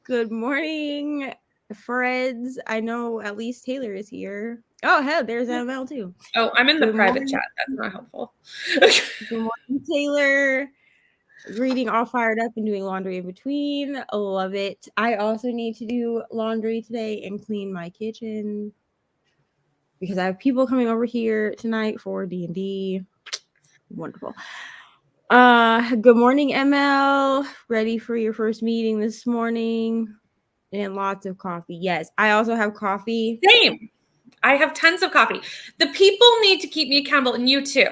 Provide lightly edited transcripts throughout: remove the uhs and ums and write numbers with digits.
Good morning, friends. I know at least Taylor is here. Oh, hell, there's ML too. Oh, I'm in the Good private morning. chat. That's not helpful. Good morning, Taylor. Reading all fired up and doing laundry in between. Love it. I also need to do laundry today and clean my kitchen because I have people coming over here tonight for D&D. Wonderful. Good morning, ML. Ready for your first meeting this morning? And lots of coffee. Yes, I also have coffee. Same. I have tons of coffee. The people need to keep me accountable, and you too.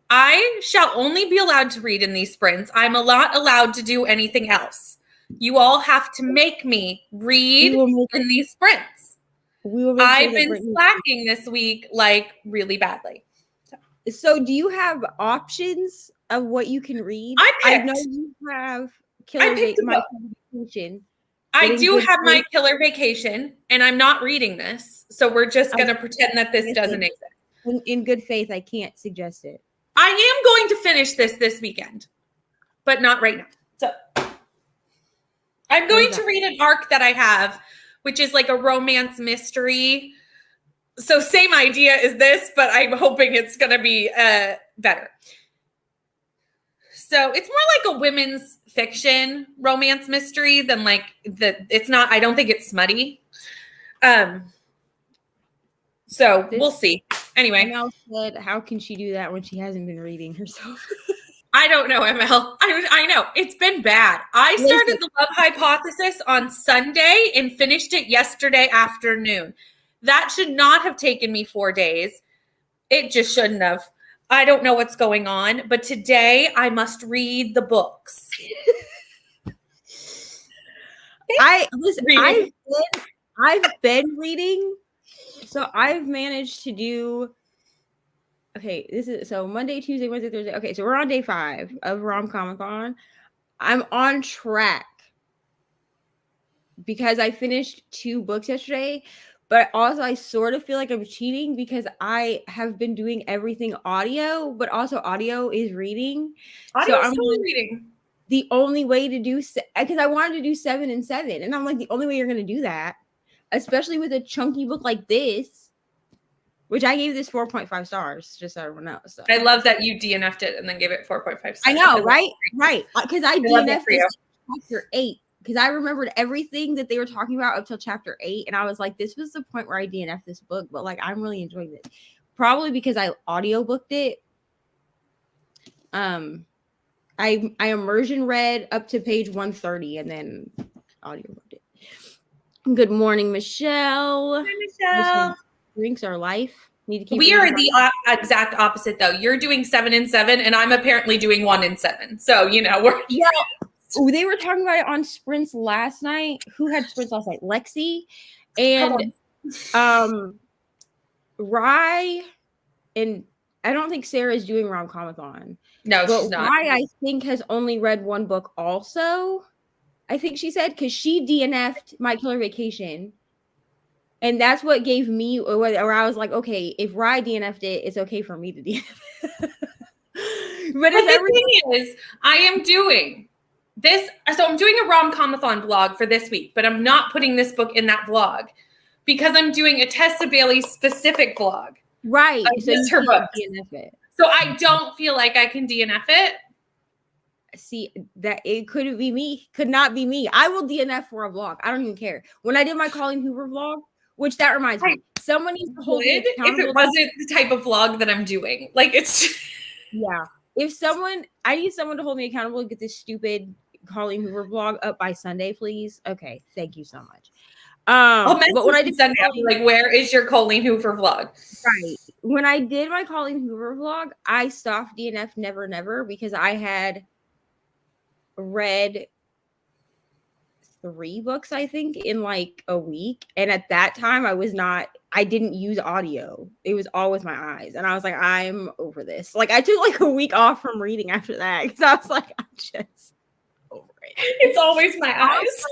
I shall only be allowed to read in these sprints. I'm not allowed to do anything else. You all have to make me read in these sprints. I've been slacking this week, like, really badly. So do you have options of what you can read? I know you have My Vacation. I do have my Killer Vacation, and I'm not reading this. So we're just going to pretend that this doesn't exist. In good faith, I can't suggest it. I am going to finish this weekend, but not right now. So I'm going to read an arc that I have, which is like a romance mystery. So same idea as this, but I'm hoping it's going to be better. So it's more like a women's fiction romance mystery than like it's not, I don't think it's smutty. So we'll see. Anyway. ML said, how can she do that when she hasn't been reading herself? I don't know, ML. I know. It's been bad. I started the Love Hypothesis on Sunday and finished it yesterday afternoon. That should not have taken me 4 days. It just shouldn't have. I don't know what's going on, but today I must read the books. I've been reading. So I've managed to do Monday, Tuesday, Wednesday, Thursday. Okay, so we're on day 5 of Rom-Comic-Con. I'm on track because I finished 2 books yesterday, but also I sort of feel like I'm cheating because I have been doing everything audio, but also audio is reading. Audio is totally reading. The only way to do, because I wanted to do 7 and 7, and I'm like, the only way you're going to do that, especially with a chunky book like this, which I gave this 4.5 stars, just so everyone knows. So. I love that you DNF'd it and then gave it 4.5 stars. I know, right? Right. Because I DNF'd this chapter 8, because I remembered everything that they were talking about up till chapter 8, and I was like, this was the point where I DNF'd this book, but like, I'm really enjoying it. Probably because I audiobooked it. I immersion read up to page 130 and then audiobooked it. Good morning, Michelle. Hi, Michelle. Drinks are life. Need to keep. We are the exact opposite, though. You're doing 7 and 7, and I'm apparently doing 1 and 7. So we're they were talking about it on sprints last night. Who had sprints last night? Lexi and Rye, and I don't think Sarah is doing Rom-Comic-Con. No, she's not. Rye, I think, has only read 1 book. Also, I think she said, because she DNF'd My Killer Vacation. And that's what gave me, or I was like, okay, if Rye DNF'd it, it's okay for me to DNF it. But the thing is, I am doing this. So I'm doing a Rom-Comathon vlog for this week, but I'm not putting this book in that vlog because I'm doing a Tessa Bailey specific vlog. Right. So it's her book. DNF it. So I don't feel like I can DNF it. See, that it couldn't be me. Could not be me. I will DNF for a vlog. I don't even care. When I did my Colleen Hoover vlog, which that reminds me, someone needs to hold me accountable. If it wasn't the type of vlog that I'm doing, like it's yeah. I need someone to hold me accountable and get this stupid Colleen Hoover vlog up by Sunday, please. Okay, thank you so much. But when I did Sunday, I'll be like, where is your Colleen Hoover vlog? Right. When I did my Colleen Hoover vlog, I stopped DNF Never Never because I had read 3 books, I think, in like a week. And at that time, I didn't use audio. It was all with my eyes. And I was like, I'm over this. Like, I took like a week off from reading after that because I was like, I'm just over it. It's always my eyes.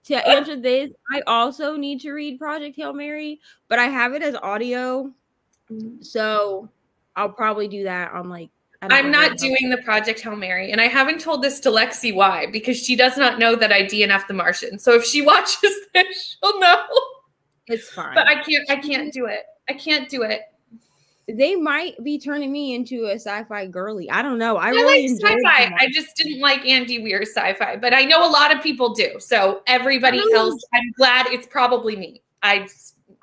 To answer this, I also need to read Project Hail Mary, but I have it as audio. So I'll probably do that on like I'm not doing the Project Hail Mary, and I haven't told this to Lexi why, because she does not know that I DNF the Martian. So if she watches this, she'll know. It's fine. But I can't do it. I can't do it. They might be turning me into a sci-fi girly. I don't know. I really like sci-fi. I just didn't like Andy Weir's sci-fi, but I know a lot of people do. So everybody else, I'm glad it's probably me. I'm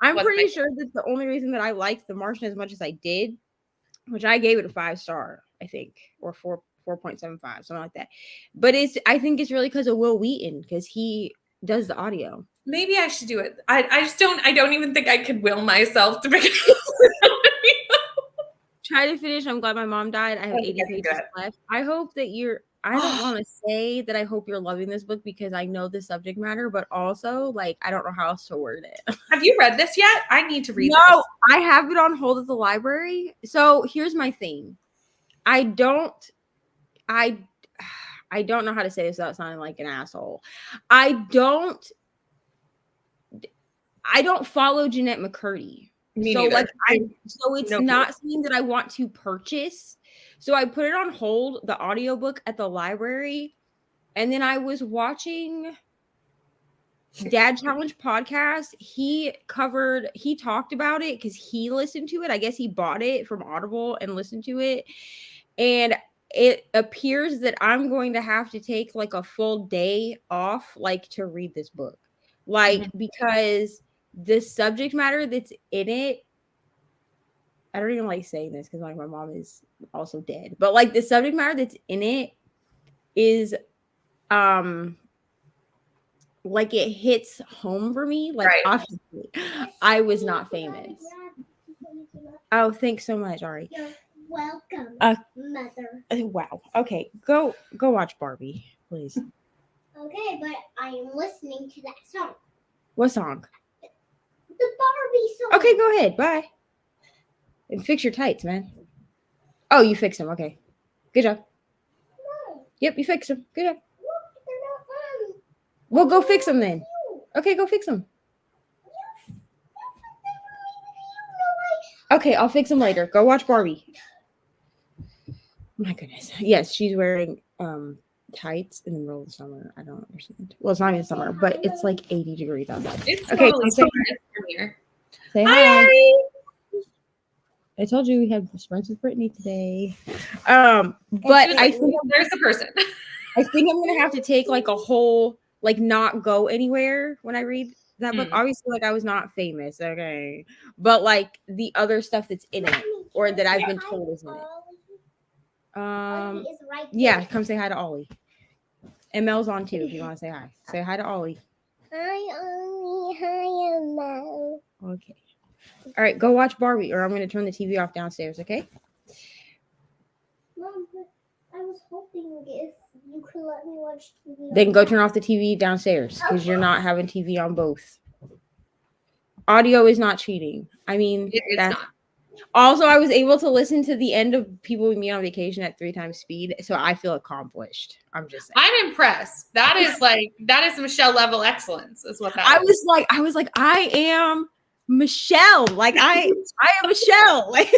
pretty sure that the only reason that I liked The Martian as much as I did, which I gave it a 5-star, I think, or 4.75, something like that. But I think it's really because of Will Wheaton, because he does the audio. Maybe I should do it. I don't even think I could will myself to make it. Try to finish. I'm glad my mom died. I have 80 pages left. I hope that I don't want to say that I hope you're loving this book because I know the subject matter, but also, like, I don't know how else to word it. Have you read this yet? I need to read this. No, I have it on hold at the library. So here's my thing. I don't know how to say this without sounding like an asshole. I don't follow Jeanette McCurdy. So it's not something that I want to purchase. So I put it on hold, the audiobook at the library. And then I was watching Dad Challenge podcast. He talked about it because he listened to it. I guess he bought it from Audible and listened to it. And it appears that I'm going to have to take like a full day off, like, to read this book. Like, because the subject matter that's in it, I don't even like saying this because, like, my mom is also dead, but, like, the subject matter that's in it is like, it hits home for me. Like, obviously I was not famous. Oh, thanks so much, Ari. You're welcome, mother. Wow. Okay, go watch Barbie, please. Okay, but I am listening to that song. What song? The Barbie song. Okay, go ahead. Bye. And fix your tights, man. Oh, you fixed them. Okay. Good job. No. Yep, you fixed them. Good job. Look, they're not on. Well, go fix them then. Okay, go fix them. Okay, I'll fix them later. Go watch Barbie. My goodness. Yes, she's wearing tights in the middle of the summer. I don't understand. Well, it's not even summer, but it's like 80 degrees outside. It's okay. Totally summer here. Say hi. Ari. I told you we had sprints with Brittany today. But I think there's the person. I think I'm gonna have to take like a whole, like, not go anywhere when I read that book. Obviously, like, I was not famous, okay, but like the other stuff that's in it or that I've been told is in it. Yeah, come say hi to Ollie. And Mel's on too if you want to say hi. Say hi to Ollie. Hi, Ollie. Hi, Mel. Okay. All right, go watch Barbie, or I'm going to turn the TV off downstairs, okay? Mom, but I was hoping if you could let me watch TV. Then go turn off the TV downstairs, because you're not having TV on both. Audio is not cheating. I mean, it's not. Also, I was able to listen to the end of People We Meet on Vacation at 3 times speed, so I feel accomplished. I'm just saying. I'm impressed. That is Michelle level excellence, is what that I was like, I am Michelle. Like, I am Michelle. Like,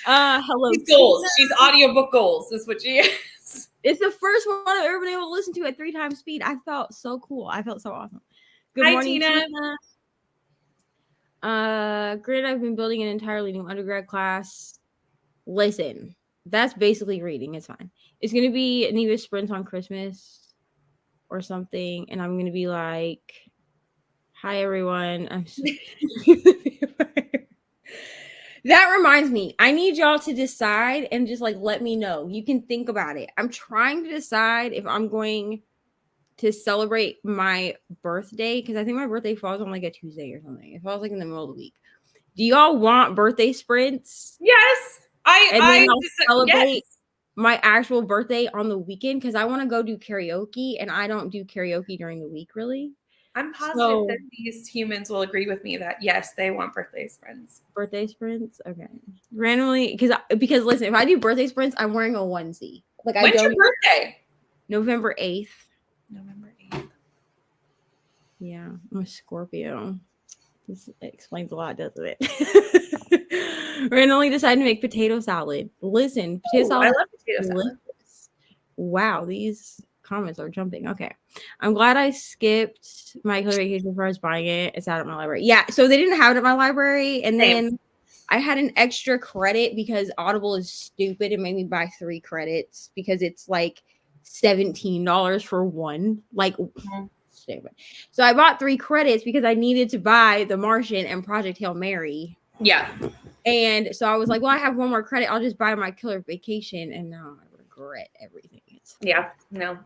hello. She's goals. She's audiobook goals, is what she is. It's the first one I've ever been able to listen to at 3 times speed. I felt so cool. I felt so awesome. Good morning, Tina. Granted, I've been building an entirely new undergrad class. Listen, that's basically reading. It's fine. It's going to be Neva Sprints on Christmas or something. And I'm going to be like, hi, everyone. I'm so That reminds me, I need y'all to decide and just, like, let me know. You can think about it. I'm trying to decide if I'm going to celebrate my birthday, because I think my birthday falls on like a Tuesday or something. It falls like in the middle of the week. Do y'all want birthday sprints? Yes. I'll celebrate my actual birthday on the weekend, because I want to go do karaoke, and I don't do karaoke during the week, really. I'm positive that these humans will agree with me that yes, they want birthday sprints. Birthday sprints? Okay. Randomly, because listen, if I do birthday sprints, I'm wearing a onesie. Like, when's your birthday? November 8th. November 8th. Yeah, I'm a Scorpio. This explains a lot, doesn't it? Randomly decided to make potato salad. Listen, potato Ooh, salad. I love potato salad. Delicious. Wow, these comments are jumping. Okay. I'm glad I skipped my Killer Vacation before I was buying it. It's out at my library. Yeah, so they didn't have it at my library. And Same. then I had an extra credit because Audible is stupid and made me buy 3 credits because it's like $17 for one. Like, stupid. So I bought 3 credits because I needed to buy The Martian and Project Hail Mary. Yeah. And so I was like, well, I have 1 more credit. I'll just buy my Killer Vacation. And now I regret everything. Yeah. No.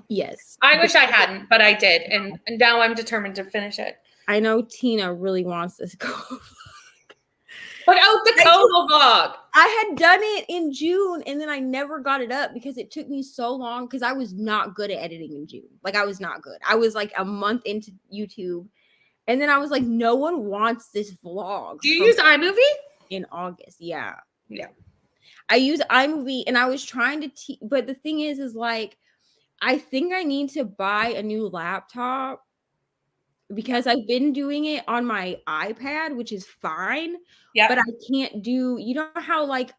Yes. I wish I hadn't, but I did. And now I'm determined to finish it. I know Tina really wants this go. Put out the Kobo vlog. I had done it in June and then I never got it up because it took me so long because I was not good at editing in June. Like I was not good. I was like a month into YouTube. And then I was like, no one wants this vlog. Do you use iMovie? In August? Yeah. Yeah. I use iMovie and I was trying to but the thing is like I think I need to buy a new laptop because I've been doing it on my iPad, which is fine. Yeah. But I can't do, you know how like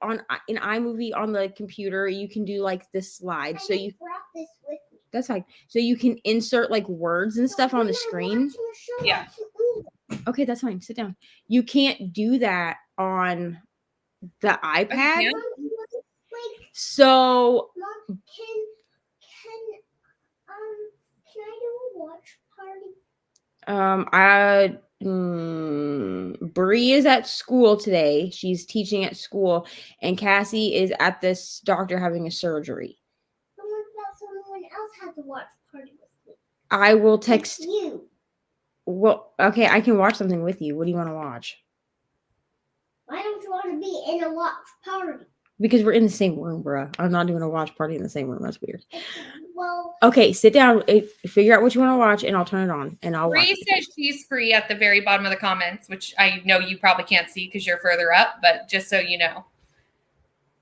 in iMovie on the computer, you can do like the slide. So you brought this with me. That's fine. So you can insert like words and stuff on the screen. Yeah. Okay, that's fine. Sit down. You can't do that on the iPad. So Mom, can I do a watch party? Bree is at school today. She's teaching at school, and Cassie is at this doctor having a surgery. Someone else has a watch party with me. I will text you. Well, okay, I can watch something with you. What do you want to watch? Why don't you want to be in a watch party? Because we're in the same room, bruh. I'm not doing a watch party in the same room. That's weird. Well, okay, sit down. Figure out what you want to watch, and I'll turn it on, and I'll watch. Bree says she's free at the very bottom of the comments, which I know you probably can't see because you're further up, but just so you know.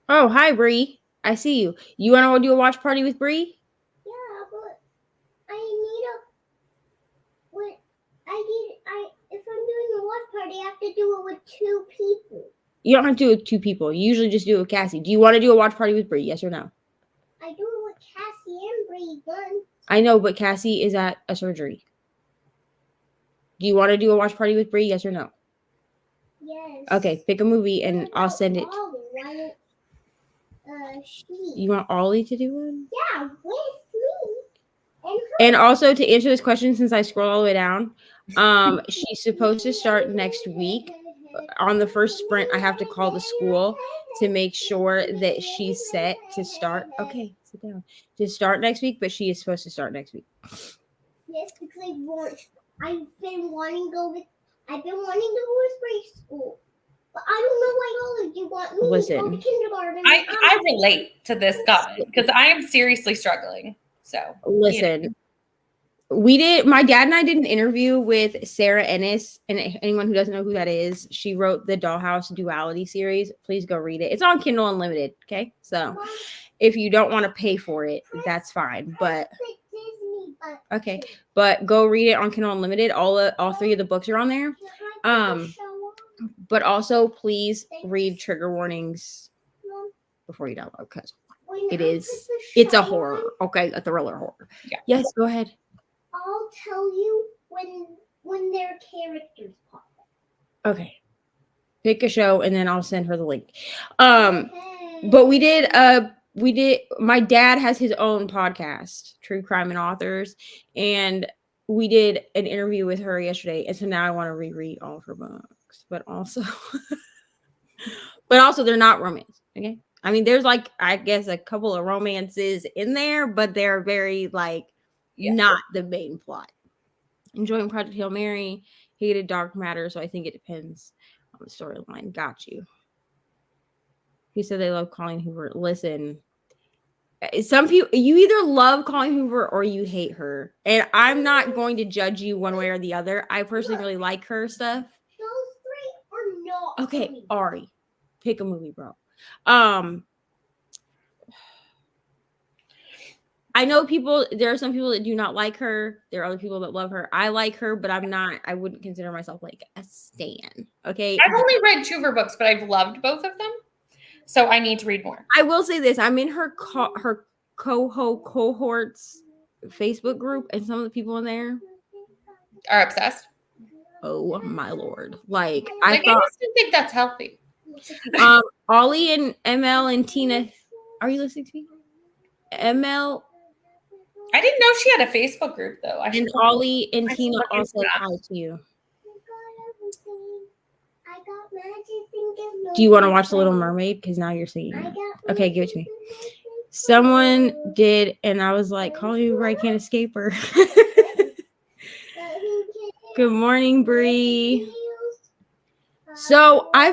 Oh, hi, Bree. I see you. You want to do a watch party with Bree? Yeah, but if I'm doing a watch party, I have to do it with 2 people. You don't have to do it with 2 people. You usually just do it with Cassie. Do you want to do a watch party with Bree? Yes or no? I do it with Cassie and Bree once. I know, but Cassie is at a surgery. Do you want to do a watch party with Bree? Yes or no? Yes. Okay, pick a movie and I'll send it. You want Ollie to do one? Yeah, with me. And also to answer this question, since I scrolled all the way down, she's supposed to start next week. On the first sprint, I have to call the school to make sure that she's set to start. Okay, sit down. To start next week, but she is supposed to start next week. Yes, because I've been wanting to go with preschool. But I don't know why all of you want me to go to kindergarten. I relate to this comment because I am seriously struggling. So listen. My dad and I did an interview with Sarah Ennis, and anyone who doesn't know who that is, she wrote the Dollhouse Duality series. Please go read it. It's on Kindle Unlimited. Okay. So if you don't want to pay for it, that's fine. But okay. But go read it on Kindle Unlimited. All 3 of the books are on there. But also please read trigger warnings before you download because it's a horror. Okay. A thriller horror. Yeah. Yes, go ahead. I'll tell you when their characters pop up. Okay. Pick a show and then I'll send her the link. But we did my dad has his own podcast, True Crime and Authors, and we did an interview with her yesterday, and so now I want to reread all of her books. But also they're not romance. Okay. I mean, there's like I guess a couple of romances in there, but they're very like not the main plot. Enjoying Project Hail Mary, hated Dark Matter, so I think it depends on the storyline. Got you. He said they love Colleen Hoover. Listen, some people, you either love Colleen Hoover or you hate her. And I'm not going to judge you one way or the other. I personally really like her stuff. Those 3 are not. Okay, Ari, pick a movie, bro. I know there are some people that do not like her. There are other people that love her. I like her, but I wouldn't consider myself like a stan. Okay. I've only read 2 of her books, but I've loved both of them. So I need to read more. I will say this. I'm in her cohorts Facebook group, and some of the people in there Are obsessed. Oh my lord. Like I I thought just didn't think that's healthy. Ollie and ML and Tina. Are you listening to me? ML I didn't know she had a Facebook group though. and Ollie and I should Tina look into also that. hi to you. I got magic fingers. Do you want to watch The Little Mermaid? Because now you're singing. Okay, give it to me. Someone did, and I was like, call me where I can't escape her. Good morning, Bree. So I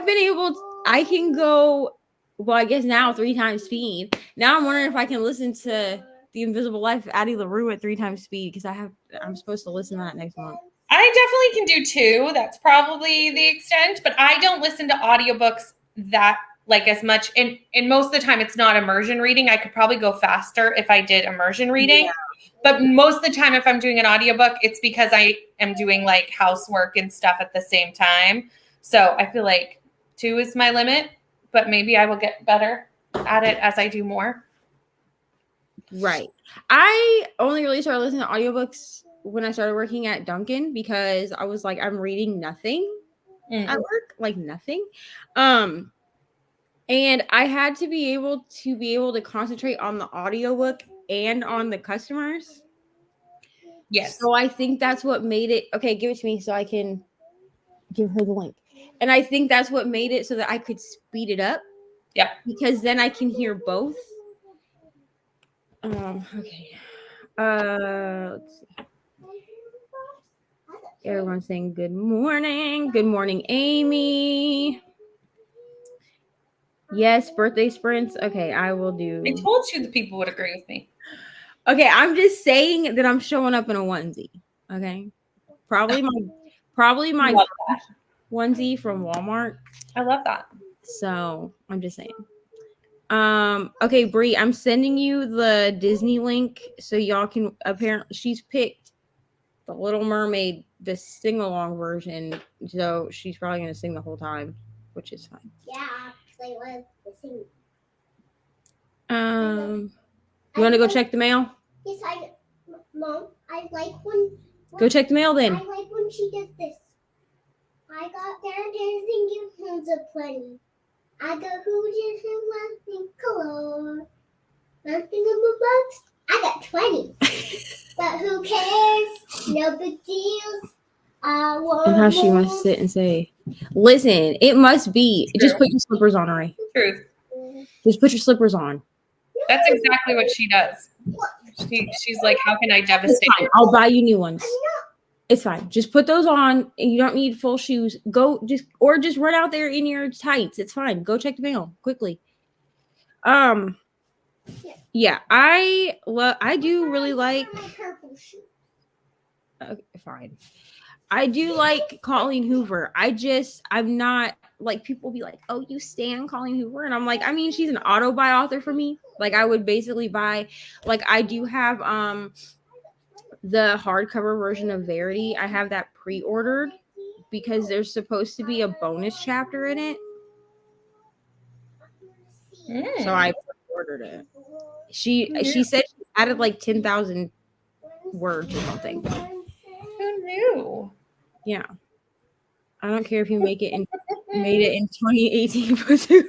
can go, well, I guess now 3 times speed. Now I'm wondering if I can listen to The Invisible Life of Addie LaRue at 3 times speed, because I'm supposed to listen to that next month. I definitely can do 2. That's probably the extent, but I don't listen to audiobooks that like as much. And most of the time it's not immersion reading. I could probably go faster if I did immersion reading. Yeah. But most of the time if I'm doing an audiobook, it's because I am doing like housework and stuff at the same time. So I feel like 2 is my limit, but maybe I will get better at it as I do more. Right. I only really started listening to audiobooks when I started working at Dunkin', because I was like, I'm reading nothing at work, like nothing. And I had to be able to concentrate on the audiobook and on the customers. Yes. So I think that's what made it. Okay, give it to me so I can give her the link. And I think that's what made it so that I could speed it up. Yeah. Because then I can hear both. Okay. Let's see. Everyone's saying good morning. Good morning, Amy. Yes, birthday sprints. Okay, I will do. I told you the people would agree with me. Okay, I'm just saying that I'm showing up in a onesie. Okay. Probably my onesie from Walmart. I love that. So I'm just saying. Okay, Bree, I'm sending you the Disney link so y'all can. Apparently she's picked The Little Mermaid, the sing-along version, so she's probably gonna sing the whole time, which is fine. Yeah, I love to sing. You want to go check the mail? Yes, Mom, I like when. Go check the mail then. I like when she does this. I got there dancing give hands of plenty. I got who just nothing color. Nothing in my box. I got 20. But who cares? No big deals. I want. And how she must sit and say, listen, it must be. True. Just put your slippers on, Ray. Truth. Just put your slippers on. That's exactly what she does. She's like, how can I devastate? I'll buy you new ones. It's fine. Just put those on. And you don't need full shoes. Go just run out there in your tights. It's fine. Go check the mail quickly. Yeah, I do really like. Okay, fine. I do like Colleen Hoover. I'm not like, people be like, oh, you stan Colleen Hoover, and I'm like, I mean, she's an auto-buy author for me. Like, I would basically buy, like, I do have the hardcover version of Verity. I have that pre-ordered because there's supposed to be a bonus chapter in it. So I pre-ordered it. She said she added like 10,000 words or something. Who knew? Yeah. I don't care if you made it in 2018. Post the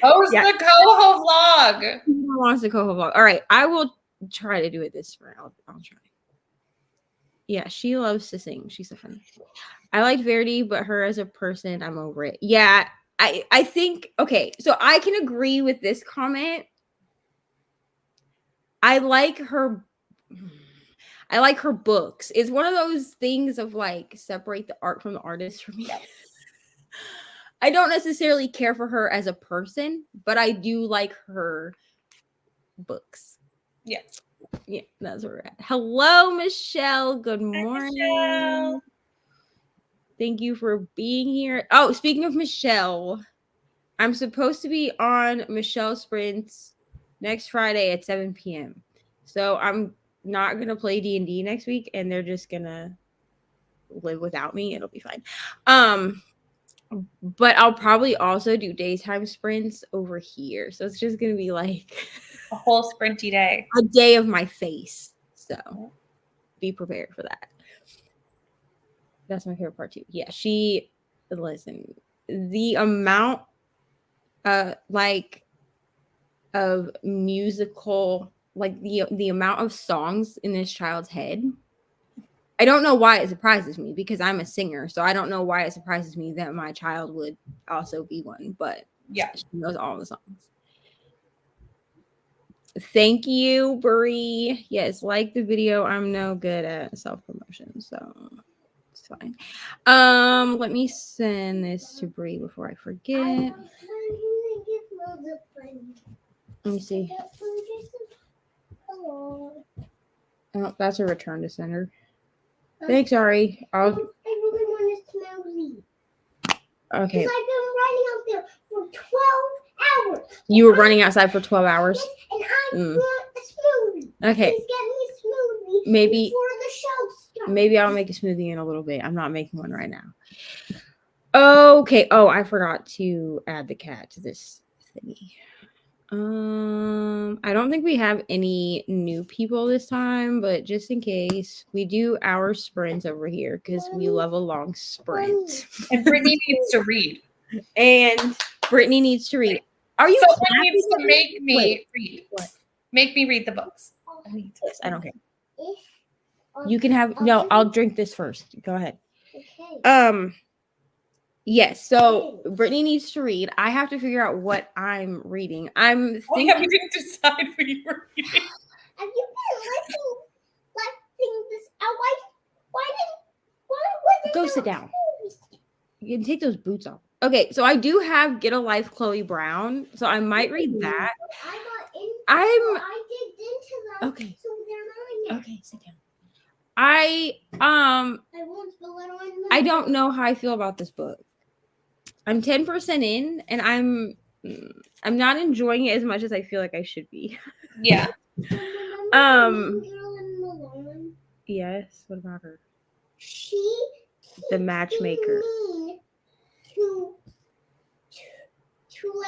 Coho vlog. Who wants the Coho vlog? All right, I will try to do it this spring. I'll try. Yeah, she loves to sing. She's so funny. I liked Verity, but her as a person, I'm over it. Yeah, I think, okay, so I can agree with this comment. I like her books. It's one of those things of like, separate the art from the artist for me. I don't necessarily care for her as a person, but I do like her books. Yeah. Yeah, that's where we're at. Hello, Michelle. Good morning. Michelle. Thank you for being here. Oh, speaking of Michelle, I'm supposed to be on Michelle Sprints next Friday at 7 p.m. So I'm not going to play D&D next week, and they're just going to live without me. It'll be fine. But I'll probably also do daytime sprints over here. So it's just going to be like a whole sprinty day. A day of my face. So be prepared for that. That's my favorite part too. Yeah, listen, the amount of musical, like the amount of songs in this child's head. I don't know why it surprises me because I'm a singer, so I don't know why it surprises me that my child would also be one, but yeah, she knows all the songs. Thank you, Brie. Yes, like the video. I'm no good at self-promotion, so it's fine. Let me send this to Brie before I forget. Let me see. Oh, that's a return to sender. Thanks, Ari. I really want to smell these. Okay. Because I've been running out there for 12 hours. You were running outside for 12 hours? Yes, and I want a smoothie. Okay. Please get me a smoothie maybe before the show starts. Maybe I'll make a smoothie in a little bit. I'm not making one right now. Okay. Oh, I forgot to add the cat to this thingy. I don't think we have any new people this time, but just in case, we do our sprints over here because we love a long sprint. And Brittany needs to read. And Brittany needs to read. Are you? Someone needs to make me read. What? Make me read the books. Yes, I don't care. You can have no. I'll drink this first. Go ahead. Okay. Yes, so Brittany needs to read. I have to figure out what I'm reading. I'm thinking. Yeah, we didn't decide what you were reading. Have you been letting this out? Why Go sit down. You can take those boots off. Okay, so I do have Get a Life, Chloe Brown. So I might read that. I digged into them. Okay. So they're not in there. Okay, sit down. I don't know how I feel about this book. I'm 10% in, and I'm not enjoying it as much as I feel like I should be. Yeah. Yes. What about her? She the matchmaker. To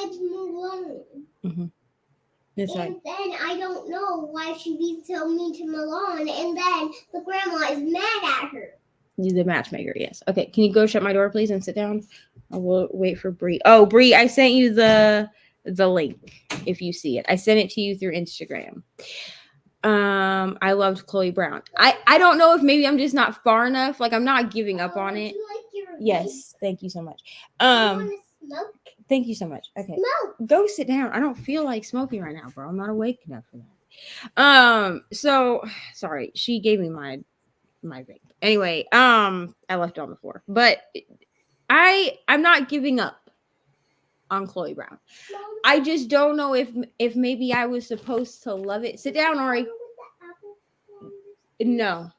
like move on. Mm-hmm. And then I don't know why she be so mean to Milan, and then the grandma is mad at her. The matchmaker, yes. Okay, can you go shut my door, please, and sit down? I will wait for Bree. Oh, Bree, I sent you the link if you see it. I sent it to you through Instagram. I loved Chloe Brown. I don't know if maybe I'm just not far enough. Like I'm not giving up on it. Yes, thank you so much. Smoke? Thank you so much. Okay. Smoke. Go sit down. I don't feel like smoking right now, bro. I'm not awake enough for that. So sorry. She gave me my vape. Anyway, I left it on the floor. But I'm not giving up on Chloe Brown. I just don't know if maybe I was supposed to love it. Sit down, Ori. No.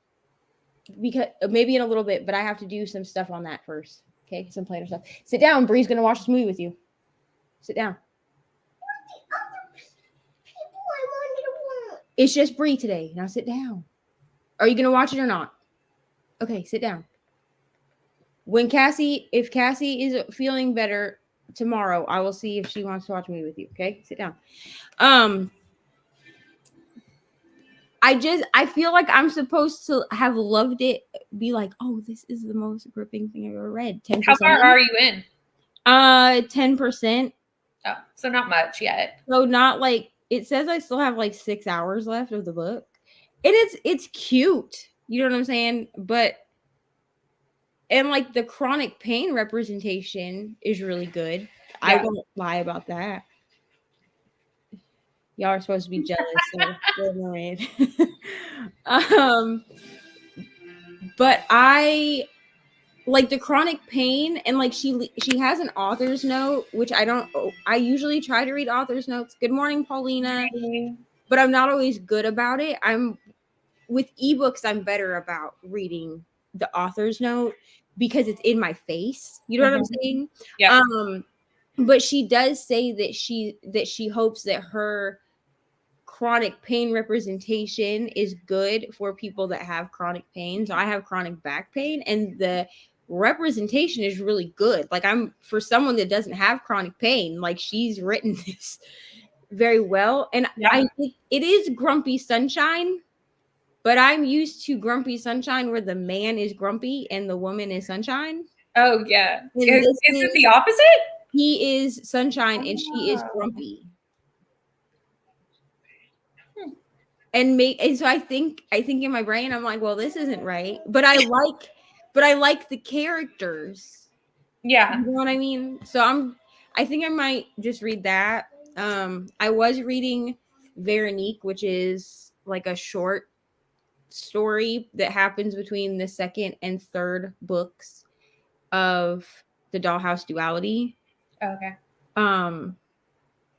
Because maybe in a little bit, but I have to do some stuff on that first. Okay, some planner stuff. Sit down. Bree's gonna watch this movie with you. Sit down. It's just Bree today. Now sit down. Are you gonna watch it or not? Okay, sit down. If Cassie is feeling better tomorrow, I will see if she wants to watch a movie with you. Okay, sit down. I feel like I'm supposed to have loved it, be like, oh, this is the most gripping thing I've ever read. 10%. How far are you in? 10%. Oh, so not much yet. So not like it says I still have like 6 hours left of the book. And it's cute. You know what I'm saying? And like the chronic pain representation is really good. Yeah. I won't lie about that. Y'all are supposed to be jealous, so they're annoyed. But I like the chronic pain, and like she has an author's note, which I usually try to read author's notes. Good morning, Paulina. But I'm not always good about it. With ebooks, I'm better about reading the author's note because it's in my face. You know what I'm saying? Yeah. But she does say that she hopes that her chronic pain representation is good for people that have chronic pain. So I have chronic back pain, and the representation is really good. Like, I'm for someone that doesn't have chronic pain, like, she's written this very well. And I think it is grumpy sunshine, but I'm used to grumpy sunshine where the man is grumpy and the woman is sunshine. Oh yeah. And Is it the opposite? He is sunshine and she is grumpy. And so I think in my brain I'm like, well, this isn't right. But I like the characters. Yeah. You know what I mean? So I think I might just read that. I was reading Veronique, which is like a short story that happens between the second and third books of the Dollhouse Duality. Okay.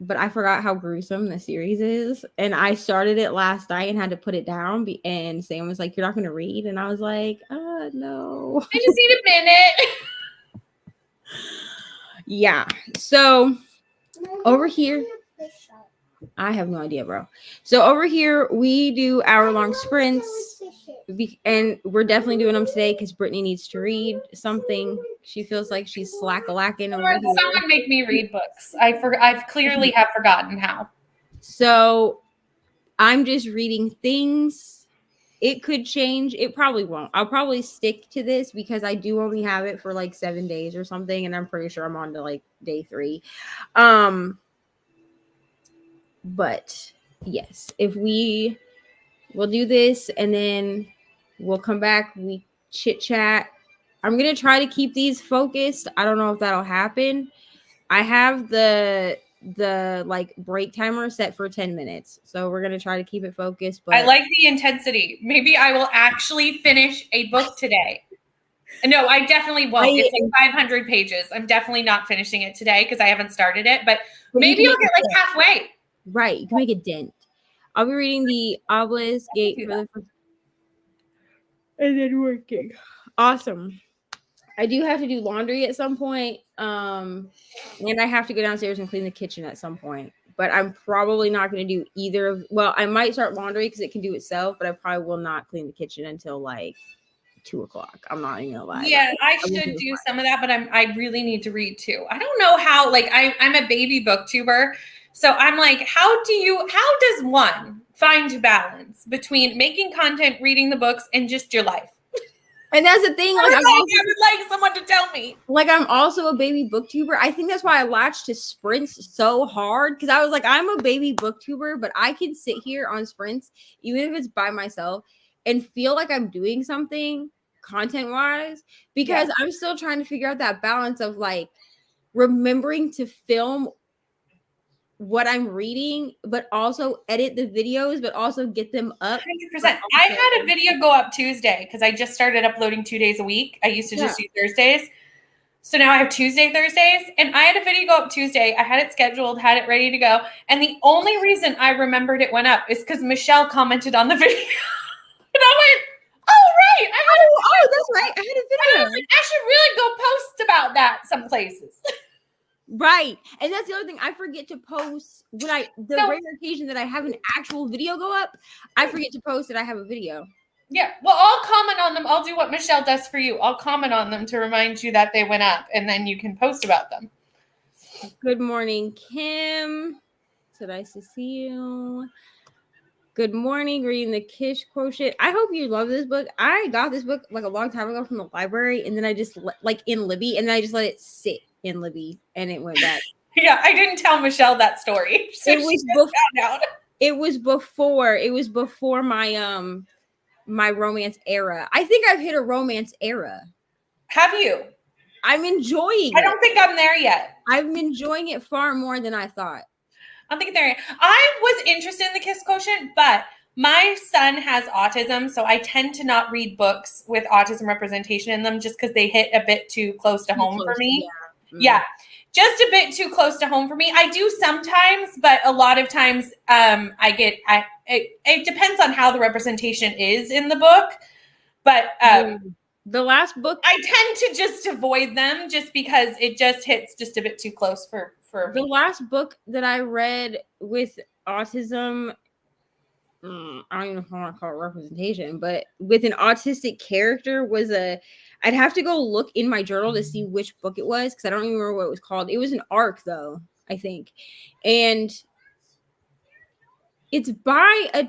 But I forgot how gruesome the series is, and I started it last night and had to put it down. And Sam was like, "You're not going to read," and I was like, "No, I just need a minute." Yeah. So over here, I have no idea, bro. So over here, we do hour-long sprints, and we're definitely doing them today because Brittany needs to read something. She feels like she's slack-a-lacking over here. Someone make me read books. I've clearly have forgotten how. So I'm just reading things. It could change. It probably won't. I'll probably stick to this because I do only have it for like 7 days or something, and I'm pretty sure I'm on to like day 3. But yes, if we'll do this and then we'll come back, we chit chat. I'm gonna try to keep these focused. I don't know if that'll happen. I have the like break timer set for 10 minutes, so we're gonna try to keep it focused. But I like the intensity. Maybe I will actually finish a book today. No, I definitely won't. It's like 500 pages. I'm definitely not finishing it today because I haven't started it, but maybe I'll get like halfway. Right, you can make a dent. I'll be reading the Obelisk Gate for the first, and then working. Awesome. I do have to do laundry at some point, and I have to go downstairs and clean the kitchen at some point. But I'm probably not going to do either of. Well, I might start laundry because it can do itself, but I probably will not clean the kitchen until like 2:00. I'm not even gonna lie. Yeah, I should do some of that, but I really need to read too. I don't know how. Like I'm a baby booktuber, so I'm like, how does one find balance between making content, reading the books, and just your life? And that's the thing. Like, I would like someone to tell me. Like, I'm also a baby booktuber. I think that's why I latched to sprints so hard, because I was like, I'm a baby booktuber, but I can sit here on sprints, even if it's by myself, and feel like I'm doing something content-wise, because I'm still trying to figure out that balance of like remembering to film what I'm reading, but also edit the videos, but also get them up. 100%. I had a video go up Tuesday because I just started uploading 2 days a week. I used to just do Thursdays. So now I have Tuesday, Thursdays, and I had a video go up Tuesday. I had it scheduled, had it ready to go. And the only reason I remembered it went up is because Michelle commented on the video. And I went, oh, right. That's right. I had a video. I was like, I should really go post about that some places. Right. And that's the other thing. I forget to post when the rare occasion that I have an actual video go up, I forget to post that I have a video. Yeah. Well, I'll comment on them. I'll do what Michelle does for you. I'll comment on them to remind you that they went up, and then you can post about them. Good morning, Kim. So nice to see you. Good morning, reading the Kish Quotient. I hope you love this book. I got this book like a long time ago from the library, and then I just like in Libby, and then I just let it sit in Libby, and it went back. Yeah, I didn't tell Michelle that story. So it was before my my romance era. I think I've hit a romance era. Have you? I'm enjoying it. I don't think I'm there yet. I'm enjoying it far more than I thought. I don't think there. I was interested in the Kiss Quotient, but my son has autism, so I tend to not read books with autism representation in them just because they hit a bit too close to home for me. Yeah, just a bit too close to home for me. I do sometimes, but a lot of times it depends on how the representation is in the book. But the last book, I tend to just avoid them just because it just hits just a bit too close for the last book that I read with autism I don't even know if I want to call it representation, but with an autistic character I'd have to go look in my journal to see which book it was because I don't even remember what it was called. It was an arc though, I think. And it's by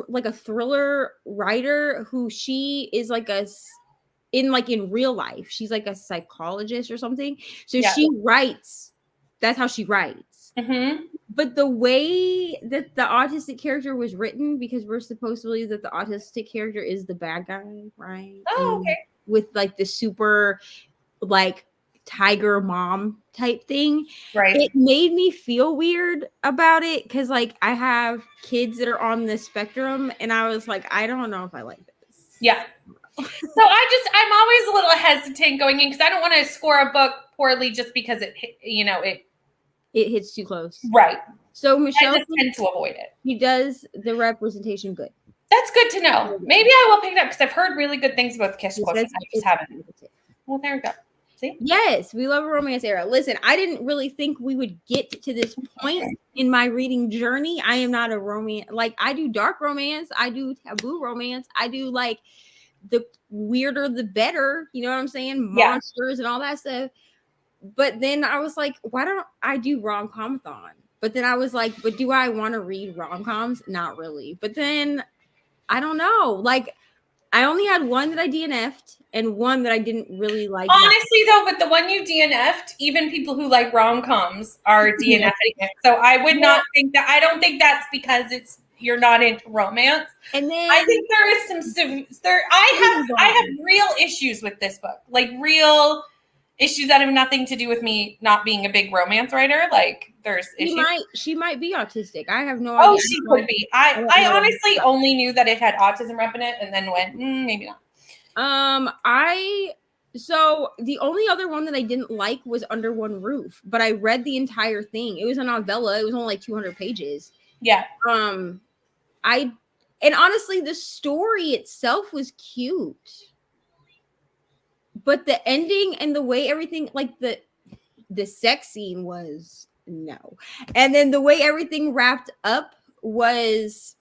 like a thriller writer who she is like in real life. She's like a psychologist or something. So she writes. That's how she writes. Mm-hmm. But the way that the autistic character was written, because we're supposed to believe that the autistic character is the bad guy, right? Oh, okay. With like the super like tiger mom type thing. Right. It made me feel weird about it because like I have kids that are on the spectrum and I was like, I don't know if I like this. Yeah. So I'm always a little hesitant going in because I don't want to score a book poorly just because it hits too close. Right. So Michelle I just tend to avoid it. He does the representation good. That's good to know. Maybe I will pick it up because I've heard really good things about Kiss Quotient. I just haven't. Well, there we go. See? Yes, we love a romance era. Listen, I didn't really think we would get to this point in my reading journey. I am not a romance. Like, I do dark romance. I do taboo romance. I do, like, the weirder the better. You know what I'm saying? Monsters and all that stuff. But then I was like, why don't I do rom-com-thon? But then I was like, but do I want to read rom-coms? Not really. But then, I don't know. Like, I only had one that I DNF'd and one that I didn't really like. Honestly, though, but the one you DNF'd, even people who like rom-coms are DNFing it. So I would not think that. I don't think that's because you're not into romance. And then I think there is I have real issues with this book, like real issues that have nothing to do with me not being a big romance writer. Like there's issues. She might be autistic. I have no idea. Oh, she could be. I honestly only knew that it had autism rep in it and then went, maybe not. So the only other one that I didn't like was Under One Roof, but I read the entire thing. It was a novella. It was only like 200 pages. Yeah. And honestly, the story itself was cute. But the ending and the way everything, like the sex scene was no. And then the way everything wrapped up was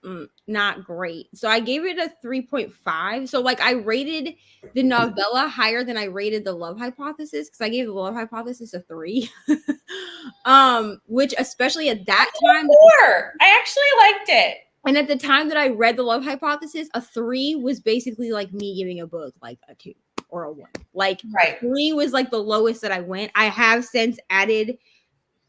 not great. So I gave it a 3.5. So like I rated the novella higher than I rated the Love Hypothesis because I gave the Love Hypothesis a 3. Which especially at that time, 4. I actually liked it. And at the time that I read the Love Hypothesis, a 3 was basically like me giving a book like a 2 or a 1. Like 3 was like the lowest that I went. I have since added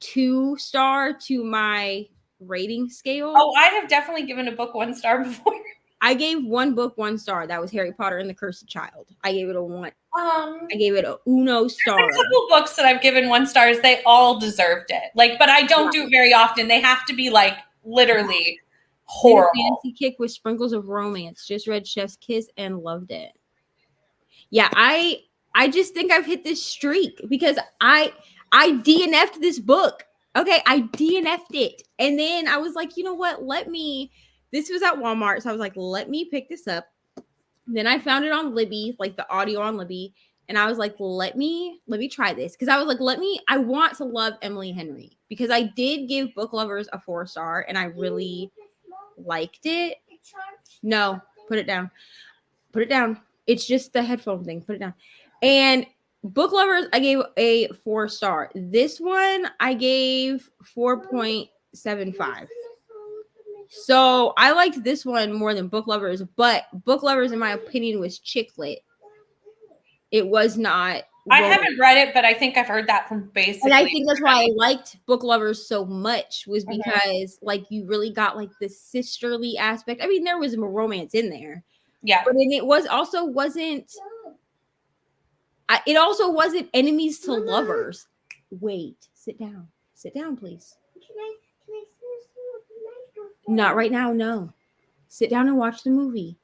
2-star to my rating scale. Oh, I have definitely given a book 1 star before. I gave one book 1 star. That was Harry Potter and the Cursed Child. I gave it a 1. I gave it a uno star. There's a couple books that I've given 1 stars. They all deserved it. Like, but I don't do it very often. They have to be like literally horrible. Fancy kick with sprinkles of romance. Just read Chef's Kiss and loved it. Yeah, I just think I've hit this streak because I DNF'd this book. Okay, I DNF'd it. And then I was like, you know what? This was at Walmart. So I was like, let me pick this up. Then I found it on Libby, like the audio on Libby. And I was like, let me try this. Because I was like, I want to love Emily Henry. Because I did give Book Lovers a 4-star and I really liked it. No, put it down. Put it down. It's just the headphone thing. Put it down. And Book Lovers, I gave a 4-star. This one, I gave 4.75. So I liked this one more than Book Lovers, but Book Lovers, in my opinion, was chick lit. It was not. I haven't read it, but I think I've heard that from basically. And I think that's why I liked Book Lovers so much was because like you really got like the sisterly aspect. I mean, there was a romance in there. Yeah. But then it also wasn't enemies to lovers. Wait, sit down. Sit down, please. Can I finish the microphone? Not right now, no. Sit down and watch the movie.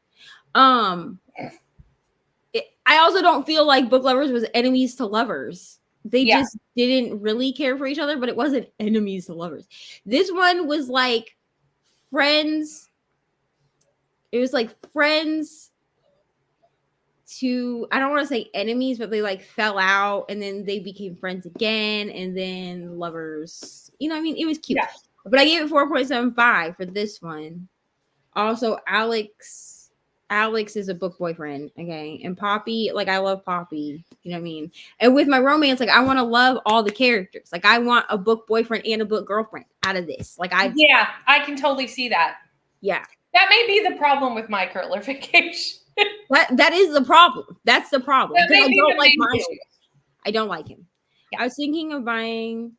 I also don't feel like Book Lovers was enemies to lovers. They just didn't really care for each other, but it wasn't enemies to lovers. This one was like friends. It was like friends to, I don't want to say enemies, but they like fell out and then they became friends again and then lovers. You know what I mean? It was cute. Yeah. But I gave it 4.75 for this one. Also, Alex is a book boyfriend, okay? And Poppy, like I love Poppy, you know what I mean? And with my romance, like I want to love all the characters. Like I want a book boyfriend and a book girlfriend out of this. Like Yeah, I can totally see that. Yeah. That may be the problem with my curler vacation. That is the problem. That's the problem. That may I be don't the like main Miles. issue. I don't like him. Yeah. I was thinking of buying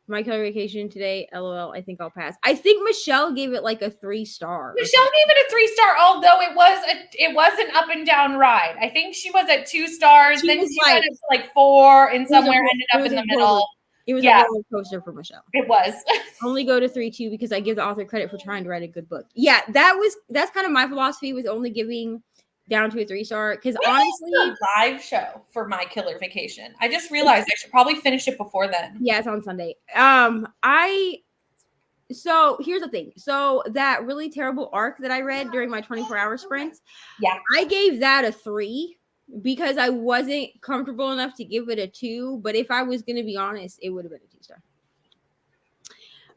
My Killer Vacation today. LOL. I think I'll pass. I think Michelle gave it like a 3-star. Michelle gave it a 3-star, although it was an up and down ride. I think she was at 2 stars, She then was she got up to like 4, and somewhere ended up in the middle. It was Yeah. a roller coaster for Michelle. It was. Only go to 3.2 because I give the author credit for trying to write a good book. Yeah, that's kind of my philosophy with only giving down to a 3-star. Because honestly, a live show for My Killer Vacation. I just realized I should probably finish it before then. Yeah, it's on Sunday. So here's the thing. So that really terrible arc that I read during my 24-hour sprints, yeah, I gave that a 3 because I wasn't comfortable enough to give it a 2. But if I was going to be honest, it would have been a 2-star.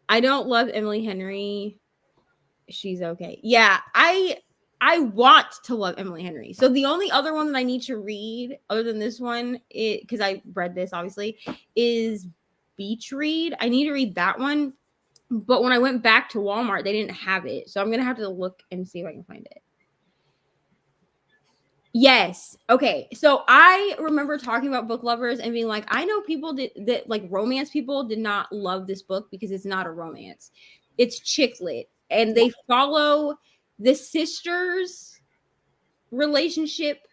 I don't love Emily Henry. She's okay. Yeah, I want to love Emily Henry. So the only other one that I need to read other than this one, because I read this obviously, is Beach Read. I need to read that one. But when I went back to Walmart, they didn't have it. So I'm going to have to look and see if I can find it. Yes. Okay. So I remember talking about book lovers and being like, I know people that like romance people did not love this book because it's not a romance. It's chick lit. And they follow the sisters' relationship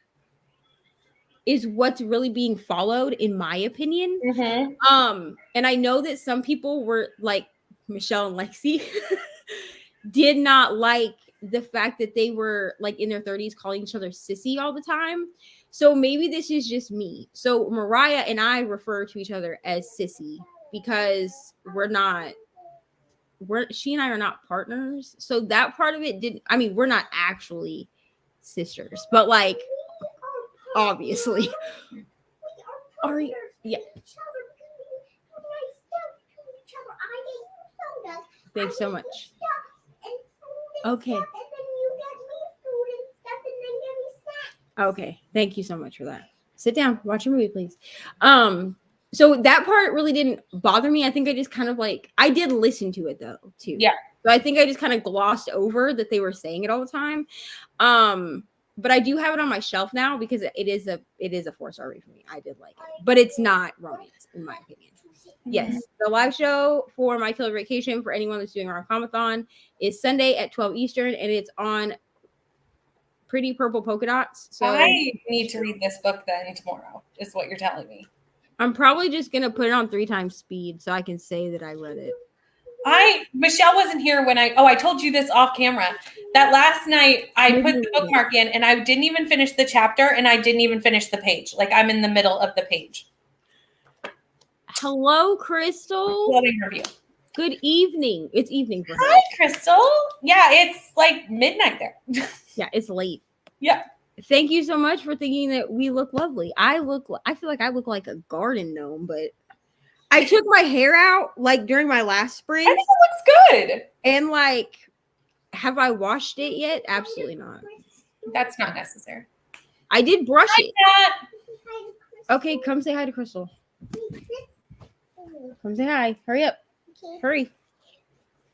is what's really being followed, in my opinion. Mm-hmm. And I know that some people were like Michelle and Lexi did not like the fact that they were like in their 30s calling each other sissy all the time. So maybe this is just me. So Mariah and I refer to each other as sissy because she and I are not partners. So that part of it we're not actually sisters, but like obviously. Ari, yeah. Thanks so much. Okay. Okay. Thank you so much for that. Sit down. Watch a movie, please. So that part really didn't bother me. I think I just kind of I did listen to it though, too. Yeah. So I think I just kind of glossed over that they were saying it all the time. But I do have it on my shelf now because it is a 4-star read for me. I did like it. But it's not romance, in my opinion. Yes, the live show for My Killer Vacation for anyone that's doing our Comic-Con is Sunday at 12 Eastern, and it's on Pretty Purple Polka Dots. So I need to read this book then tomorrow, is what you're telling me. I'm probably just going to put it on 3 times speed so I can say that I read it. Michelle wasn't here when I told you this off camera. That last night I put the bookmark in and I didn't even finish the chapter and I didn't even finish the page. Like I'm in the middle of the page. Hello, Crystal. Glowing review. Good evening. It's evening for her. Hi, Crystal. Yeah, it's like midnight there. Yeah, it's late. Yeah. Thank you so much for thinking that we look lovely. I feel like I look like a garden gnome, but I took my hair out like during my last sprint. I think it looks good. And have I washed it yet? Absolutely not. That's not necessary. I did brush it. Kat. Okay, come say hi to Crystal. Come say hi. Hurry up. Okay. Hurry.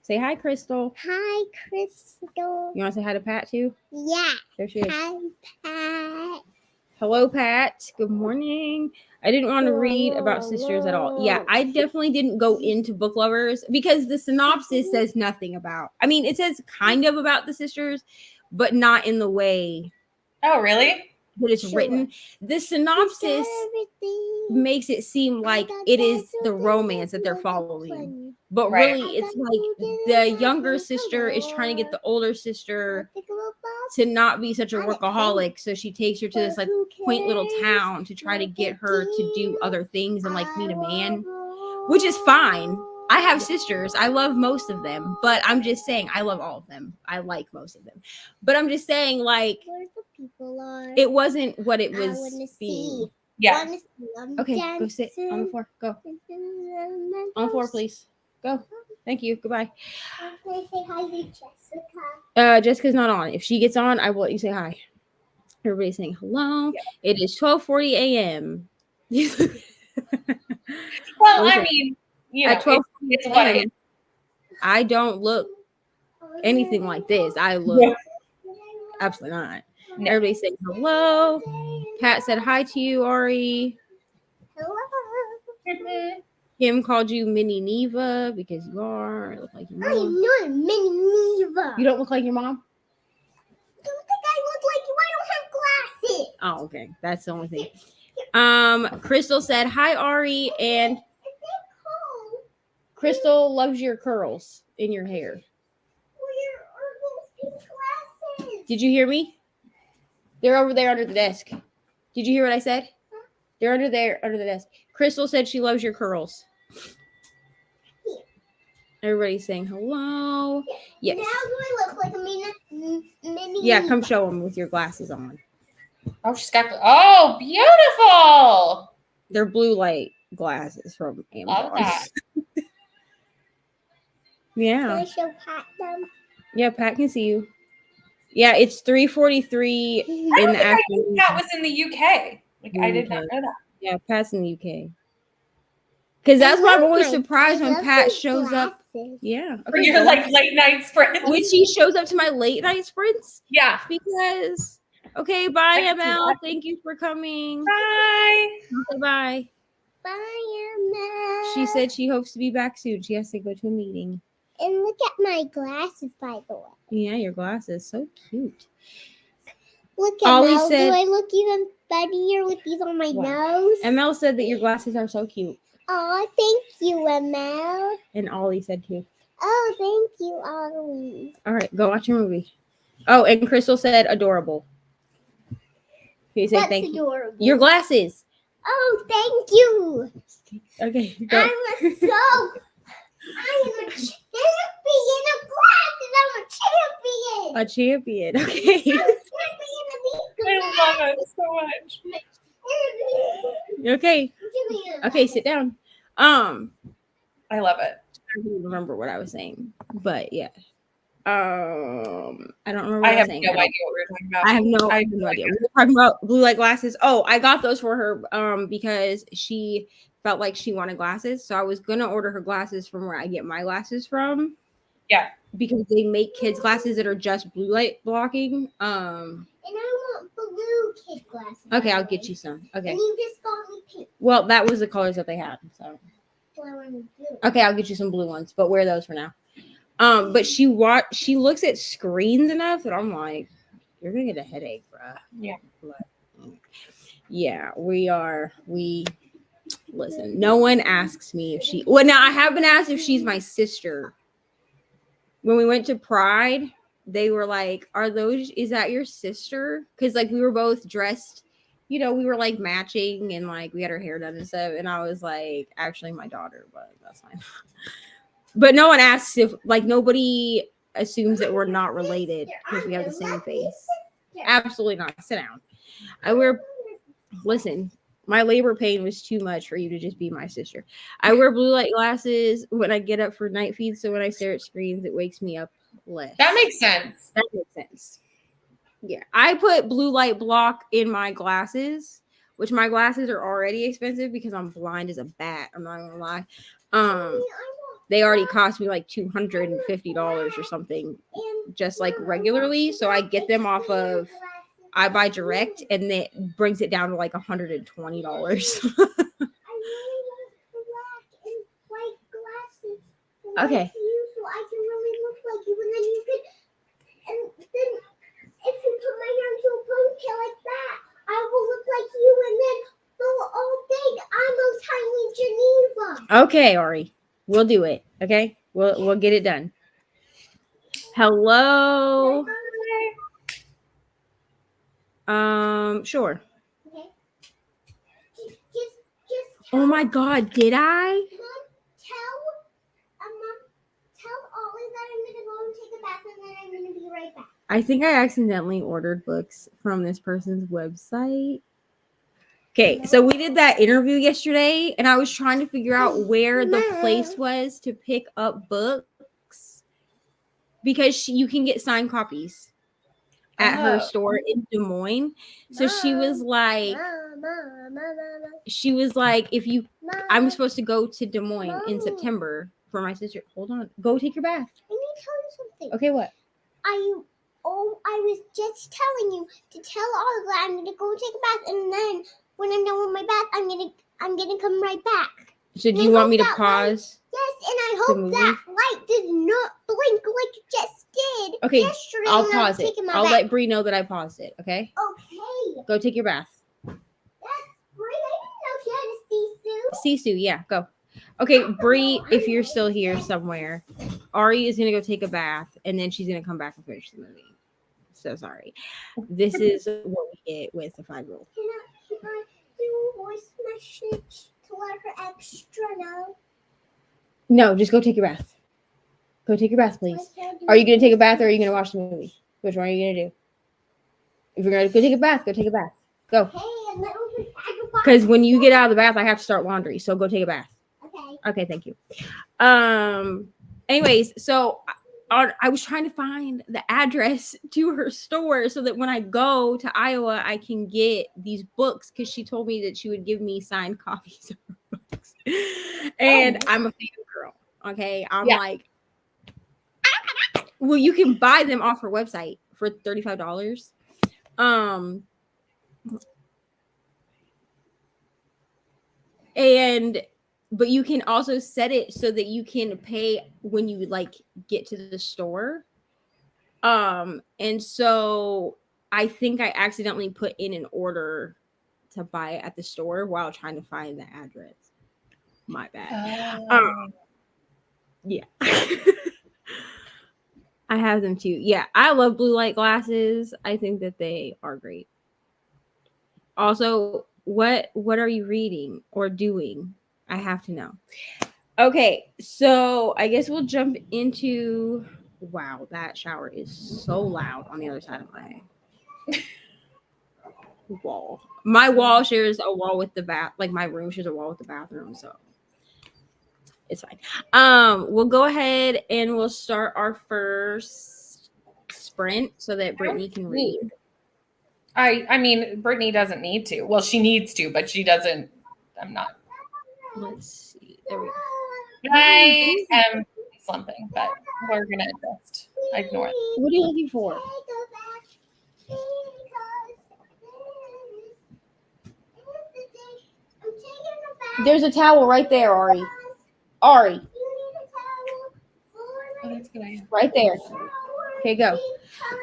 Say hi, Crystal. Hi, Crystal. You want to say hi to Pat too? Yeah. There she is. Hi, Pat. Hello, Pat. Good morning. I didn't want to read about sisters at all. Yeah, I definitely didn't go into book lovers because the synopsis says nothing about. I mean, it says kind of about the sisters, but not in the way Oh, really? that it's written. The synopsis makes it seem like it is the romance that they're following. But Right. really, it's like the younger sister is trying to get the older sister to not be such a workaholic. So she takes her to this like quaint little town to try to get her to do other things and like meet a man, which is fine. I have sisters. I love most of them, but I'm just saying I love all of them. I like most of them, but I'm just saying like it wasn't what it was being. Yeah. Okay, go sit on the floor. Go on the floor, please. Go. Thank you. Goodbye. I'm going to say hi to Jessica. Jessica's not on. If she gets on, I will let you say hi. Everybody's saying hello. Yeah. It is 12:40 a.m. Well, Listen, I mean, you know, at 12:40 it's what it is. a.m. I don't look anything like this. I look absolutely not. No. Everybody's saying hello. Pat said hi to you, Ari. Hello. Kim called you Mini Neva because you are. You look like your I mom. am not a mini Neva. You don't look like your mom? Don't think I look like you. I don't have glasses. Oh, okay. That's the only thing. Crystal said hi, Ari, and Is that cold? Crystal loves your curls in your hair. Where are those pink glasses? Did you hear me? They're over there under the desk. Did you hear what I said? They're under there, under the desk. Crystal said she loves your curls. Everybody's saying hello. Yes. Now do I look like a mini? Yeah, come show them with your glasses on. Oh, she's got. Oh, beautiful. They're blue light glasses from Love Amazon. that. Can Yeah. I show Pat them? Yeah, Pat can see you. Yeah, it's 3:43 I in don't the think I afternoon. knew Pat was in the UK. Like, I did not UK. know that. Yeah, Pat's in the UK. Because that's why I'm always surprised when Pat shows up. Yeah. For your like late night sprints. When she shows up to my late night sprints. Yeah. Because okay, bye I can see ML. that. Thank you for coming. Bye. Okay, bye. Bye, Emma. She said she hopes to be back soon. She has to go to a meeting. And look at my glasses, by the way. Yeah, your glasses. So cute. Look at Ollie Mel. said- Do I look even funnier with these on my nose? ML said that your glasses are so cute. Oh, thank you, ML. And Ollie said too. Oh, thank you, Ollie. All right, go watch your movie. Oh, and Crystal said adorable. He said That's thank you. adorable. Your glasses. Oh, thank you. Okay, go. I am a champion of glasses. I'm a champion. A champion. Okay. I'm a champion of these I love it so much. Okay. Okay, sit down. I love it. I don't remember what I was saying, but yeah. I don't remember what I I was have saying. no idea what we were talking about. I have no idea. We were talking about blue light glasses. Oh, I got those for her because she felt like she wanted glasses. So I was gonna order her glasses from where I get my glasses from. Yeah. Because they make kids glasses that are just blue light blocking. And I want blue kid glasses. Okay, I'll get you some. Okay. And you just got me pink. Well, that was the colors that they had. So So I want blue. okay, I'll get you some blue ones, but wear those for now. But she looks at screens enough that I'm like, you're gonna get a headache, bruh. Yeah. But, yeah, we listen. No one asks me if she. Well, now I have been asked if she's my sister. When we went to Pride, they were like, is that your sister? Because like we were both dressed, we were like matching and like we had our hair done and stuff. And I was like, actually my daughter, but that's fine. But no one asks if, like, nobody assumes that we're not related because we have the same face. Absolutely not. Sit down. Listen, my labor pain was too much for you to just be my sister. I wear blue light glasses when I get up for night feeds. So when I stare at screens, it wakes me up less. That makes sense. That makes sense. Yeah. I put blue light block in my glasses, which my glasses are already expensive because I'm blind as a bat. I'm not going to lie. They already cost me like $250 or something, just like regularly. So I get them off of I Buy Direct, and it brings it down to like $120. I really like black and white glasses. Okay. You, so I can really look like you, and then you could, and then if you put my hair into a ponytail like that, I will look like you, and then go all big. I'm a tiny Geneva. Okay, Ari, we'll do it. Okay, we'll get it done. Hello. Sure. Okay. Just Oh my God, did I? Mom, tell Ollie that I'm gonna go and take a bath, and then I'm gonna be right back. I think I accidentally ordered books from this person's website Okay, so we did that interview yesterday, and I was trying to figure out where the place was to pick up books because you can get signed copies at her store in Des Moines. So she was like, if you, I'm supposed to go to Des Moines in September for my sister. Hold on, go take your bath. I need to tell you something. Okay, what? I was just telling you to tell Oliver that I'm gonna go take a bath, and then when I'm done with my bath, I'm gonna come right back. So do you want me to pause? Yes, and I hope that light does not blink like it just did. Okay, yesterday I'll when I was pause it. taking my I'll bath. let Bree know that I paused it. Okay. Okay. Go take your bath. That's great. I didn't know she had a Sisu, yeah, go. Okay, Bree, if you're still here somewhere, Ari is gonna go take a bath, and then she's gonna come back and finish the movie. So sorry. This is what we get with a 5-year-old. Can I do a voice message to let her extra know? No, just go take your bath. Go take your bath, please. Are you gonna take a bath or are you gonna watch the movie? Which one are you gonna do? If you're gonna go take a bath, go take a bath. Go. Hey, Because when you get out of the bath, I have to start laundry. So go take a bath. okay. Okay, thank you. Anyways, so I was trying to find the address to her store so that when I go to Iowa, I can get these books because she told me that she would give me signed copies of her books. And I'm a fan girl. Okay. I'm like, well, you can buy them off her website for $35. But you can also set it so that you can pay when you like get to the store. And so I think I accidentally put in an order to buy it at the store while trying to find the address. My bad. Yeah. I have them too. Yeah, I love blue light glasses. I think that they are great. Also, what are you reading or doing? I have to know. Okay, so I guess we'll jump into. Wow, that shower is so loud on the other side of my wall. My wall shares a wall with the bath, like my room shares a wall with the bathroom, so it's fine. We'll go ahead and we'll start our first sprint so that Brittany can read. I mean, Brittany doesn't need to. Well, she needs to, but she doesn't. I'm not. Let's see. There we go. I am slumping, but we're gonna just ignore it. What are you looking for? There's a towel right there, Ari. Ari. Oh, that's a good idea. Right there. Okay, go.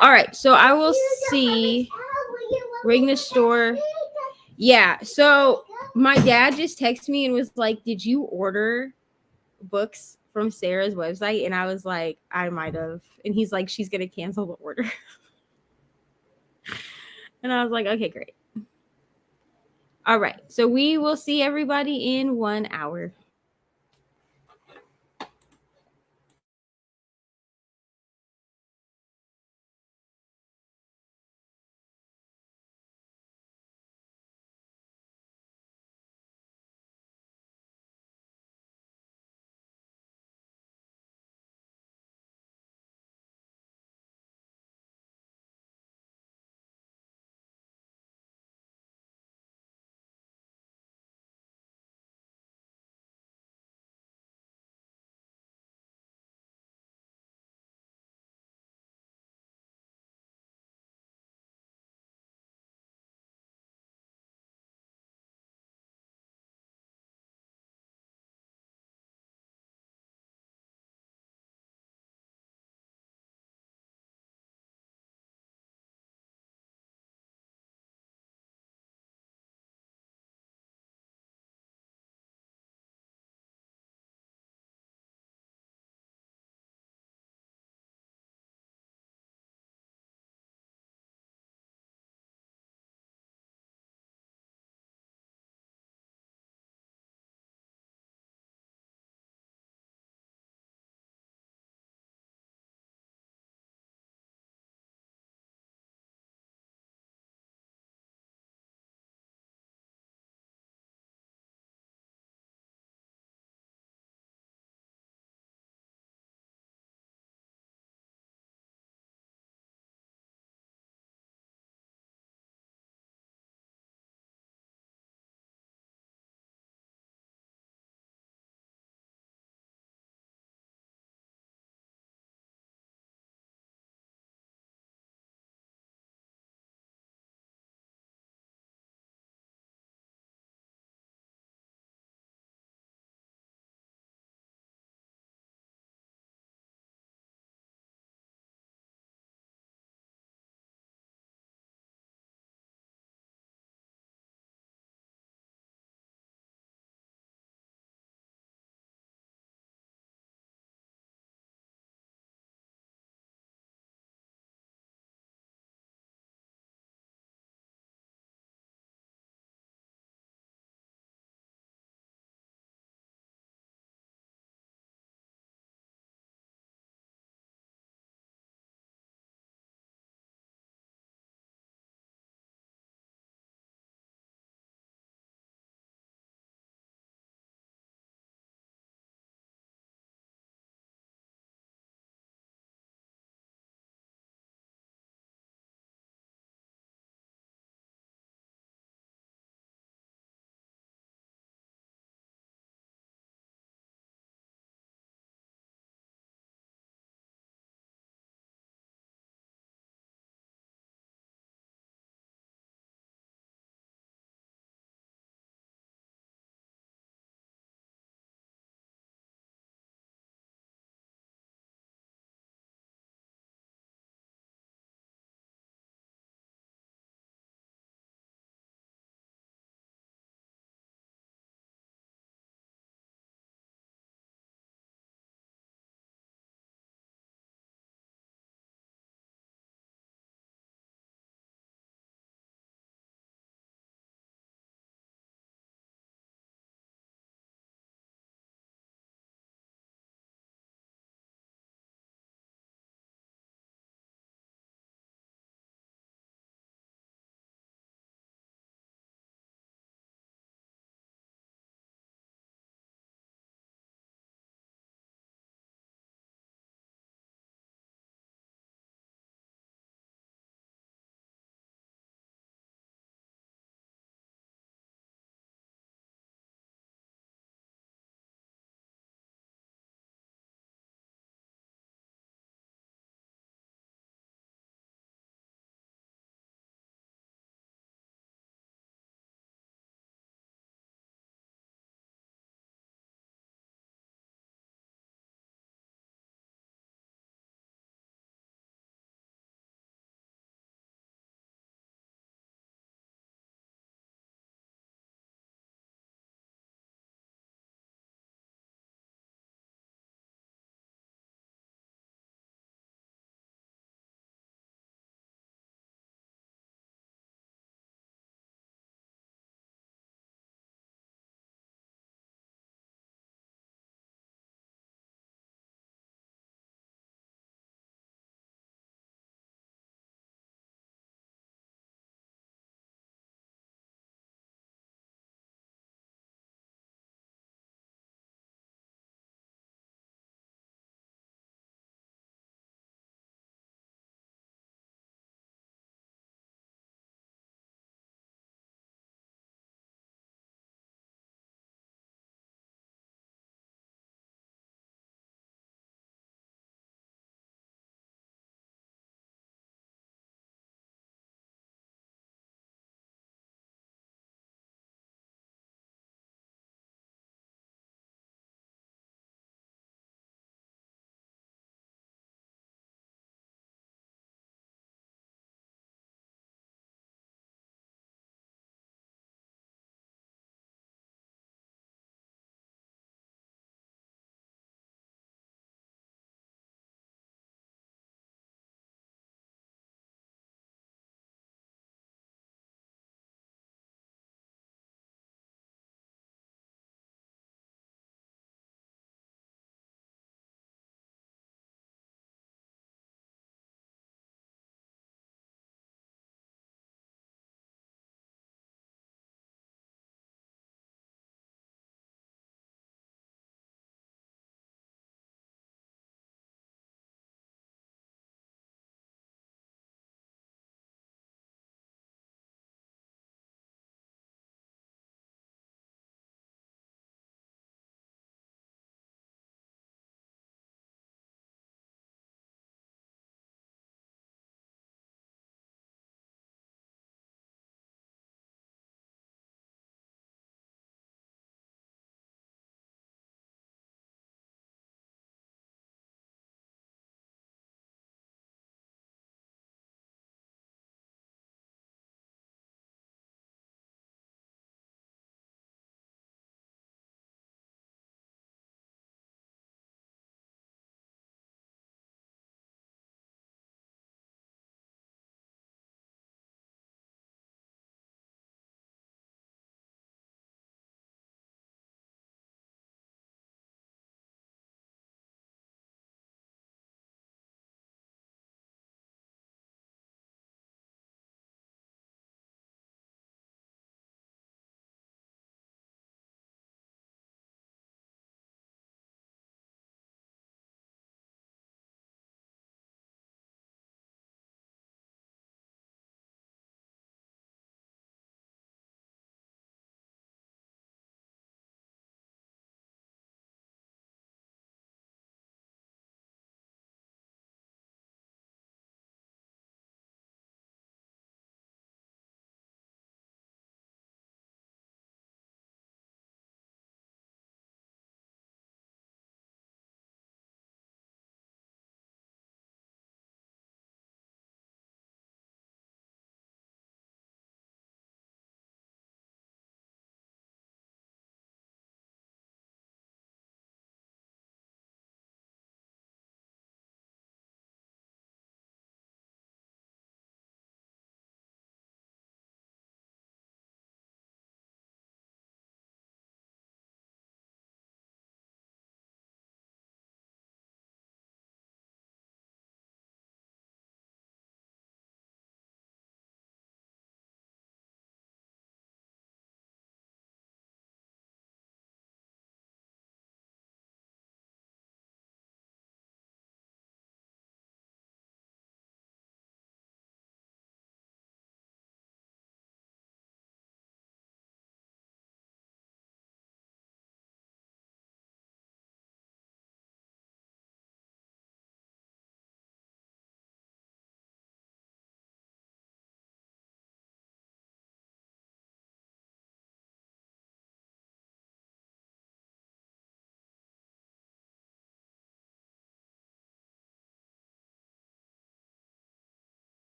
All right, so I will see. Ring the store. Yeah, so my dad just texted me and was like, "Did you order books from Sarah's website?" And I was like, "I might have." And he's like, "She's gonna cancel the order." And I was like, "Okay, great." All right, so we will see everybody in 1 hour.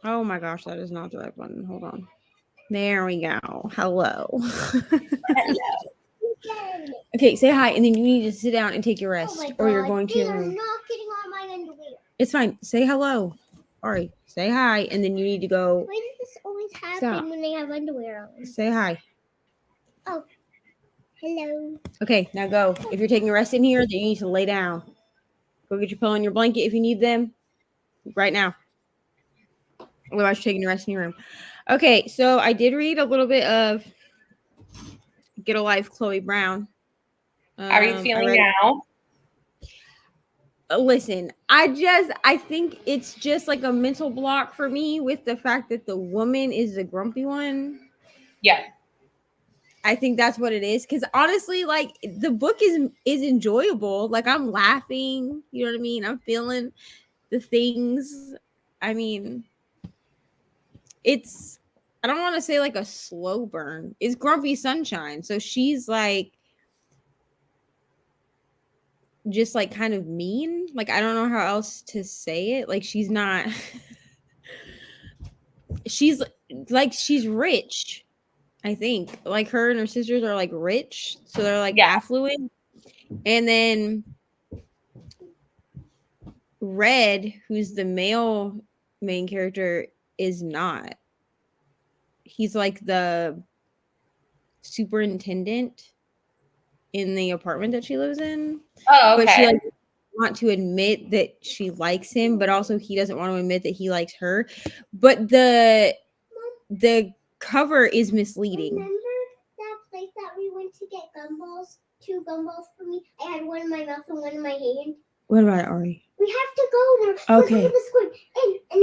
Oh my gosh, that is not the right button. Hold on. There we go. Hello. Okay, say hi, and then you need to sit down and take your rest, or you're going to They your are room. not getting on my underwear. It's fine. Say hello. Ari, say hi, and then you need to go. Why does this always happen Stop. when they have underwear on? Say hi. Oh, hello. Okay, now go. If you're taking a rest in here, then you need to lay down. Go get your pillow and your blanket if you need them right now. Otherwise, you're taking a rest in your room. Okay, so I did read a little bit of Get a Life, Chloe Brown. How are you feeling now? Listen, I think it's just like a mental block for me with the fact that the woman is the grumpy one. Yeah. I think that's what it is. Because honestly, like the book is enjoyable. Like I'm laughing. You know what I mean? I'm feeling the things. I mean, it's, I don't want to say like a slow burn. It's Grumpy Sunshine. So she's like just like kind of mean. Like I don't know how else to say it. Like she's not she's rich. I think like her and her sisters are like rich, so they're like affluent. And then Red, who's the male main character, is not. He's like the superintendent in the apartment that she lives in. Oh, okay. But she like want to admit that she likes him, but also he doesn't want to admit that he likes her. But the cover is misleading. Remember that place that we went to get gumballs? 2 gumballs for me. I had one in my mouth and one in my hand. What about it, Ari? We have to go there. Okay.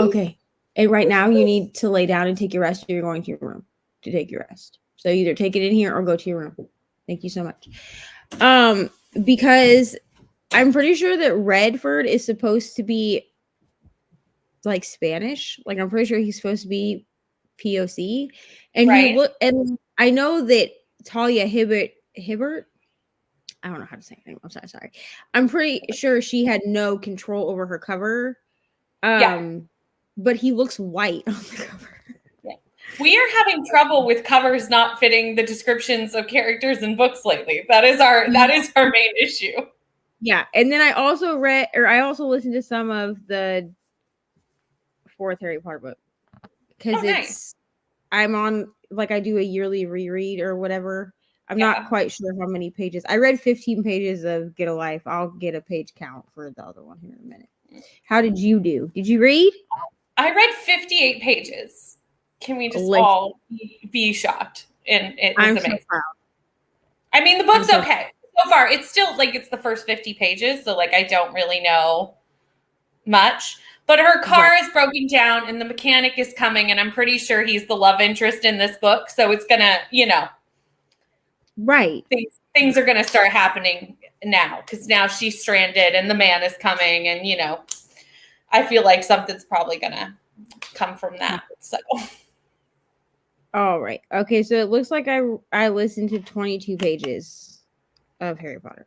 Okay. And right now you need to lay down and take your rest, or you're going to your room to take your rest. So either take it in here or go to your room. Thank you so much. Because I'm pretty sure that Redford is supposed to be like Spanish. Like I'm pretty sure he's supposed to be POC. And and I know that Talia Hibbert, I don't know how to say it. I'm sorry. I'm pretty sure she had no control over her cover. But he looks white on the cover. Yeah. We are having trouble with covers not fitting the descriptions of characters in books lately. That is our main issue. Yeah, and then I also listened to some of the 4th Harry Potter book because I'm on, like, I do a yearly reread or whatever. I'm not quite sure how many pages. I read 15 pages of Get a Life. I'll get a page count for the other one here in a minute. How did you do? Did you read? I read 58 pages. Can we just all be shocked? And it was amazing. So proud. I mean, the book's okay. So far, it's still like it's the first 50 pages. So like, I don't really know much, but her car is broken down and the mechanic is coming. And I'm pretty sure he's the love interest in this book. So it's going to, you know, things are going to start happening now because now she's stranded and the man is coming. And, you know, I feel like something's probably going to come from that. So. All right. Okay. So it looks like I listened to 22 pages of Harry Potter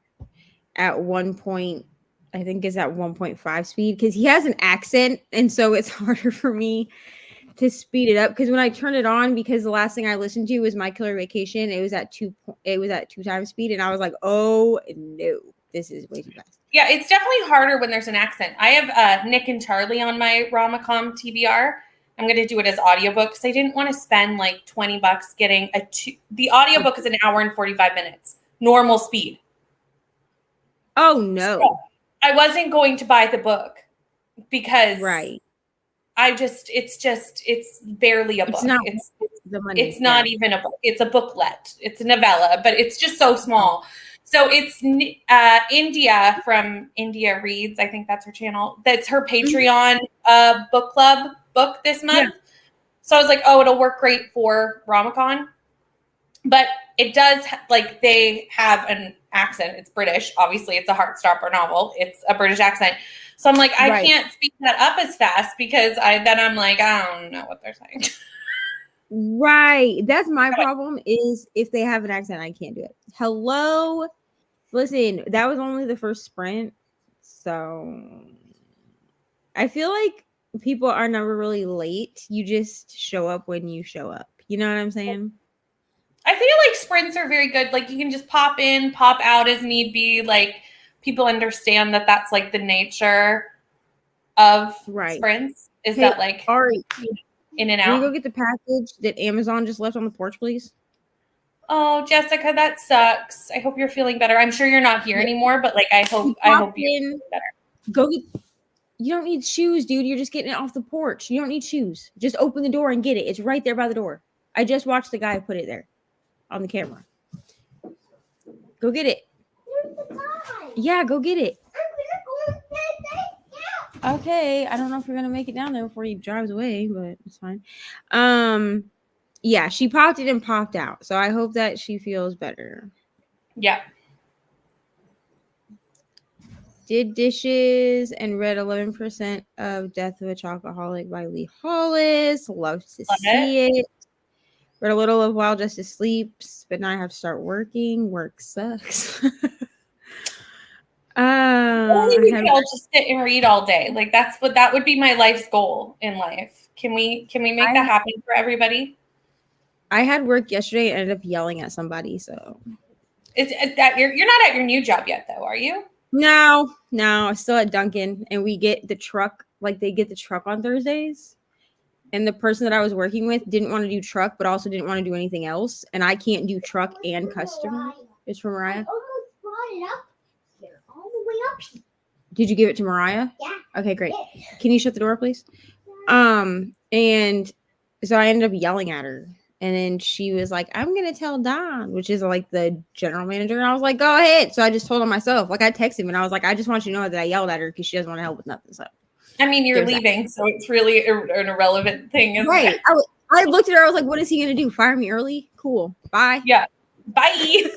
at one point. I think it's at 1.5 speed because he has an accent. And so it's harder for me to speed it up. Because when I turn it on, because the last thing I listened to was My Killer Vacation, it was at 2 times speed. And I was like, oh no, this is way too fast. Yeah, it's definitely harder when there's an accent. I have Nick and Charlie on my Romacom TBR. I'm going to do it as audiobook because I didn't want to spend like $20 getting the audiobook is an hour and 45 minutes, normal speed. Oh no. So I wasn't going to buy the book because it's barely a book. It's not even a book. It's a booklet. It's a novella, but it's just so small. So it's India from India Reads. I think that's her channel. That's her Patreon book club book this month. Yeah. So I was like, oh, it'll work great for Romacon. But it does, like, they have an accent. It's British. Obviously, it's a Heartstopper novel. It's a British accent. So I'm like, I can't speed that up as fast because I'm like, I don't know what they're saying. Right. That's my problem is if they have an accent, I can't do it. Hello. Listen, that was only the first sprint. So I feel like people are never really late. You just show up when you show up. You know what I'm saying? I feel like sprints are very good. Like you can just pop in, pop out as need be. Like people understand that that's like the nature of sprints. Is that like Ari, in and can you out? go get the package that Amazon just left on the porch, please? Oh, Jessica, that sucks. I hope you're feeling better. I'm sure you're not here anymore, but like I hope you're feeling better. Go get. You don't need shoes, dude. You're just getting it off the porch. You don't need shoes. Just open the door and get it. It's right there by the door. I just watched the guy put it there on the camera. Go get it. Yeah, go get it. Okay, I don't know if you're gonna make it down there before he drives away, but it's fine. Yeah, she popped it and popped out, so I hope that she feels better. Yeah. Did dishes and read 11% of Death of a Chocoholic by Lee Hollis. Love to see it. Read a little of While Justice Sleeps, but now I have to start working. Work sucks. Only we could all just sit and read all day. Like that would be my life's goal in life. Can we make that happen for everybody? I had work yesterday and ended up yelling at somebody. So it's that you're not at your new job yet, though, are you? No, I'm still at Dunkin', and we get the truck. Like they get the truck on Thursdays, and the person that I was working with didn't want to do truck, but also didn't want to do anything else. And I can't do truck and customer. It's for Mariah. All the way up. Did you give it to Mariah? Yeah. Okay, great. Can you shut the door, please? And so I ended up yelling at her. And then she was like, I'm going to tell Don, which is like the general manager. And I was like, go ahead. So I just told him myself. Like I texted him and I was like, I just want you to know that I yelled at her because she doesn't want to help with nothing. So I mean, you're leaving, so it's really an irrelevant thing. Isn't right. It? I looked at her. I was like, what is he going to do? Fire me early? Cool. Bye. Yeah. Bye.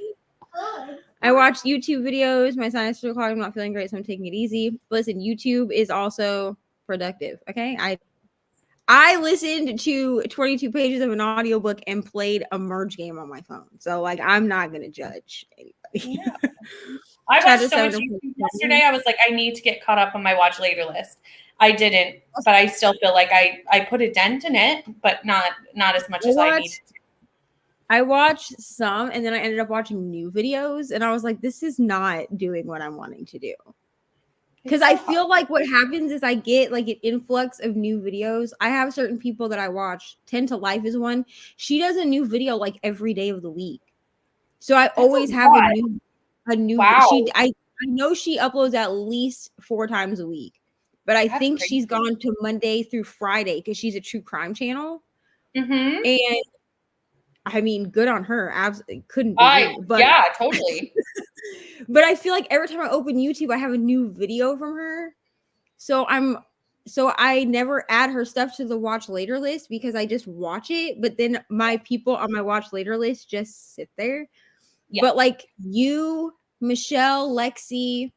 I watched YouTube videos. My sinus is clogged. I'm not feeling great, so I'm taking it easy. Listen, YouTube is also productive. Okay. I listened to 22 pages of an audiobook and played a merge game on my phone. So like I'm not gonna judge anybody. Yeah. I watched so much YouTube yesterday. I was like, I need to get caught up on my watch later list. I didn't, but I still feel like I put a dent in it, but not as much as I needed to. I watched some and then I ended up watching new videos and I was like, this is not doing what I'm wanting to do. Because I feel like what happens is I get like an influx of new videos. I have certain people that I watch. 10 to Life is one. She does a new video like every day of the week. So I always have a new wow. I know she uploads at least 4 times a week. But I think she's gone to Monday through Friday because she's a true crime channel. Mm-hmm. And I mean, good on her. Absolutely couldn't be. But yeah, totally. But I feel like every time I open YouTube, I have a new video from her. So I never add her stuff to the watch later list because I just watch it. But then my people on my watch later list just sit there. Yeah. But like you, Michelle, Lexi,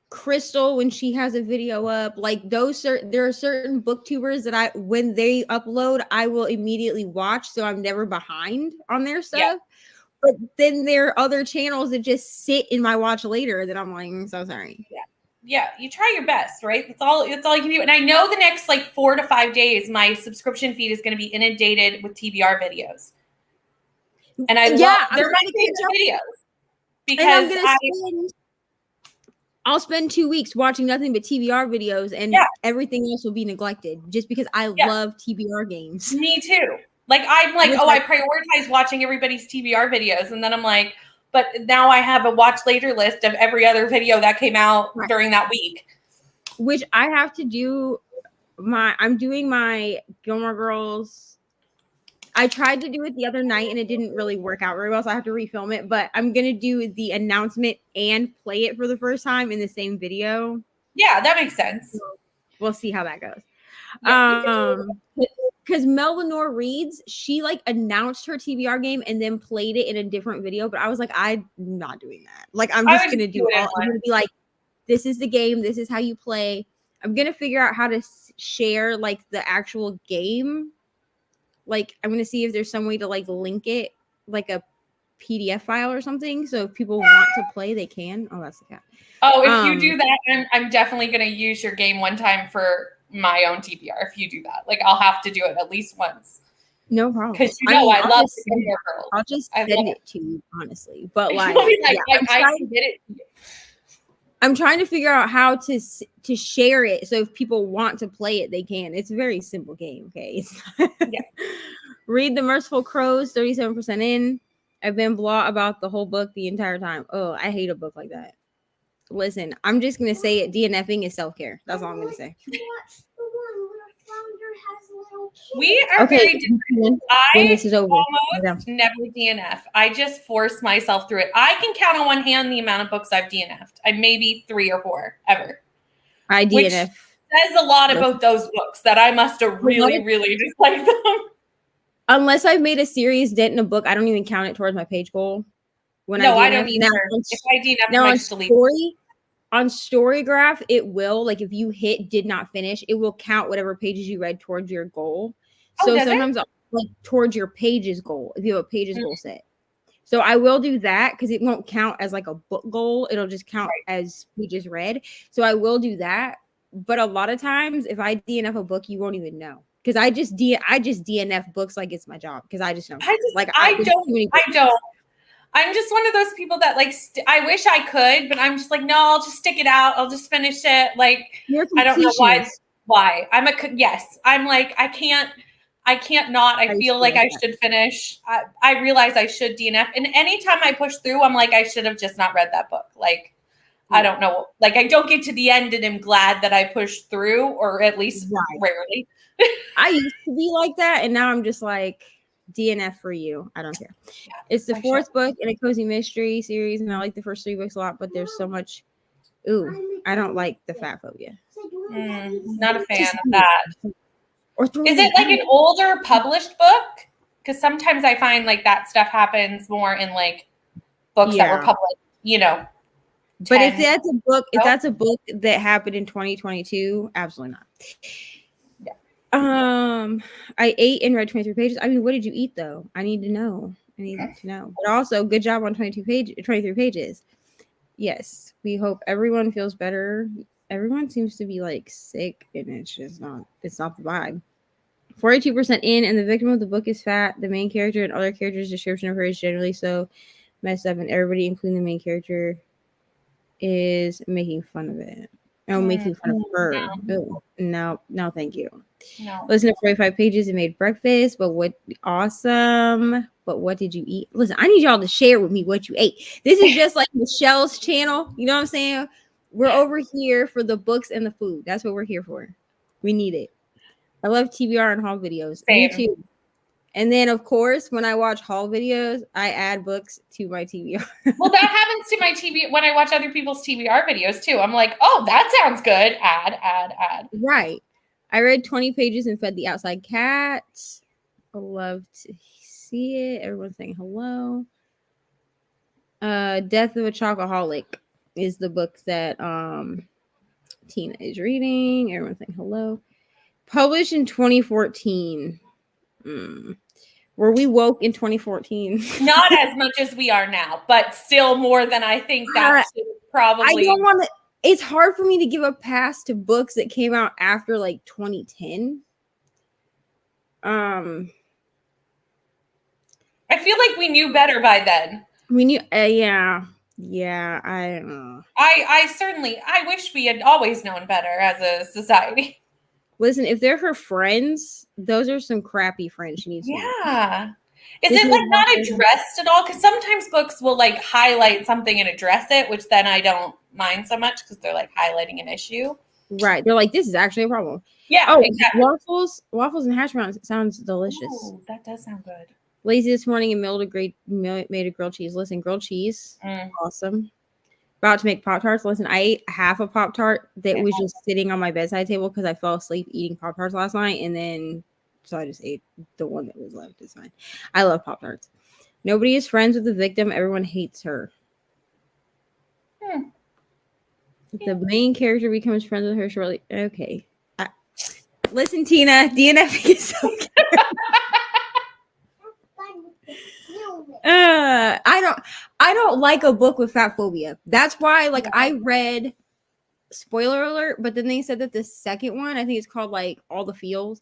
Crystal, when she has a video up, like there are certain booktubers that when they upload, I will immediately watch. So I'm never behind on their stuff. Yeah. But then there are other channels that just sit in my watch later that I'm like, I'm so sorry. Yeah. Yeah. You try your best, right? That's all you can do. And I know the next like 4 to 5 days, my subscription feed is going to be inundated with TBR videos. And I love they're my favorite videos. Because I'll spend 2 weeks watching nothing but TBR videos and everything else will be neglected just because I love TBR games. Me too. Like I'm like, I prioritize watching everybody's TBR videos. And then I'm like, but now I have a watch later list of every other video that came out during that week. Which I have to do I'm doing my Gilmore Girls. I tried to do it the other night and it didn't really work out very well. So I have to refilm it, but I'm going to do the announcement and play it for the first time in the same video. Yeah, that makes sense. So we'll see how that goes. Yeah, because Mel Lenore Reads, she like announced her TBR game and then played it in a different video. But I was like, I'm not doing that. Like, I'm just going to do all. I'm going to be like, this is the game. This is how you play. I'm going to figure out how to share like the actual game. Like, I'm going to see if there's some way to like link it, like a PDF file or something. So if people want to play, they can. Oh, that's the cat. Oh, if you do that, I'm definitely going to use your game one time for my own TBR. If you do that, like I'll have to do it at least once. No problem. Because I love Gilmore Girls. I'll just send it to you, honestly. But like, I can get it to you. I'm trying to figure out how to share it so if people want to play it, they can. It's a very simple game, okay? Read The Merciful Crows, 37% in. I've been blah about the whole book the entire time. Oh, I hate a book like that. Listen, I'm just going to say it. DNFing is self-care. That's all I'm going to say. We are very different. When this is over, almost never DNF. I just force myself through it. I can count on one hand the amount of books I've DNF'd. I maybe 3 or 4 ever. I DNF. Which says a lot about those books that I must have really, really disliked them. Unless I've made a serious dent in a book, I don't even count it towards my page goal. I don't either. If I DNF, I just delete. On Storygraph, it will, like if you hit did not finish, it will count whatever pages you read towards your goal. So sometimes like towards your pages goal, if you have a pages goal set. So I will do that because it won't count as like a book goal. It'll just count as pages read. So I will do that. But a lot of times if I DNF a book, you won't even know. Because I just DNF books like it's my job. Because I just don't. I don't. I'm just one of those people that like, I wish I could, but I'm just like, no, I'll just stick it out. I'll just finish it. Like, I don't know why. I'm like, I can't not. I feel like I should finish. I realize I should DNF. And anytime I push through, I'm like, I should have just not read that book. Like, I don't know. Like, I don't get to the end and am glad that I pushed through, or at least rarely. I used to be like that. And now I'm just like, DNF for you. I don't care. It's the 4th book in a cozy mystery series, and I like the first 3 books a lot, but there's so much. Ooh, I don't like the fat phobia. Not a fan of that. Is it like an older published book? Because sometimes I find like that stuff happens more in like books that were published, you know. But if that's a book that happened in 2022, absolutely not. I ate and read 23 pages. I mean, what did you eat though? I need to know. But also, good job on 23 pages. Yes, we hope everyone feels better. Everyone seems to be like sick, and it's not the vibe. 42% in, and the victim of the book is fat. The main character and other characters' description of her is generally so messed up, and everybody, including the main character, is making fun of it. Oh, making fun of her. No, thank you. No. Listen to 45 pages and made breakfast, but what did you eat? Listen, I need y'all to share with me what you ate. This is just like Michelle's channel. You know what I'm saying? We're over here for the books and the food. That's what we're here for. We need it. I love TBR and haul videos. Same. Me too. And then, of course, when I watch haul videos, I add books to my TBR. Well, that happens to my TBR when I watch other people's TBR videos, too. I'm like, oh, that sounds good. Add. Right. I read 20 pages and fed the outside cat. I love to see it. Everyone's saying hello. Death of a Chocoholic is the book that Tina is reading. Everyone's saying hello. Published in 2014. Were we woke in 2014? Not as much as we are now, but still more than I think that probably. I don't want to. It's hard for me to give a pass to books that came out after like 2010. I feel like we knew better by then. We knew, yeah. I don't know. I wish we had always known better as a society. Listen, if they're her friends, those are some crappy friends she needs to know. Yeah. Is it like not addressed at all? Because sometimes books will like highlight something and address it, which then I don't mind so much because they're like highlighting an issue. Right. They're like, this is actually a problem. Yeah. Oh, exactly. Waffles and hash browns. It sounds delicious. Ooh, that does sound good. Lazy this morning and made a grilled cheese. Listen, grilled cheese. Awesome. About to make Pop-Tarts. Listen, I ate half a Pop-Tart that was just sitting on my bedside table because I fell asleep eating Pop-Tarts last night. And then, so I just ate the one that was left. It's fine. I love Pop-Tarts. Nobody is friends with the victim. Everyone hates her. The main character becomes friends with her shortly. Okay. Listen, Tina, DNF is so good. I don't like a book with fat phobia. That's why, like, I read, spoiler alert, but then they said that the second one, I think it's called like All the Feels.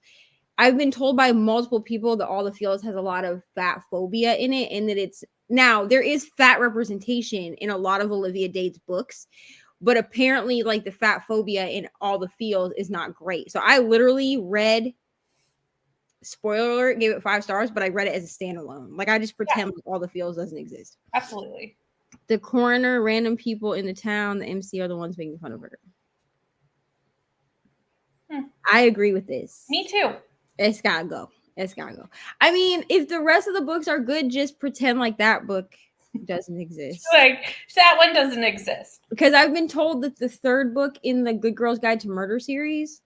I've been told by multiple people that All the Feels has a lot of fat phobia in it, and that it's now there is fat representation in a lot of Olivia Dade's books, but apparently, like, the fat phobia in All the Feels is not great. So I literally read, spoiler alert, gave it 5 stars, but I read it as a standalone. Like, I just pretend like All the Feels doesn't exist. Absolutely. The coroner, random people in the town, the MC are the ones making fun of her. I agree with this. Me too. It's gotta go. It's gotta go. I mean, if the rest of the books are good, just pretend like that book doesn't exist. Like, that one doesn't exist. Because I've been told that the third book in the Good Girls Guide to Murder series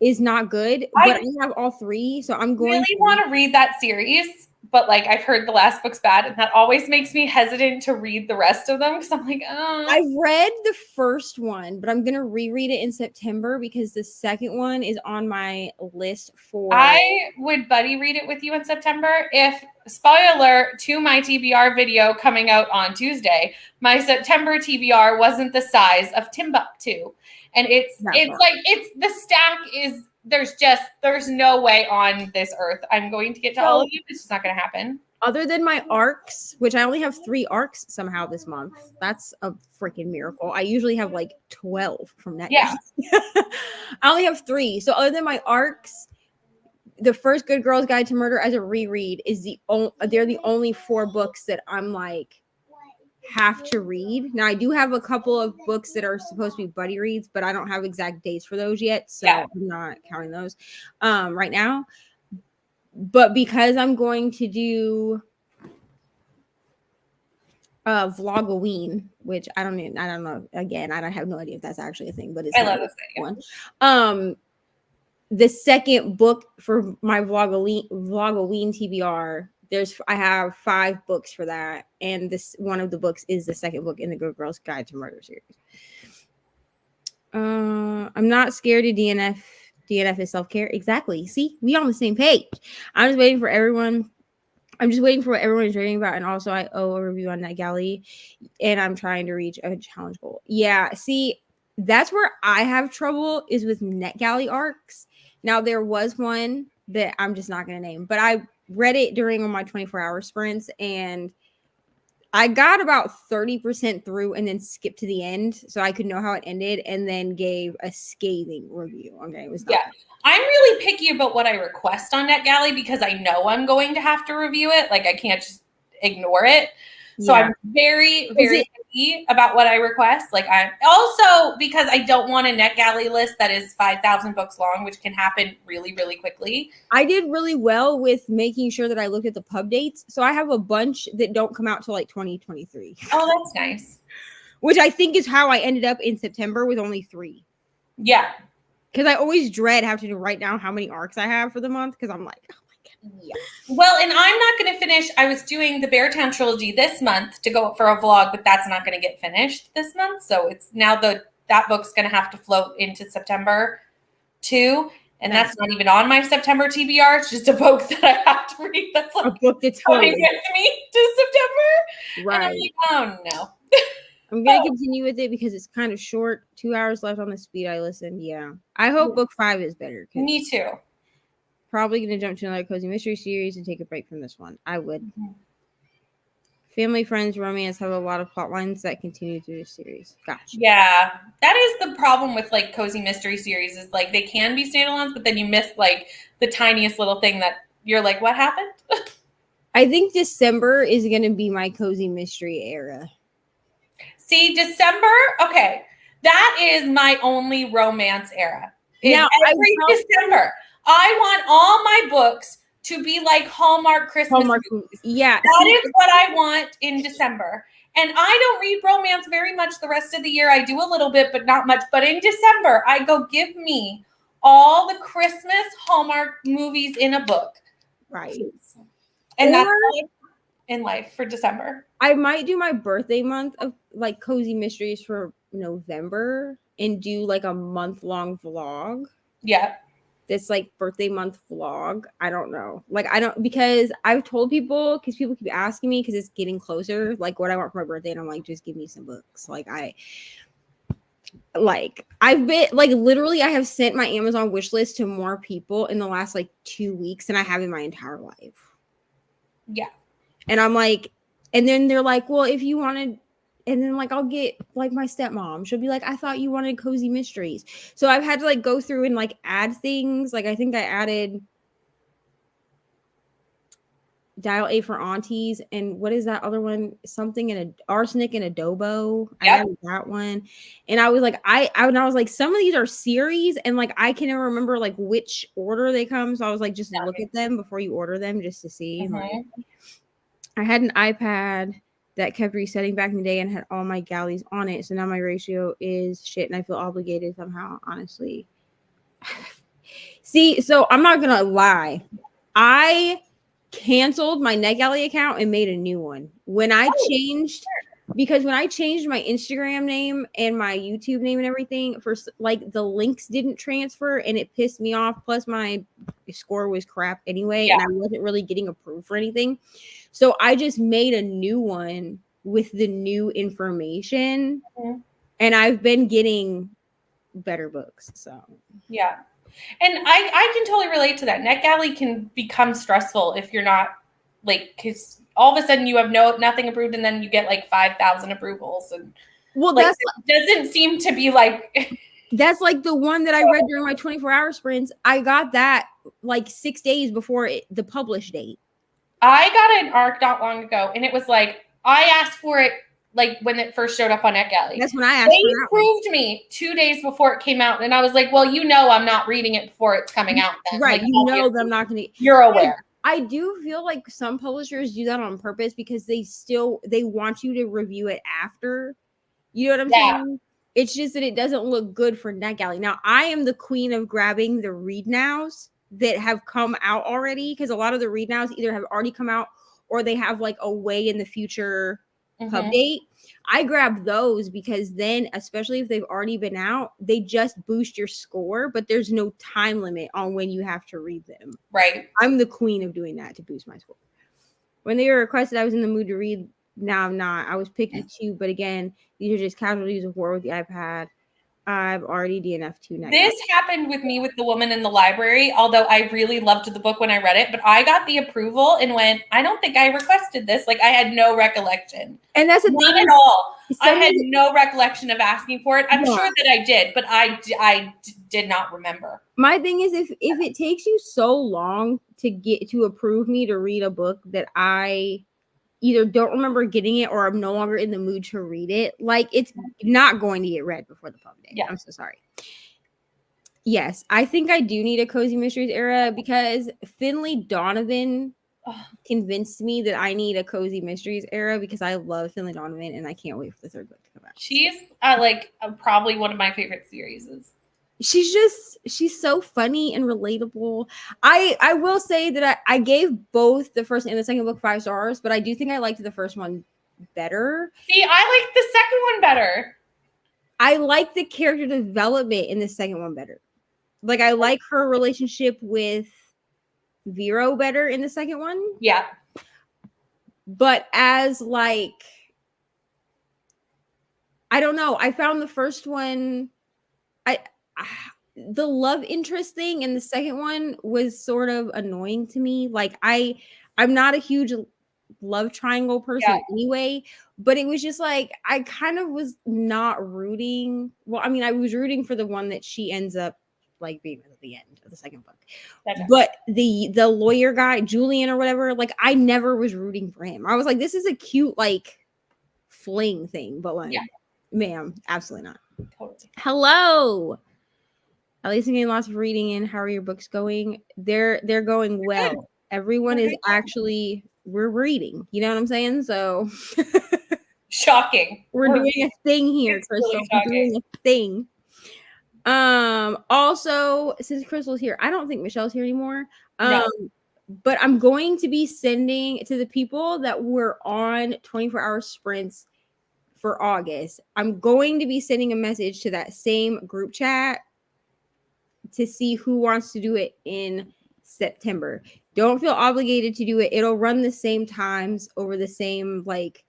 is not good, but I have all 3, so I'm going really want to read that series, but like I've heard the last book's bad, and that always makes me hesitant to read the rest of them because I'm like, oh. I read the first one, but I'm gonna reread it in September because the second one is on my list for. I would buddy read it with you in September if, spoiler to my TBR video coming out on Tuesday, my September TBR wasn't the size of Timbuktu. And it's the stack is, there's no way on this earth I'm going to get to all of you. It's just not going to happen. Other than my arcs, which I only have 3 arcs somehow this month. That's a freaking miracle. I usually have like 12 from that. Yeah. I only have 3. So other than my arcs, the first Good Girls Guide to Murder as a reread is they're the only 4 books that I'm like have to read. Now I do have a couple of books that are supposed to be buddy reads, but I don't have exact dates for those yet, so I'm not counting those right now. But because I'm going to do Vlogoween, which I don't know, again, I have no idea if that's actually a thing, but it's, I love this one. The second book for my Vlogoween TBR, I have 5 books for that, and this one of the books is the second book in the Good Girls Guide to Murder series. I'm not scared of DNF. DNF is self-care. Exactly. See, we on the same page. I'm just waiting for everyone. I'm just waiting for what everyone is raving about, and also I owe a review on NetGalley, and I'm trying to reach a challenge goal. Yeah, see, that's where I have trouble is with NetGalley arcs. Now there was one that I'm just not going to name, but I read it during one of my 24-hour sprints, and I got about 30% through and then skipped to the end so I could know how it ended, and then gave a scathing review. Okay, it was not good. I'm really picky about what I request on NetGalley because I know I'm going to have to review it. Like, I can't just ignore it. So I'm very, very picky about what I request. Like, I'm also because I don't want a NetGalley list that is 5,000 books long, which can happen really, really quickly. I did really well with making sure that I looked at the pub dates. So I have a bunch that don't come out till like 2023. Oh, that's nice. Which I think is how I ended up in September with only 3. Yeah. Because I always dread having to write down how many arcs I have for the month because I'm like, oh my God. Yeah. Well, and I'm not going to finish. I was doing the Beartown trilogy this month to go for a vlog, but that's not going to get finished this month. So it's now that book's going to have to float into September too. And that's not even on my September TBR. It's just a book that I have to read. That's like a book that's coming with me to September. Right. And I'm like, oh no. I'm going to continue with it because it's kind of short. 2 hours left on the speed I listened. Yeah. I hope book 5 is better. Me too. Probably going to jump to another cozy mystery series and take a break from this one. I would. Mm-hmm. Family, friends, romance have a lot of plot lines that continue through the series. Gotcha. Yeah. That is the problem with like cozy mystery series is like they can be standalones, but then you miss like the tiniest little thing that you're like, what happened? I think December is going to be my cozy mystery era. See, December, okay. That is my only romance era. Now, every December, I want all my books to be like Hallmark Christmas movies. Yeah. That is what I want in December. And I don't read romance very much the rest of the year. I do a little bit, but not much. But in December, I go, give me all the Christmas Hallmark movies in a book. Right. And that's in life for December. I might do my birthday month of like cozy mysteries for November and do like a month-long vlog. Yeah. this like birthday month vlog. I don't know. Like I don't, because I've told people, because people keep asking me because it's getting closer, like what I want for my birthday, and I'm like, just give me some books. I've been like literally I have sent my Amazon wish list to more people in the last like 2 weeks than I have in my entire life. Yeah. And I'm like, and then they're like, well, if you wanted, and then like I'll get like my stepmom, she'll be like, I thought you wanted cozy mysteries. So I've had to like go through and like add things. Like I think I added Dial A for Aunties, and what is that other one? Something in a arsenic and adobo. I added that one, and I was like, I was like, some of these are series, and like I can't even remember like which order they come. So I was like, just look at them before you order them, just to see. Like, I had an iPad that kept resetting back in the day and had all my galleys on it. So now my ratio is shit, and I feel obligated somehow. Honestly, see, so I'm not gonna lie, I canceled my NetGalley account and made a new one when I changed, because when I changed my Instagram name and my YouTube name and everything, for like the links didn't transfer and it pissed me off. Plus my score was crap anyway, and I wasn't really getting approved for anything. So I just made a new one with the new information, and I've been getting better books. So yeah. And I can totally relate to that. NetGalley can become stressful if you're not like, because all of a sudden you have nothing approved, and then you get like 5,000 approvals, and well, like, it doesn't seem to be like that's like the one that I read during my 24-hour sprints. I got that like 6 days before the publish date. I got an ARC not long ago, and it was like I asked for it like when it first showed up on NetGalley. That's when I asked. They approved me 2 days before it came out, and I was like, "Well, I'm not reading it before it's coming out." Then, right? Like, that I'm not going to. You're aware. I do feel like some publishers do that on purpose because they want you to review it after. You know what I'm saying? It's just that it doesn't look good for NetGalley. Now, I am the queen of grabbing the read nows that have come out already, because a lot of the read nows either have already come out or they have like a way in the future pub date. I grab those because then, especially if they've already been out, they just boost your score, but there's no time limit on when you have to read them. Right. I'm the queen of doing that to boost my score. When they were requested, I was in the mood to read. Now I'm not. I was picky too, but again, these are just casualties of war with the iPad. I've already DNF'd 2 nights. This happened with me with The Woman in the Library, although I really loved the book when I read it, but I got the approval and went, I don't think I requested this. Like, I had no recollection. And that's the Not thing. at all. I had no recollection of asking for it. I'm sure that I did, but I did not remember. My thing is, if it takes you so long to get to approve me to read a book that I either don't remember getting it or I'm no longer in the mood to read it, like, it's not going to get read before the pub day. I'm so sorry. Yes, I think I do need a Cozy Mysteries era, because Finley Donovan convinced me that I need a Cozy Mysteries era, because I love Finley Donovan and I can't wait for the 3rd book to come out. She's probably one of my favorite series. She's so funny and relatable. I will say that I gave both the first and the second book 5 stars, but I do think I liked the first one better. See, I like the second one better. I like the character development in the second one better. Like, I like her relationship with Vero better in the second one. Yeah. But as like, I don't know. I found the first one, the love interest thing in the second one was sort of annoying to me. Like, I'm not a huge love triangle person anyway, but it was just like, I kind of was not rooting. Well, I mean, I was rooting for the one that she ends up like being at the end of the second book. But the lawyer guy, Julian or whatever, like, I never was rooting for him. I was like, this is a cute like fling thing, but like, ma'am, absolutely not. Totally. Hello. At least I'm getting lots of reading in. How are your books going? They're going well. Good. Everyone is actually, we're reading. You know what I'm saying? So shocking. We're doing a thing here, Crystal. Really we're doing a thing. Also, since Crystal's here, I don't think Michelle's here anymore. No. But I'm going to be sending to the people that were on 24-hour sprints for August. I'm going to be sending a message to that same group chat to see who wants to do it in September. Don't feel obligated to do it. It'll run the same times over the same like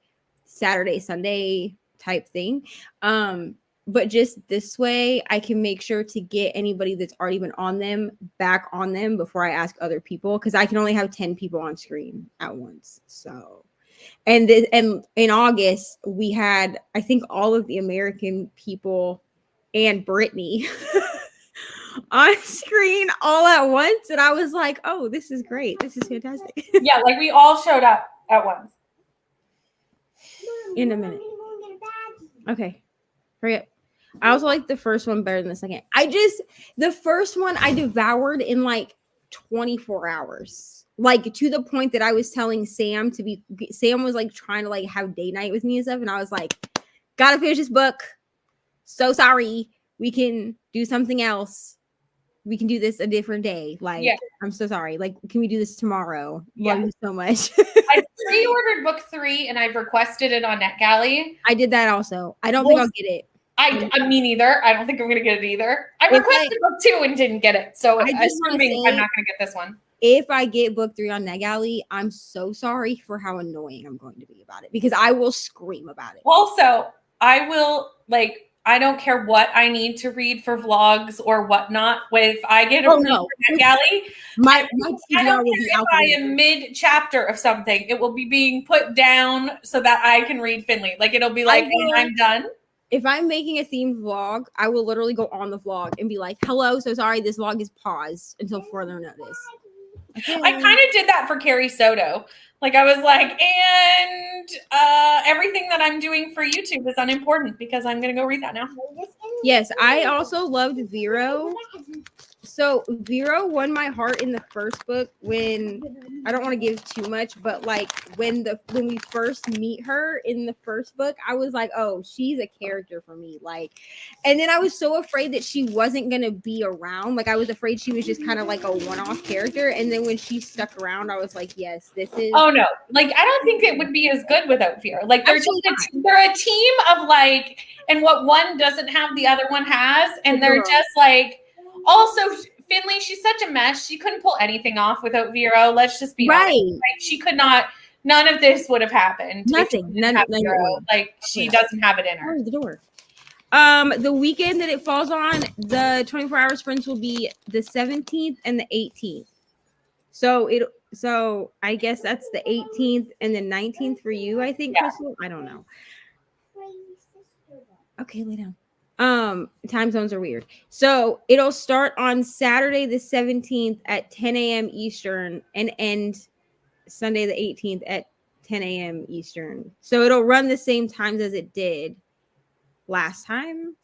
Saturday, Sunday type thing. But just this way I can make sure to get anybody that's already been on them back on them before I ask other people, because I can only have 10 people on screen at once. So and in August we had, I think, all of the American people and Brittany on screen all at once, and I was like, oh, this is great, this is fantastic. Yeah, like we all showed up at once. Mom, In a I'm minute. gonna go get a badge. Okay, hurry up. I also like the first one better than the second. The first one I devoured in like 24 hours, like to the point that I was telling Sam was like trying to like have date night with me and stuff, and I was like, gotta finish this book, so sorry, we can do something else, we can do this a different day, like, yeah. I'm so sorry, like, can we do this tomorrow? Yeah. Love you so much. I pre-ordered book 3 and I've requested it on NetGalley. I did that also. I don't think I'll get it. I me neither. I don't think I'm gonna get it either. I requested book 2 and didn't get it, so I'm not gonna get this one. If I get book 3 on NetGalley, I'm so sorry for how annoying I'm going to be about it, because I will scream about it. Also, I will, like, I don't care what I need to read for vlogs or whatnot. If I get a NetGalley, my TBR will be out. If I am mid-chapter of something, it will be being put down so that I can read Finley. Like, it'll be like, hey, I'm done. If I'm making a themed vlog, I will literally go on the vlog and be like, hello, so sorry, this vlog is paused until further notice. Okay. I kind of did that for Carrie Soto. Like, I was like, and everything that I'm doing for YouTube is unimportant because I'm going to go read that now. Yes, I also loved Vero. So Vero won my heart in the first book when, I don't want to give too much, but like when we first meet her in the first book, I was like, oh, she's a character for me. Like, and then I was so afraid that she wasn't going to be around. Like, I was afraid she was just kind of like a one-off character. And then when she stuck around, I was like, yes, this is. Oh no. Like, I don't think it would be as good without Vero. Like, they're they're a team of like, and what one doesn't have, the other one has. And they're just like, also, Finley, she's such a mess. She couldn't pull anything off without Vero. Let's just be honest. Like, she could not. None of this would have happened. Nothing. None. Like, she doesn't have it in her. Oh, the door. The weekend that it falls on, the 24-hour sprints will be the 17th and the 18th. So I guess that's the 18th and the 19th for you, I think, yeah. Crystal. I don't know. Okay, lay down. Time zones are weird. So it'll start on Saturday the 17th at 10 a.m. Eastern and end Sunday the 18th at 10 a.m. Eastern. So it'll run the same times as it did last time.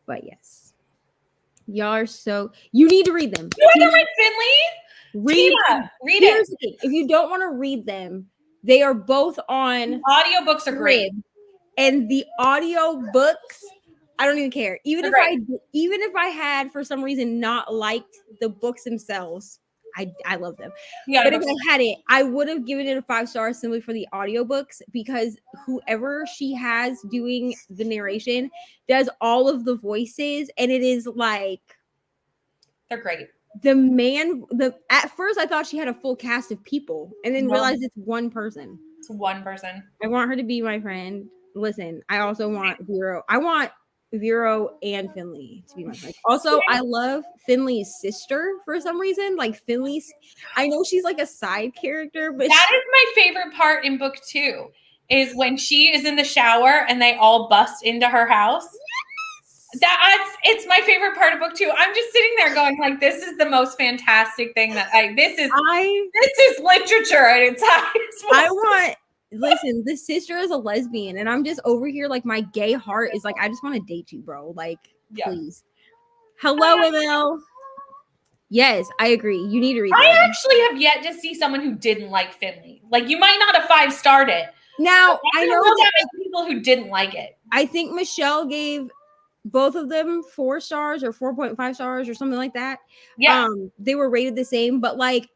But yes, y'all are so, you need to read them. You want to read Finley? Read it. If you don't want to read them, they are both on audiobooks are great. And the audio books, I don't even care. Even if I had for some reason not liked the books themselves, I love them. Yeah, but if I had it, I would have given it a 5 stars simply for the audiobooks, because whoever she has doing the narration does all of the voices, and it is like, they're great. At first I thought she had a full cast of people, and then realized it's one person. It's one person. I want her to be my friend. Listen, I also want Vero. I want Vero and Finley to be my friend. Also, I love Finley's sister for some reason. Like, Finley's, I know she's like a side character, but that is my favorite part in book 2 is when she is in the shower and they all bust into her house. Yes! It's my favorite part of book 2. I'm just sitting there going like, this is the most fantastic thing this is literature at its highest. Listen, this sister is a lesbian, and I'm just over here like my gay heart is like, I just want to date you, bro. Like, please. Hello, ML. Yes, I agree. You need to read. I actually have yet to see someone who didn't like Finley. Like, you might not have 5-starred it. Now, I know that people who didn't like it. I think Michelle gave both of them 4 stars or 4.5 stars or something like that. Yeah. They were rated the same, but like,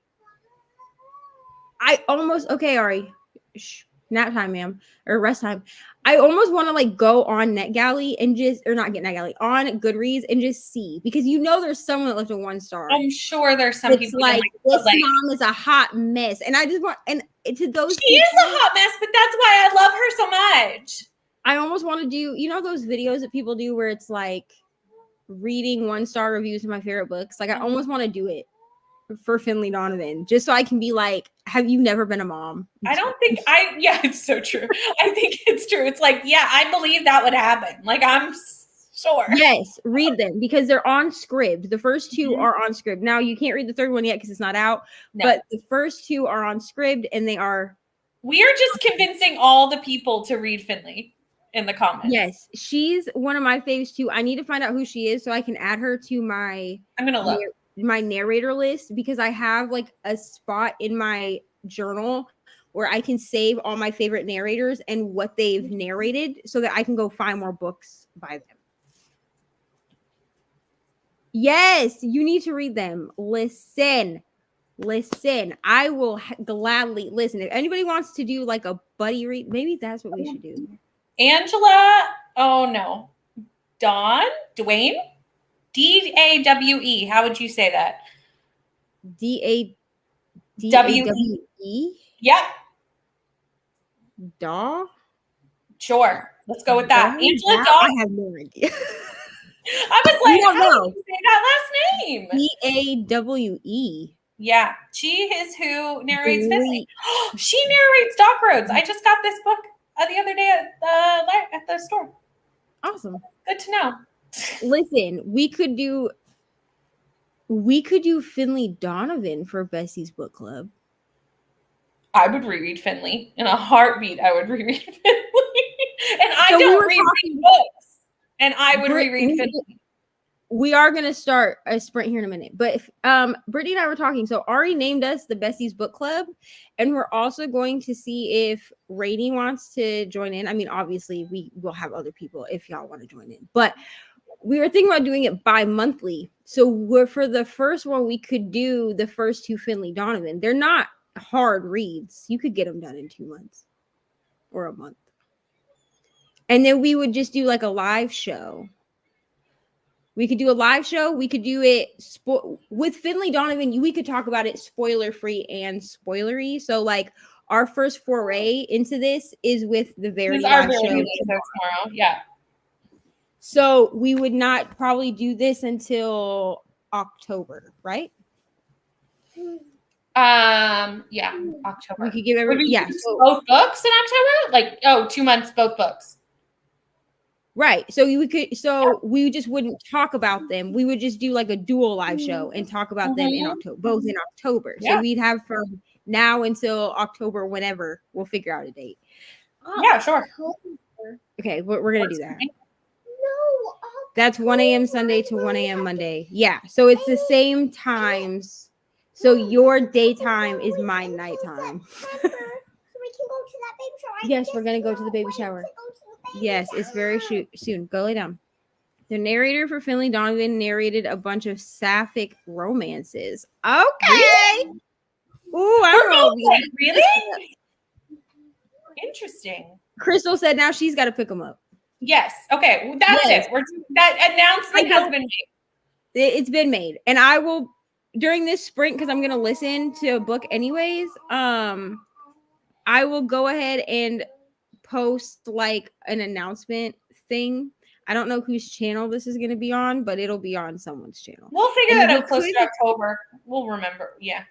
I almost, okay, Ari. Shh, nap time, ma'am, or rest time. I almost want to like go on NetGalley and just, or not get NetGalley, on Goodreads and just see, because you know there's someone that left a 1 star. I'm sure there's some It's people like, that this mom is a hot mess, and I just want, and to those she is a hot mess, but that's why I love her so much. I almost want to do, you know, those videos that people do where it's like reading 1-star reviews of my favorite books. Like I almost want to do it for Finley Donovan, just so I can be like, have you never been a mom? I don't think yeah, it's so true. I think it's true. It's like, yeah, I believe that would happen. Like, I'm sure. Yes, read them because they're on Scribd. The first 2 are on Scribd. Now you can't read the 3rd one yet because it's not out, but the first 2 are on Scribd, and they are. We are just convincing all the people to read Finley in the comments. Yes, she's one of my faves too. I need to find out who she is so I can add her to my. I'm gonna look. My narrator list, because I have like a spot in my journal where I can save all my favorite narrators and what they've narrated so that I can go find more books by them. Yes, you need to read them. Listen. I will gladly listen. If anybody wants to do like a buddy read, maybe that's what we should do. Angela, oh no. Dwayne? D-A-W-E. How would you say that? D-A-W-E? Yep. Daw? Sure. Let's go with that. Angela Daw? I have no idea. I was like, how do you say that last name? D-A-W-E. Yeah. She is who narrates Finley. She narrates Dock Roads. I just got this book the other day at the store. Awesome. Good to know. Listen, we could do Finley Donovan for Bestie's Book Club. I would reread Finley in a heartbeat. I would reread Finley, and I don't reread books. And I would reread Finley. We are going to start a sprint here in a minute, but if, Brittany and I were talking. So Ari named us the Bestie's Book Club, and we're also going to see if Reni wants to join in. I mean, obviously, we will have other people if y'all want to join in, but we were thinking about doing it bi-monthly. So for the first one, we could do the first 2 Finley Donovan. They're not hard reads. You could get them done in 2 months or a month. And then we would just do like a live show. We could do a live show. We could do it with Finley Donovan. We could talk about it spoiler-free and spoilery. So like our first foray into this is with the very live show tomorrow. Yeah. So we would not probably do this until October, right? Yeah, October. We could give everybody both books in October? Like 2 months, both books. Right. So we just wouldn't talk about them. We would just do like a dual live show and talk about them in October, both in October. Yeah. So we'd have from now until October, whenever we'll figure out a date. Yeah, sure. Okay, we're gonna do that. That's 1 a.m. Sunday to 1 a.m. Monday. Yeah. So it's the same times. So your daytime is my nighttime. Yes, we're going to go to the baby shower. Yes, it's very soon. Go lay down. The narrator for Finley Donovan narrated a bunch of sapphic romances. Okay. Ooh, I don't know. Really? Interesting. Crystal said now she's got to pick them up. Yes. Okay. That's it. That announcement has been made. It's been made. And I will, during this sprint, because I'm going to listen to a book anyways, I will go ahead and post like an announcement thing. I don't know whose channel this is going to be on, but it'll be on someone's channel. We'll figure that out close to October. We'll remember. Yeah.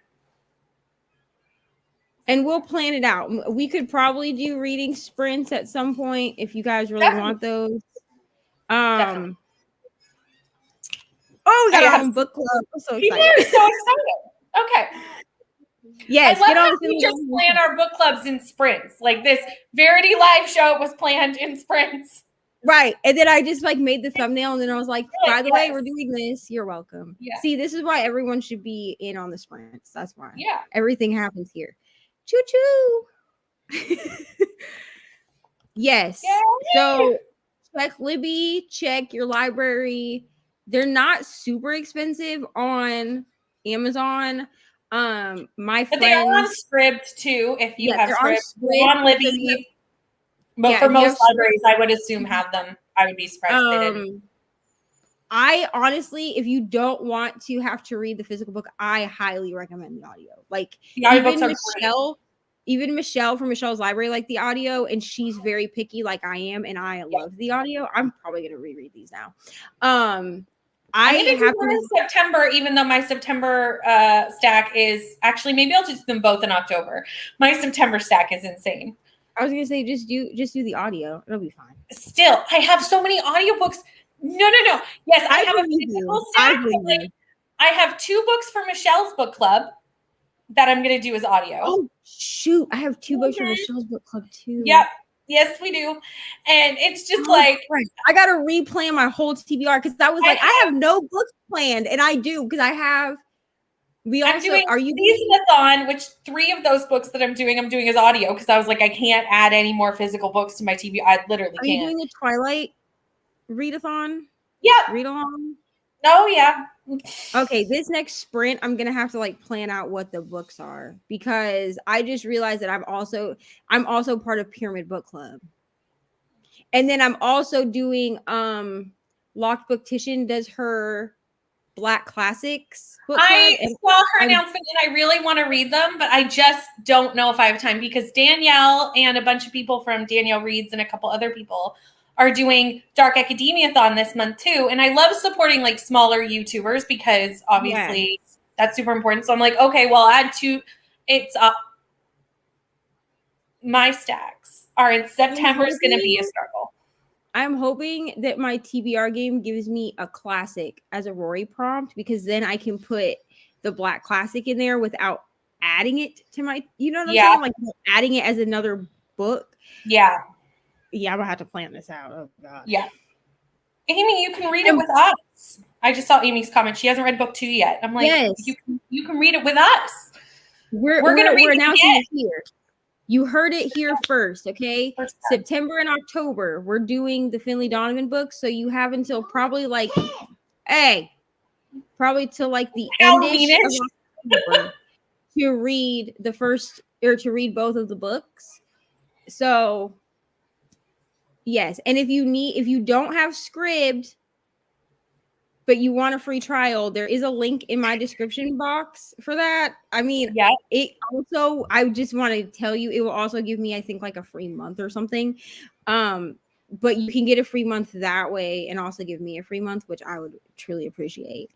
And we'll plan it out. We could probably do reading sprints at some point if you guys really want those. Oh, we got our own book club. I'm so excited. People are so excited. Okay. Yes. I love how we just plan our book clubs in sprints. Like this Verity live show was planned in sprints. Right. And then I just like made the thumbnail and then I was like, by the way, we're doing this. You're welcome. Yeah. See, this is why everyone should be in on the sprints. That's why. Yeah. Everything happens here. Choo-choo. Yes. Yay. So check Libby, check your library. They're not super expensive on Amazon. My But they are on friends, Scribd too, if you yeah, have they're on Scribd. Scribd. They're on Libby. But Yeah, for if you have most libraries, I would assume have them. I would be surprised if they didn't. I honestly, if you don't want to have to read the physical book, I highly recommend the audio. Like The audiobooks are great. Even Michelle from Michelle's Library liked the audio, and she's very picky like I am, and I love the audio. I'm probably gonna reread these now. I'm gonna do one in September, even though my September stack is actually, maybe I'll just do them both in October. My September stack is insane. I was gonna say just do the audio. It'll be fine. Still, I have so many audiobooks. No. Yes, I have a physical stack. I have 2 books for Michelle's book club that I'm gonna do as audio. Oh shoot, I have 2 books for Michelle's book club too. Yep. Yes, we do. And it's just like I gotta replan my whole TBR because I was like, I have no books planned, and I do because I have. I'm doing Season-a-thon, which 3 of those books that I'm doing as audio because I was like, I can't add any more physical books to my TBR. I literally can't. Are you doing the Twilight readathon? Yeah. Read along? Oh, yeah. Okay, this next sprint, I'm gonna have to like plan out what the books are because I just realized that I'm also part of Pyramid Book Club. And then I'm also doing Locked Booktition does her Black Classics book club. I saw her announcement and I really want to read them, but I just don't know if I have time because Danielle and a bunch of people from Danielle Reads and a couple other people are doing Dark Academia-thon this month too. And I love supporting like smaller YouTubers because obviously that's super important. So I'm like, okay, well, I'll add 2. It's my stacks are in September is going to be a struggle. I'm hoping that my TBR game gives me a classic as a Rory prompt because then I can put the Black Classic in there without adding it to my, you know what I'm saying? Like adding it as another book. Yeah. Yeah, I'm gonna have to plan this out. Oh god. Yeah. Amy, you can read it with us. I just saw Amy's comment. She hasn't read book 2 yet. I'm like, you can read it with us. We're announcing it here. You heard it here first, okay? September and October, we're doing the Finley Donovan books, so you have until probably like, probably till like the end of October to read the first or to read both of the books. So, yes, and if you don't have Scribd, but you want a free trial, there is a link in my description box for that. I mean, it also, I just want to tell you, it will also give me, I think, like a free month or something. But you can get a free month that way and also give me a free month, which I would truly appreciate.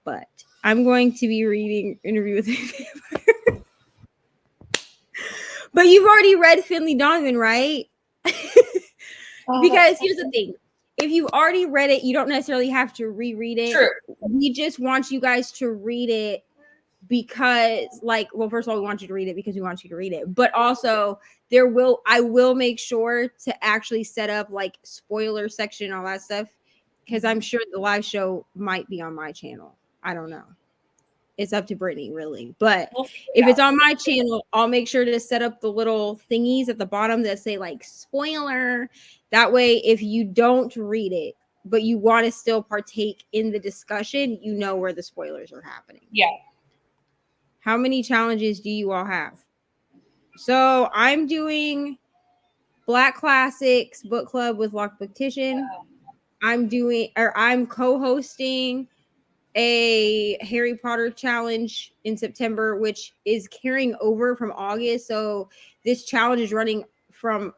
But I'm going to be reading Interview with a Vampire. But you've already read Finley Donovan, right? Because here's the thing. If you've already read it, you don't necessarily have to reread it. True. We just want you guys to read it because, like, well, first of all, we want you to read it because we want you to read it. But also, I will make sure to actually set up like spoiler section, all that stuff, because I'm sure the live show might be on my channel. I don't know. It's up to Brittany, really. But if it's on my channel, I'll make sure to set up the little thingies at the bottom that say like spoiler. That way, if you don't read it, but you want to still partake in the discussion, you know where the spoilers are happening. Yeah. How many challenges do you all have? So I'm doing Black Classics Book Club with Locked Booktition. I'm co-hosting a Harry Potter challenge in September, which is carrying over from August. So this challenge is running from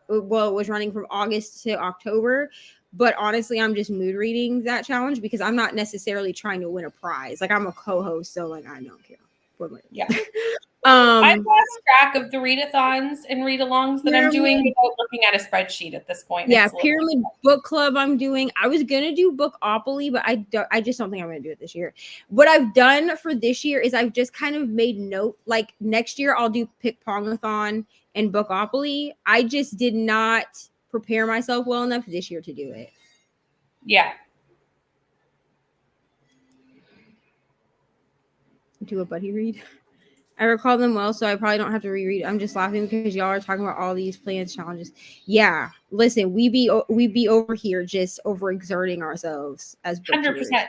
August to October. But honestly, I'm just mood reading that challenge because I'm not necessarily trying to win a prize. Like, I'm a co-host, so like I don't care. Yeah. I've lost track of the readathons and read-alongs that I'm doing without looking at a spreadsheet at this point. Yeah, Pyramid Book Club I'm doing. I was gonna do Bookopoly, but I just don't think I'm gonna do it this year. What I've done for this year is I've just kind of made note, like next year I'll do Pick Pongathon and Bookopoly. I just did not prepare myself well enough this year to do it. Yeah. Do a buddy read. I recall them well, so I probably don't have to reread. I'm just laughing because y'all are talking about all these plans, challenges. Yeah, listen, we be over here just overexerting ourselves as book 100%.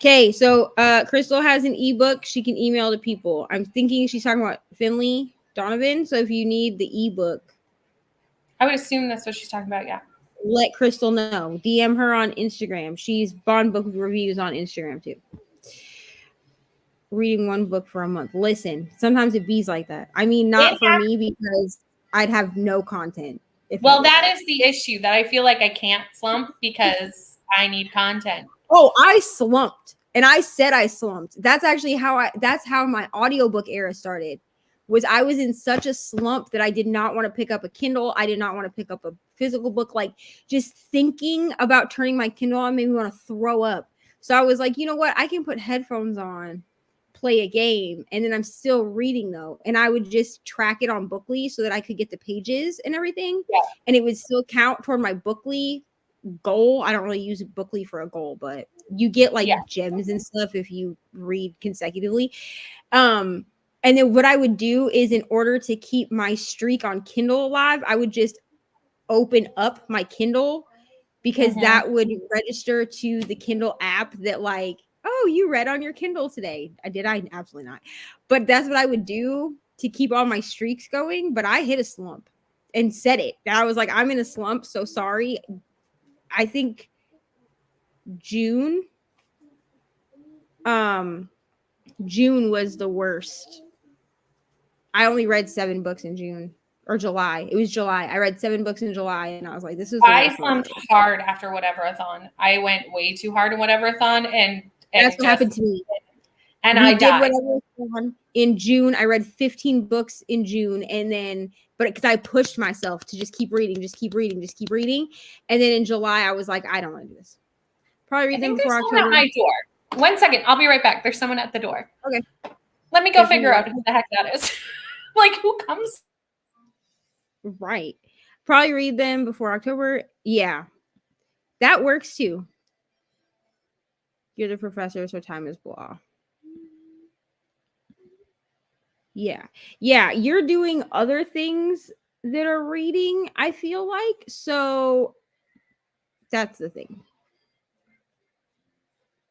Okay, so Crystal has an ebook she can email to people. I'm thinking she's talking about Finley Donovan. So if you need the ebook, I would assume that's what she's talking about. Yeah. let Crystal know. DM her on Instagram. She's Bond Book Reviews on Instagram too. Reading one book for a month. Listen, sometimes it bees like that. I mean, not for me because I'd have no content. Well, that is the issue that I feel like I can't slump because I need content. Oh, I slumped. And I said I slumped. That's actually that's how my audiobook era started. Was I was in such a slump that I did not want to pick up a Kindle. I did not want to pick up a physical book. Like just thinking about turning my Kindle on made me want to throw up. So I was like, you know what? I can put headphones on, play a game, and then I'm still reading though. And I would just track it on Bookly so that I could get the pages and everything. Yeah. And it would still count toward my Bookly goal. I don't really use Bookly for a goal, but you get like gems and stuff if you read consecutively. And then what I would do is, in order to keep my streak on Kindle alive, I would just open up my Kindle because that would register to the Kindle app that like, oh, you read on your Kindle today. I absolutely not. But that's what I would do to keep all my streaks going. But I hit a slump and said it. And I was like, I'm in a slump. So sorry. I think June was the worst. I only read 7 books in June or July. It was July. I read 7 books in July and I was like, this is I slumped hard after Whatever-a-thon. I went way too hard in Whatever-a-thon and that's what happened to me. And I died. Whatever-a-thon in June. I read 15 books in June, and then because I pushed myself to just keep reading. And then in July I was like, I don't want to do this. Probably read them before October. At my door. 1 second. I'll be right back. There's someone at the door. Okay. Let me go figure out who the heck that is. Like, who comes? Right. Probably read them before October. Yeah. That works too. You're the professor, so time is blah. Yeah. Yeah. You're doing other things that are reading, I feel like. So that's the thing.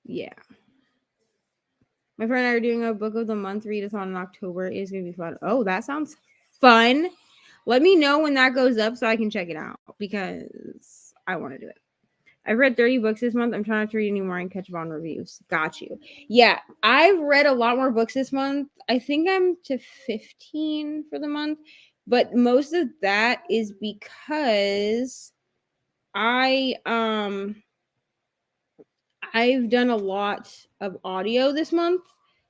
Yeah. My friend and I are doing a book of the month readathon in October. It's going to be fun. Oh, that sounds fun. Let me know when that goes up so I can check it out because I want to do it. I've read 30 books this month. I'm trying not to read any more and catch up on reviews. Got you. Yeah, I've read a lot more books this month. I think I'm to 15 for the month, but most of that is because I've done a lot of audio this month,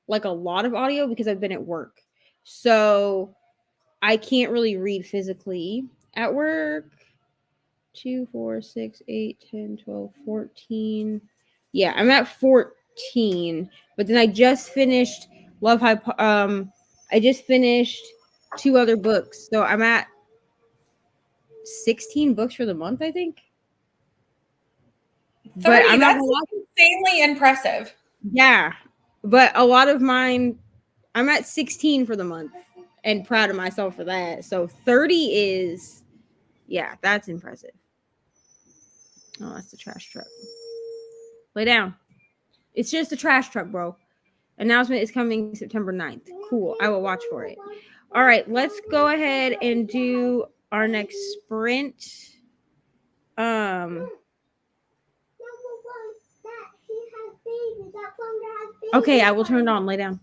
like a lot of audio because I've been at work. So I can't really read physically at work. 2, 4, 6, 8, 10, 12, 14. Yeah, I'm at 14. But then I just finished I just finished 2 other books. So I'm at 16 books for the month, I think. 30, but I'm that's insanely impressive. Yeah. But a lot of mine, I'm at 16 for the month and proud of myself for that. So 30 is, yeah, that's impressive. Oh, that's the trash truck. Lay down. It's just a trash truck, bro. Announcement is coming September 9th. Cool. I will watch for it. All right, let's go ahead and do our next sprint. Okay, I will turn it on. Lay down.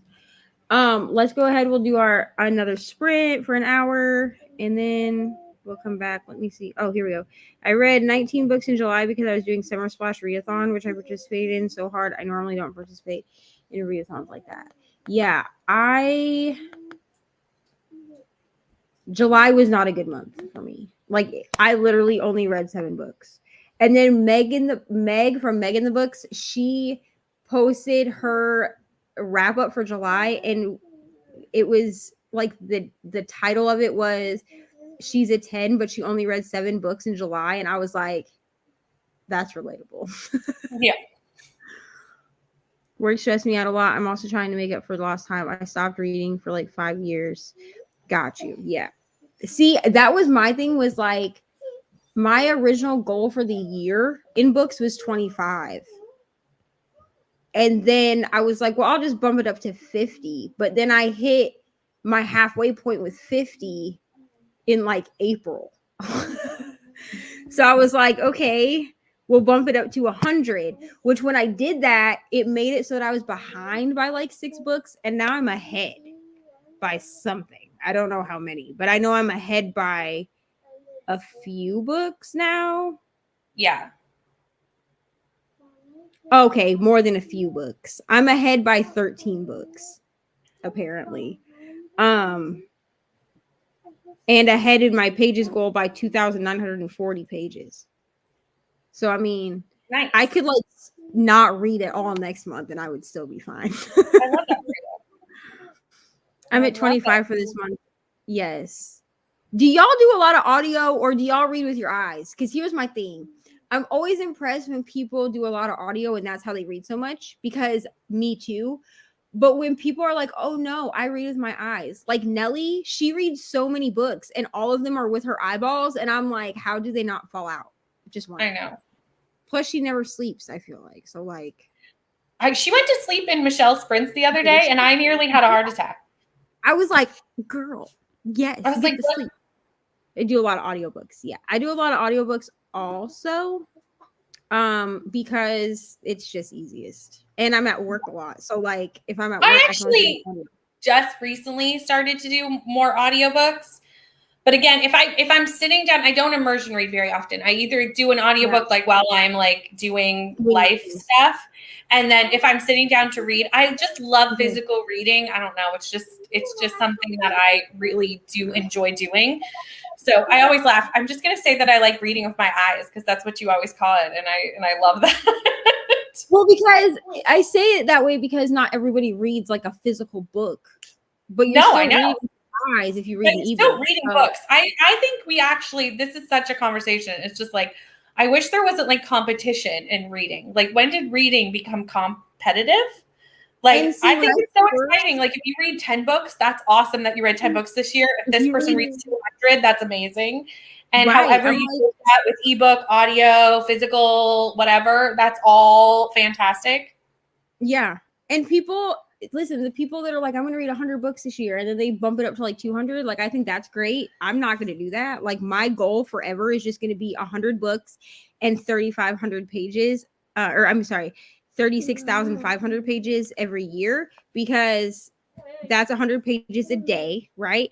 Let's go ahead. We'll do another sprint for an hour, and then we'll come back. Let me see. Oh, here we go. I read 19 books in July because I was doing Summer Splash Readathon, which I participated in so hard. I normally don't participate in readathons like that. Yeah, July was not a good month for me. Like, I literally only read 7 books. And then Meg from Meg in the Books, she posted her wrap up for July, and it was like the title of it was she's a 10, but she only read 7 books in July. And I was like, that's relatable. Yeah. Work stressed me out a lot. I'm also trying to make up for the lost time. I stopped reading for like 5 years. Got you. Yeah. See, that was my thing, was like my original goal for the year in books was 25. And then I was like, well, I'll just bump it up to 50. But then I hit my halfway point with 50 in like April. So I was like, okay, we'll bump it up to 100, which when I did that, it made it so that I was behind by like 6 books. And now I'm ahead by something. I don't know how many, but I know I'm ahead by a few books now. Yeah. Okay, more than a few books. I'm ahead by 13 books, apparently. And ahead in my pages goal by 2,940 pages. So I mean, Nice. I could like not read it all next month and I would still be fine. I love that. I'm at 25 for this month. Yes. Do y'all do a lot of audio or do y'all read with your eyes? Because here's my thing. I'm always impressed when people do a lot of audio and that's how they read so much, because me too. But when people are like, oh no, I read with my eyes. Like Nelly, she reads so many books and all of them are with her eyeballs. And I'm like, how do they not fall out? Just one. I know. Plus, she never sleeps, I feel like. So, like. She went to sleep in Michelle's sprints the other day and I nearly had a heart attack. I was like, girl, yes. I was like, sleep. I do a lot of audiobooks. Yeah. I do a lot of audiobooks also. Because it's just easiest. And I'm at work a lot. So like if I'm at work, I actually just recently started to do more audiobooks. But again, if I'm sitting down, I don't immersion read very often. I either do an audiobook like while I'm like doing life stuff. And then if I'm sitting down to read, I just love physical reading. I don't know. It's just something that I really do enjoy doing. So I always laugh. I'm just going to say that I like reading with my eyes because that's what you always call it. And I love that. Well, because I say it that way because not everybody reads like a physical book. But you're still reading with your eyes if you read an ebook. Still reading books. I think we actually, this is such a conversation. It's just like, I wish there wasn't like competition in reading. Like when did reading become competitive? Like, I think it's so exciting. Like, if you read 10 books, that's awesome that you read 10 books this year. If this person reads 200, that's amazing. And however you do that with ebook, audio, physical, whatever, that's all fantastic. Yeah. And people, listen, the people that are like, I'm going to read 100 books this year, and then they bump it up to like 200. Like, I think that's great. I'm not going to do that. Like, my goal forever is just going to be 100 books and 3,500 pages. 36,500 pages every year, because that's 100 pages a day, right?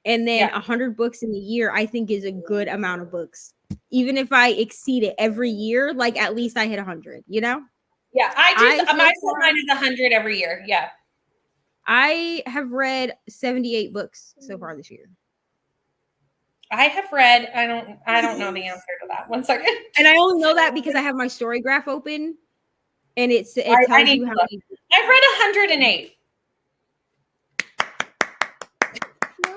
And then 100 books in a year, I think is a good amount of books. Even if I exceed it every year, like at least I hit 100, you know? Yeah, mine is 100 every year. Yeah. I have read 78 books so far this year. I have read, I don't know the answer to that. 1 second. And I only know that because I have my story graph open. And it tells you how many. I've read 108.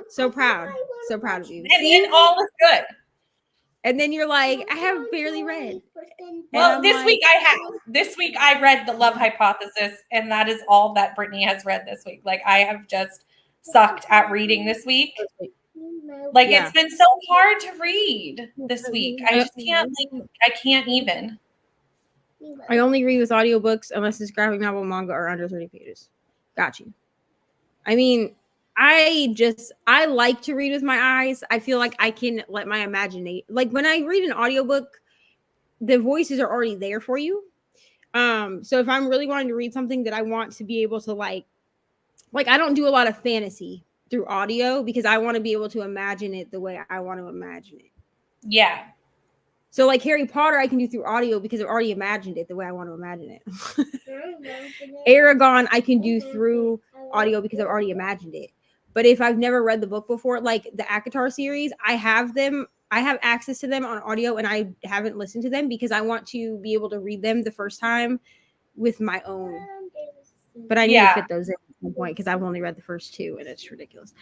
So proud of you. And all is good. And then you're like, I have barely read. Well, this week I read The Love Hypothesis, and that is all that Brittany has read this week. Like, I have just sucked at reading this week. Like, it's been so hard to read this week. I just can't, I can't even. I only read with audiobooks unless it's graphic novel, manga, or under 30 pages. Got you. I mean, I like to read with my eyes. I feel like I can let my imagination, like when I read an audiobook, the voices are already there for you. So if I'm really wanting to read something that I want to be able to like I don't do a lot of fantasy through audio because I want to be able to imagine it the way I want to imagine it. Yeah. So like Harry Potter, I can do through audio because I've already imagined it the way I want to imagine it. Aragon, I can do through audio because I've already imagined it. But if I've never read the book before, like the ACOTAR series, I have access to them on audio and I haven't listened to them because I want to be able to read them the first time with my own. But I need to fit those in at some point because I've only read the first 2 and it's ridiculous.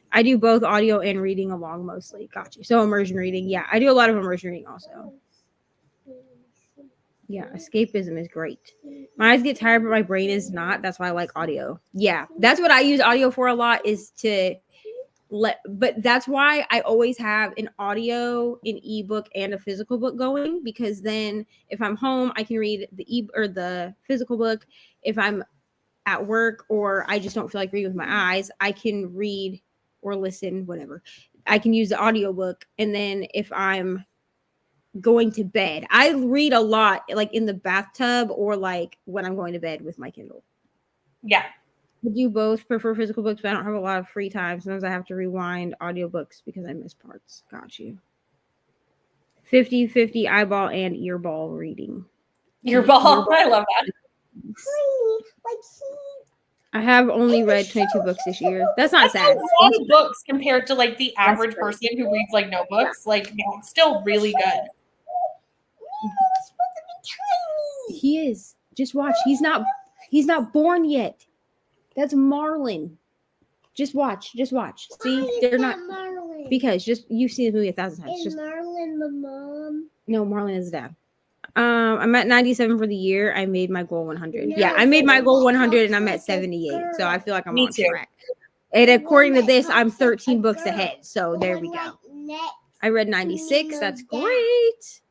I do both audio and reading along mostly. Got you. So immersion reading. Yeah, I do a lot of immersion reading also. Yeah, escapism is great. My eyes get tired, but my brain is not. That's why I like audio. Yeah, that's what I use audio for a lot, is to but that's why I always have an audio, an ebook, and a physical book going, because then if I'm home, I can read the physical book. If I'm at work or I just don't feel like reading with my eyes, I can read or listen, whatever. I can use the audiobook. And then if I'm going to bed, I read a lot like in the bathtub or like when I'm going to bed with my Kindle. Yeah. I do both prefer physical books, but I don't have a lot of free time. Sometimes I have to rewind audiobooks because I miss parts. Got you. 50-50 eyeball and earball reading. Earball. I love that. I have only read 22 books this year. That's not sad. That's a lot of books compared to like the average person who reads like no books. Like, it's still really good. He is. Just watch. He's not born yet. That's Marlin. Just watch. See, they're not Marlin? because just you've seen the movie 1,000 times. Is Just Marlin the mom? no, Marlin is the dad. I'm at 97 for the year. I made my goal 100. No, Yeah, I made my goal 100 and I'm like at 78. So I feel like I'm Me on too. track. And according to this, I'm 13 books ahead. So there we go. I read 96. That's great.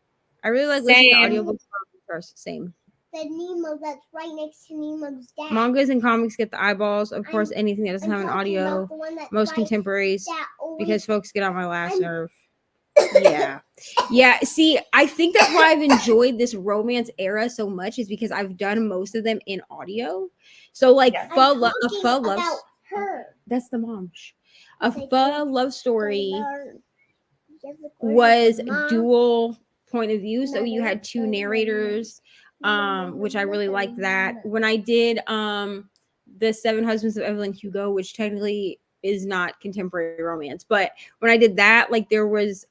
I really like listening to audiobooks first. Same. The Nemo that's right next to Nemo's dad. Mangas and comics get the eyeballs. Of course, anything that doesn't have an audio. Most contemporaries, because folks get on my last nerve. Yeah. See, I think that's why I've enjoyed this romance era so much, is because I've done most of them in audio. So like that's the mom. A pho love story was dual point of view. So you had two narrators, which I really liked that. When I did the 7 Husbands of Evelyn Hugo, which technically is not contemporary romance, but when I did that, like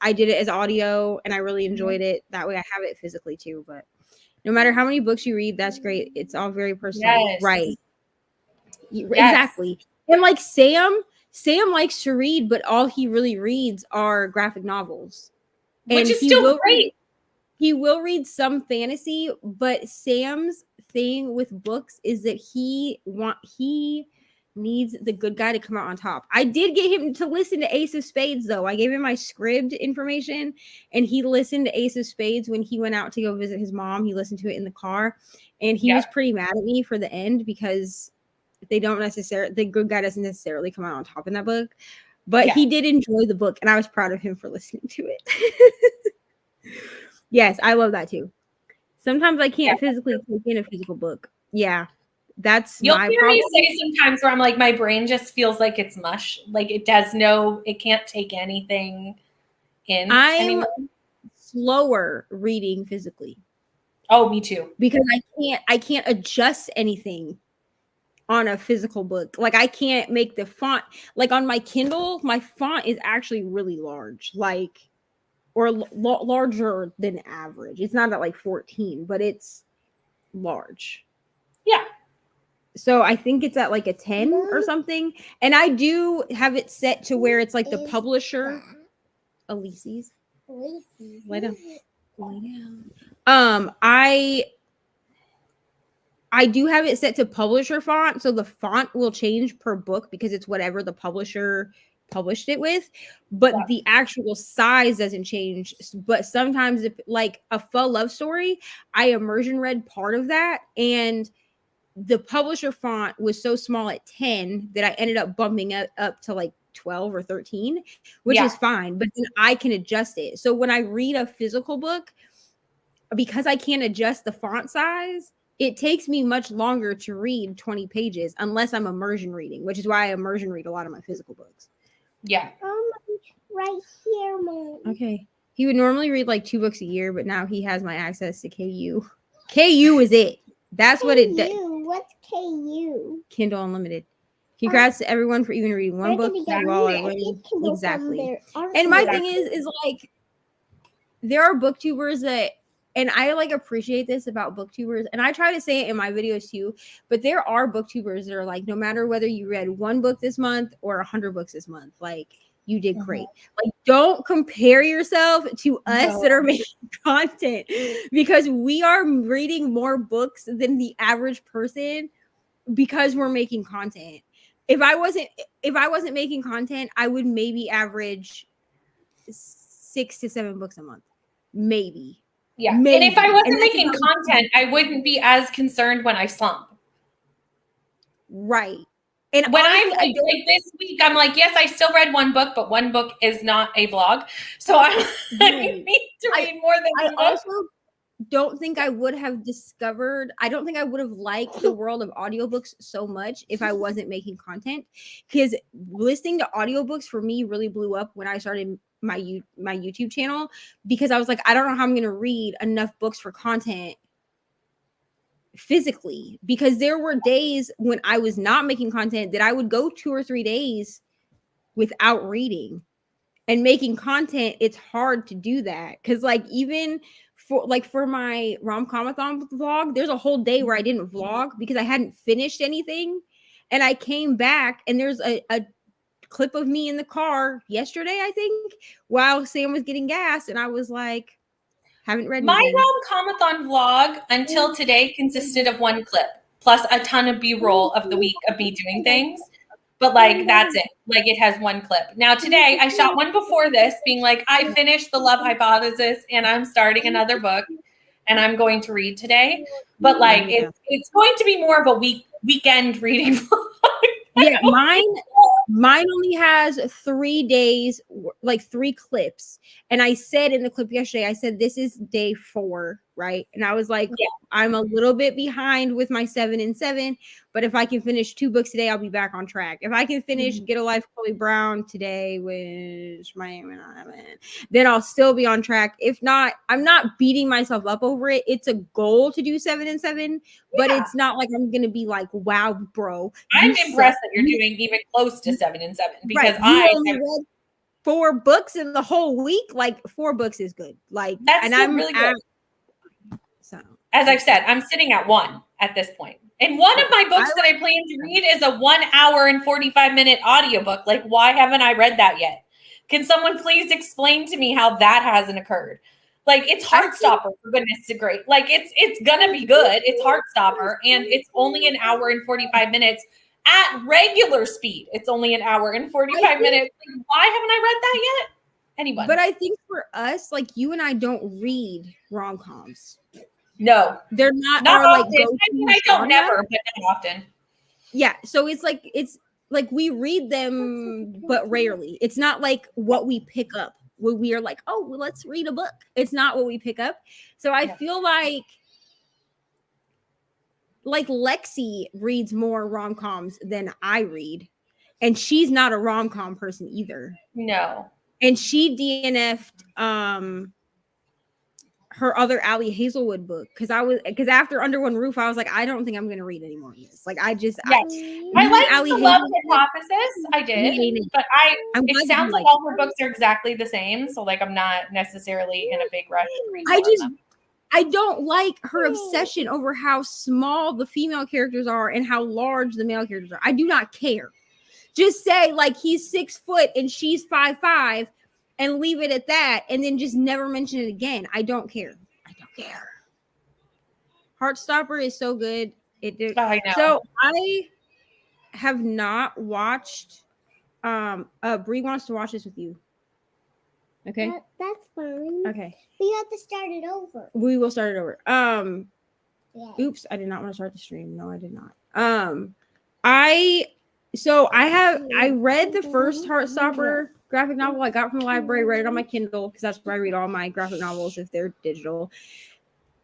I did it as audio and I really enjoyed it. That way I have it physically too. But no matter how many books you read, that's great. It's all very personal. Yes. Right. Yes. Exactly. And like Sam likes to read, but all he really reads are graphic novels. Which is still great. He will read some fantasy, but Sam's thing with books is that he needs the good guy to come out on top. I did get him to listen to Ace of Spades, though. I gave him my script information, and he listened to Ace of Spades when he went out to go visit his mom. He listened to it in the car, and he was pretty mad at me for the end because the good guy doesn't necessarily come out on top in that book. But he did enjoy the book, and I was proud of him for listening to it. Yes, I love that too. Sometimes I can't physically take in a physical book. Yeah. That's You'll my hear problem. me say sometimes where I'm like, my brain just feels like it's mush. Like it can't take anything in anymore. Slower reading physically. Oh, me too. Because I can't adjust anything on a physical book. Like I can't make the font, like on my Kindle, my font is actually really large, like, or larger than average. It's not at like 14, but it's large. Yeah. So I think it's at like a 10 or something. And I do have it set to where it's like the publisher. Elise's. Lay down. I do have it set to publisher font. So the font will change per book because it's whatever the publisher published it with, but the actual size doesn't change. But sometimes, if like a faux love story, I immersion read part of that, and the publisher font was so small at 10 that I ended up bumping up to like 12 or 13, which is fine, but then I can adjust it. So when I read a physical book, because I can't adjust the font size, it takes me much longer to read 20 pages unless I'm immersion reading, which is why I immersion read a lot of my physical books. Yeah. Right here, Mom. Okay. He would normally read like 2 books a year, but now he has my access to KU. KU is it. That's what it does. What's KU? Kindle Unlimited. Congrats to everyone for even reading one book. You all are winning. Exactly. And my thing is like, there are booktubers that, and I like appreciate this about booktubers, and I try to say it in my videos too, but there are booktubers that are like, no matter whether you read 1 book this month or 100 books this month, like you did great. Like, don't compare yourself to us that are making content, because we are reading more books than the average person because we're making content. if I wasn't making content, I would maybe average 6 to 7 books a month. Maybe. Yeah. Maybe. And if I wasn't And that's making about- content, I wouldn't be as concerned when I slump. Right. And When honestly, I'm like this week, I'm like, yes, I still read one book, but one book is not a vlog. So I need to read more than one book. I also don't think I would have I don't think I would have liked the world of audiobooks so much if I wasn't making content, because listening to audiobooks for me really blew up when I started my YouTube channel, because I was like, I don't know how I'm going to read enough books for content physically, because there were days when I was not making content that I would go 2 or 3 days without reading. And making content, it's hard to do that, because like even for my rom-comathon vlog, there's a whole day where I didn't vlog because I hadn't finished anything, and I came back and there's a clip of me in the car yesterday, I think, while Sam was getting gas, and I was like, haven't read my anything. rom-comathon vlog until today consisted of one clip plus a ton of B-roll of the week of me doing things. But like, that's it. Like, it has one clip. Now today I shot one before this being like, I finished The Love Hypothesis and I'm starting another book and I'm going to read today. But like, it's going to be more of a weekend reading vlog. Yeah, mine only has 3 days, like 3 clips. And I said in the clip yesterday, I said, this is day 4, right? And I was like, yeah, I'm a little bit behind with my 7 and 7, but if I can finish 2 books today, I'll be back on track. If I can finish Get a Life, Chloe Brown today, which then I'll still be on track. If not, I'm not beating myself up over it. It's a goal to do 7 and 7, but it's not like I'm gonna be like, wow, bro. I'm impressed that you're doing even close to 7 and 7, because I only read 4 books in the whole week. Like 4 books is good. Like that's I'm really good. So as I've said, I'm sitting at 1 at this point. And one of my books that I plan to read is a 1 hour and 45-minute audiobook. Like, why haven't I read that yet? Can someone please explain to me how that hasn't occurred? Like, it's Heartstopper, for goodness sake. Great. Like, it's gonna be good. It's Heartstopper, and it's only an hour and 45 minutes at regular speed. It's only an hour and 45 minutes. Like, why haven't I read that yet? Anyone? But I think for us, like, you and I don't read rom-coms. No, they're not often. Like, I mean, I don't never, but not often. Yeah, so it's like we read them, but rarely. It's not like what we pick up when we are like, oh, well, let's read a book. It's not what we pick up. So I feel like Lexi reads more rom-coms than I read, and she's not a rom-com person either. No. And she DNF'd her other Allie Hazelwood book because after Under One Roof, I was like, I don't think I'm gonna read any more of this. Like, I liked The Love Hypothesis. I did, but it sounds like all her books are exactly the same. So like, I'm not necessarily in a big rush to read. I don't like her obsession over how small the female characters are and how large the male characters are. I do not care. Just say like he's 6 foot and she's 5'5", and leave it at that, and then just never mention it again. I don't care. Heartstopper is so good. It did. I know. So I have not watched. Bree wants to watch this with you. Okay. That's fine. Okay. We have to start it over. We will start it over. Oops, I did not want to start the stream. No, I did not. I read the first Heartstopper graphic novel I got from the library, read it on my Kindle because that's where I read all my graphic novels if they're digital.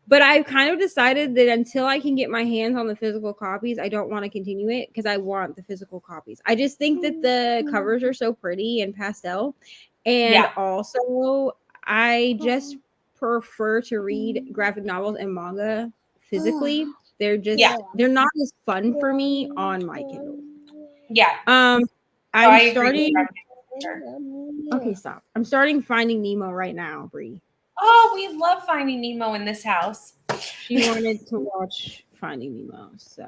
But I've kind of decided that until I can get my hands on the physical copies, I don't want to continue it because I want the physical copies. I just think that the covers are so pretty and pastel. And also, I just prefer to read graphic novels and manga physically. They're they're not as fun for me on my Kindle. Yeah. I'm starting. Okay, stop. I'm starting Finding Nemo right now, Bree. Oh, we love Finding Nemo in this house. She wanted to watch Finding Nemo, so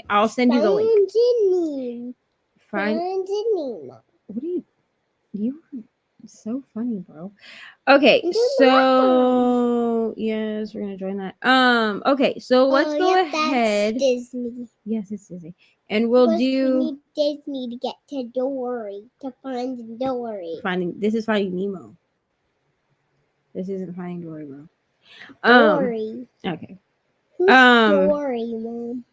I'll send you the link. Finding Nemo. What are you? It's so funny, bro. Okay, I'm doing so yes, we're gonna join that. Okay, so let's go ahead. That's Disney. Yes, it's Disney, and we'll First, do we need Disney to get to Dory to find Dory. finding. This is Finding Nemo. This isn't Finding Dory, bro. Dory. Okay. Who's Dory, Mom?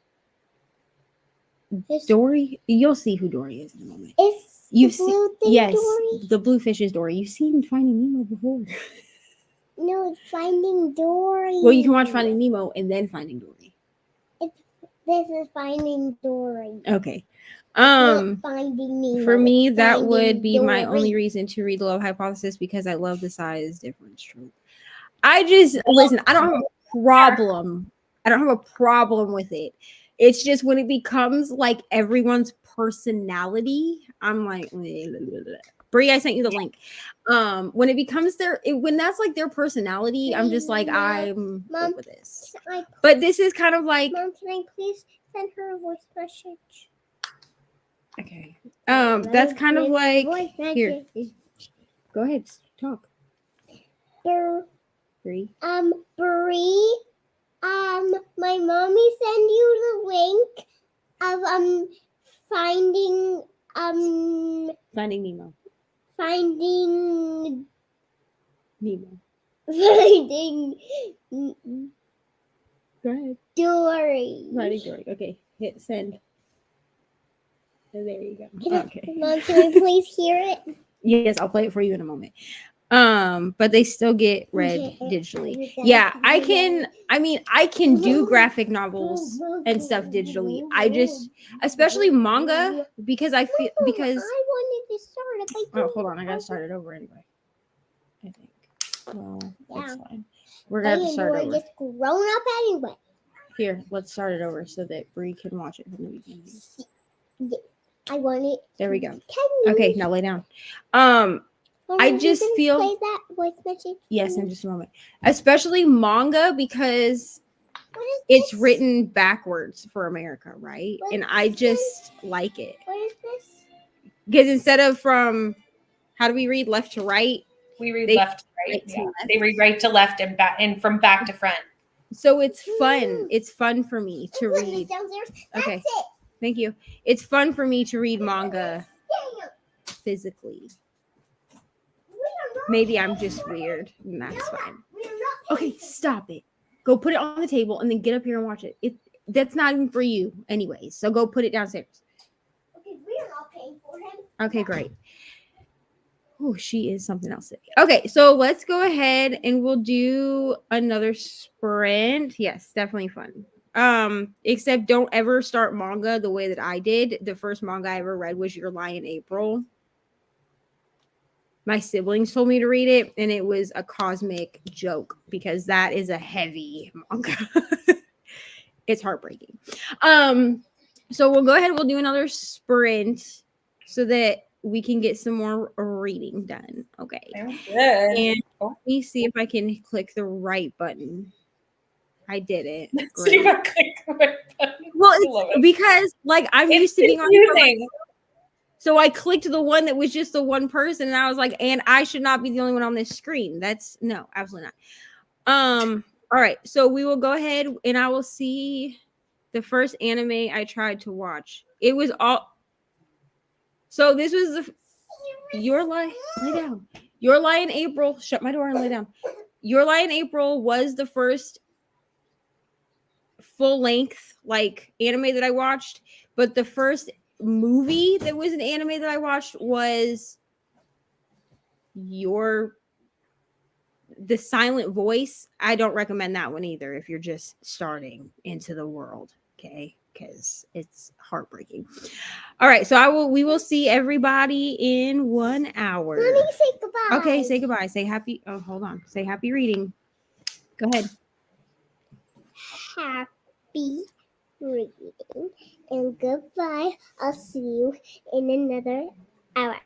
Dory. You'll see who Dory is in a moment. Is You've the blue thing yes, Dory? the blue fish is Dory. You've seen Finding Nemo before. No, it's Finding Dory. Well, you can watch Finding Nemo and then Finding Dory. This is Finding Dory. Okay. Not Finding Nemo. For me, it's that Finding would be my Dory. only reason to read The Love Hypothesis because I love the size difference trope. I just listen. I don't have a problem. I don't have a problem with it. It's just when it becomes like everyone's personality, I'm like, Brie, I sent you the link. When it becomes when that's like their personality, I'm just like, I'm Mom, over this. Mom, But this is kind of like, can I please send her a voice message? okay. That's kind of like here. Go ahead, talk. Brie. Brie, my mommy sent you the link of finding Finding Nemo. finding Nemo. finding Go ahead. Dory. Finding Dory. Okay, hit send. And there you go. Okay. Mom, can I please hear it? Yes, I'll play it for you in a moment. But they still get read digitally. Yeah, I can do graphic novels and stuff digitally. I just, especially manga, because I feel because I wanted to start. oh, hold on, I gotta start it over anyway. I think. Well, that's Yeah. fine. We're gonna have to start over. Just grown up anyway. Here, let's start it over so that Brie can watch it from the beginning. I want it. There we go. Okay, now lay down. I just feel play that voice message. Yes, in just a moment. Especially manga because it's written backwards for America, right? And I just like it. What is this? Because instead of from how do we read left to right? We read left to right. to left. They read right to left and back and from back to front. So it's fun. It's fun for me to read. Okay. That's it. Thank you. It's fun for me to read manga physically. Maybe I'm just weird, and that's fine. Okay, stop it. Go put it on the table and then get up here and watch it. That's not even for you anyways. So go put it downstairs. Okay, we're not paying for him. Okay, great. Oh, she is something else today. Okay, so let's go ahead and we'll do another sprint. Yes, definitely fun. Except don't ever start manga the way that I did. The first manga I ever read was Your Lie in April. My siblings told me to read it, and it was a cosmic joke because that is a heavy manga. It's heartbreaking. So we'll go ahead. We'll do another sprint so that we can get some more reading done. Okay. Good. And let me see if I can click the right button. I did it. Great. Well, it's because like I'm used to being on here. So I clicked the one that was just the one person, and I was like, and I should not be the only one on this screen. That's no, absolutely not. All right, so we will go ahead and I will see the first anime I tried to watch. It was all. So this was Your Lie. Lay down. Your Lie in April. Shut my door and lay down. Your Lie in April was the first full length like anime that I watched, but the first movie that was an anime that I watched was The Silent Voice. I don't recommend that one either if you're just starting into the world, okay? Because it's heartbreaking. All right, so we will see everybody in 1 hour. Let me say goodbye. Okay, say goodbye. Say happy. Oh, hold on. Say happy reading. Go ahead. Happy reading and goodbye. I'll see you in another hour.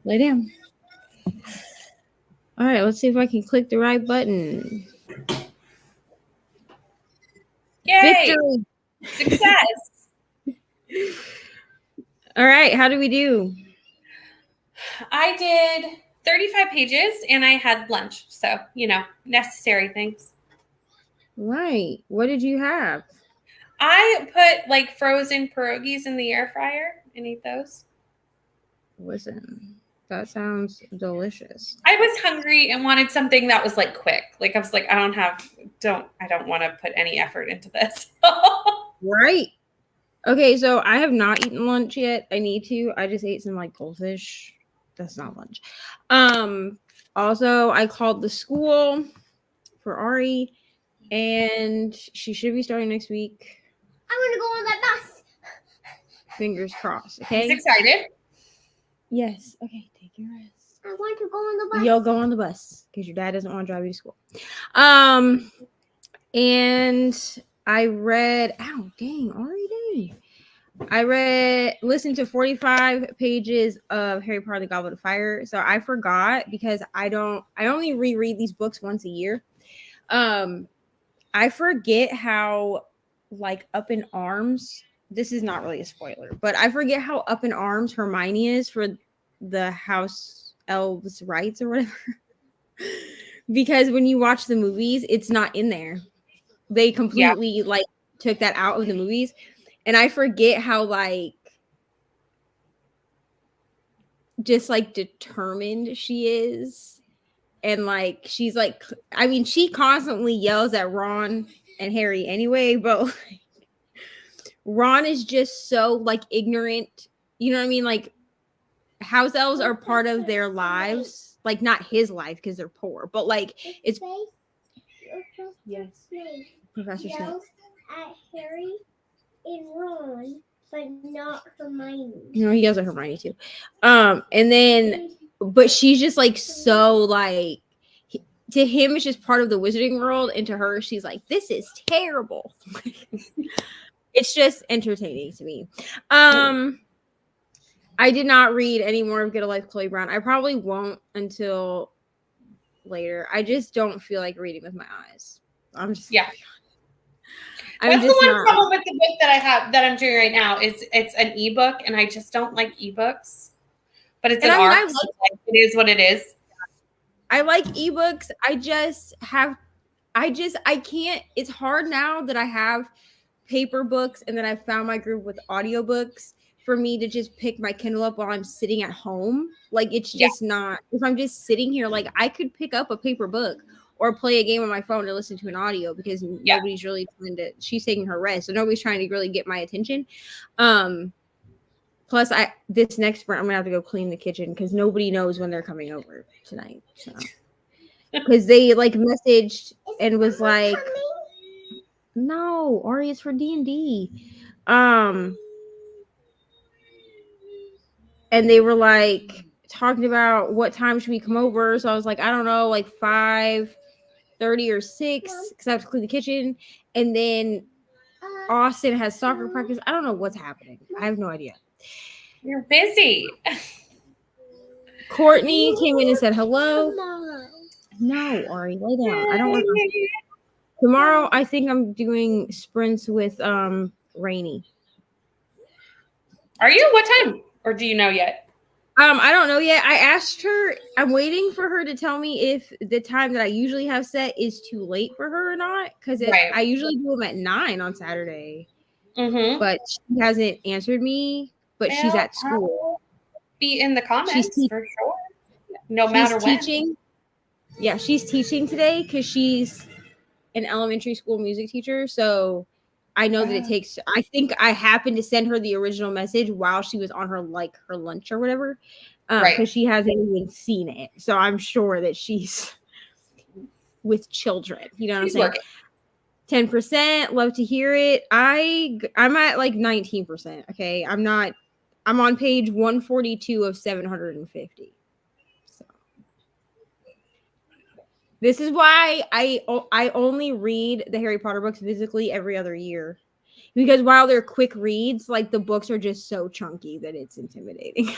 Lay down. All right, let's see if I can click the right button. Yay! Victory. Success. All right, how do we do? I did 35 pages and I had lunch. So, necessary things. Right. What did you have? I put like frozen pierogies in the air fryer and ate those. Listen, that sounds delicious. I was hungry and wanted something that was like quick. Like I was like, I don't want to put any effort into this. Right. Okay, so I have not eaten lunch yet. I need to. I just ate some like goldfish. That's not lunch. Also I called the school for Ari and she should be starting next week. I want to go on that bus. Fingers crossed. Okay. He's excited. Yes. Okay, take your rest. I want to go on the bus. You'll go on the bus because your dad doesn't want to drive you to school. And I read, listened to 45 pages of Harry Potter and the Goblet of Fire. So I forgot because I only reread these books once a year. I forget how like up in arms, this is not really a spoiler, but I forget how up in arms Hermione is for the House Elves' rights or whatever. Because when you watch the movies, it's not in there. They completely like took that out of the movies. And I forget how like just like determined she is. And like she's like, I mean, she constantly yells at Ron and Harry anyway, but like, Ron is just so like ignorant. You know what I mean? Like house elves are part of their lives, like not his life because they're poor, but like it's yes, Professor Snape Yells at Harry and Ron, but not Hermione. You know, he yells at Hermione too. And then, but she's just like so like to him, it's just part of the wizarding world, and to her, she's like, "This is terrible." It's just entertaining to me. I did not read any more of Get a Life, Chloe Brown. I probably won't until later. I just don't feel like reading with my eyes. I'm just Yeah. I'm That's just the one not. problem with the book that I'm doing right now is it's an ebook and I just don't like ebooks. But it's an art. So it is what it is. I like ebooks. I can't. It's hard now that I have paper books and then I found my groove with audiobooks for me to just pick my Kindle up while I'm sitting at home. Like it's just not, if I'm just sitting here, like I could pick up a paper book or play a game on my phone and listen to an audio because nobody's really trying to, she's taking her rest. So nobody's trying to really get my attention. Plus this next sprint, I'm gonna have to go clean the kitchen because nobody knows when they're coming over tonight. So because they like messaged and was like, no, Ari, it's for D&D. And they were like talking about what time should we come over. So I was like, I don't know, like 5:30 or 6 because I have to clean the kitchen. And then Austin has soccer practice. I don't know what's happening. I have no idea. You're busy. Courtney came in and said hello. No, Ari, lay down. I don't want to. Tomorrow, I think I'm doing sprints with Reni. Are you? What time? Or do you know yet? I don't know yet. I asked her. I'm waiting for her to tell me if the time that I usually have set is too late for her or not. Because I usually do them at 9 on Saturday. Mm-hmm. But she hasn't answered me. But she's at school. Be in the comments for sure. No matter what. Teaching. Yeah, she's teaching today because she's an elementary school music teacher. So I know that it takes, I think I happened to send her the original message while she was on her lunch or whatever. Because she hasn't even seen it. So I'm sure that she's with children. You know what I'm saying? 10%. Love to hear it. I'm at like 19%. Okay. I'm on page 142 of 750. So this is why I only read the Harry Potter books physically every other year. Because while they're quick reads, like the books are just so chunky that it's intimidating.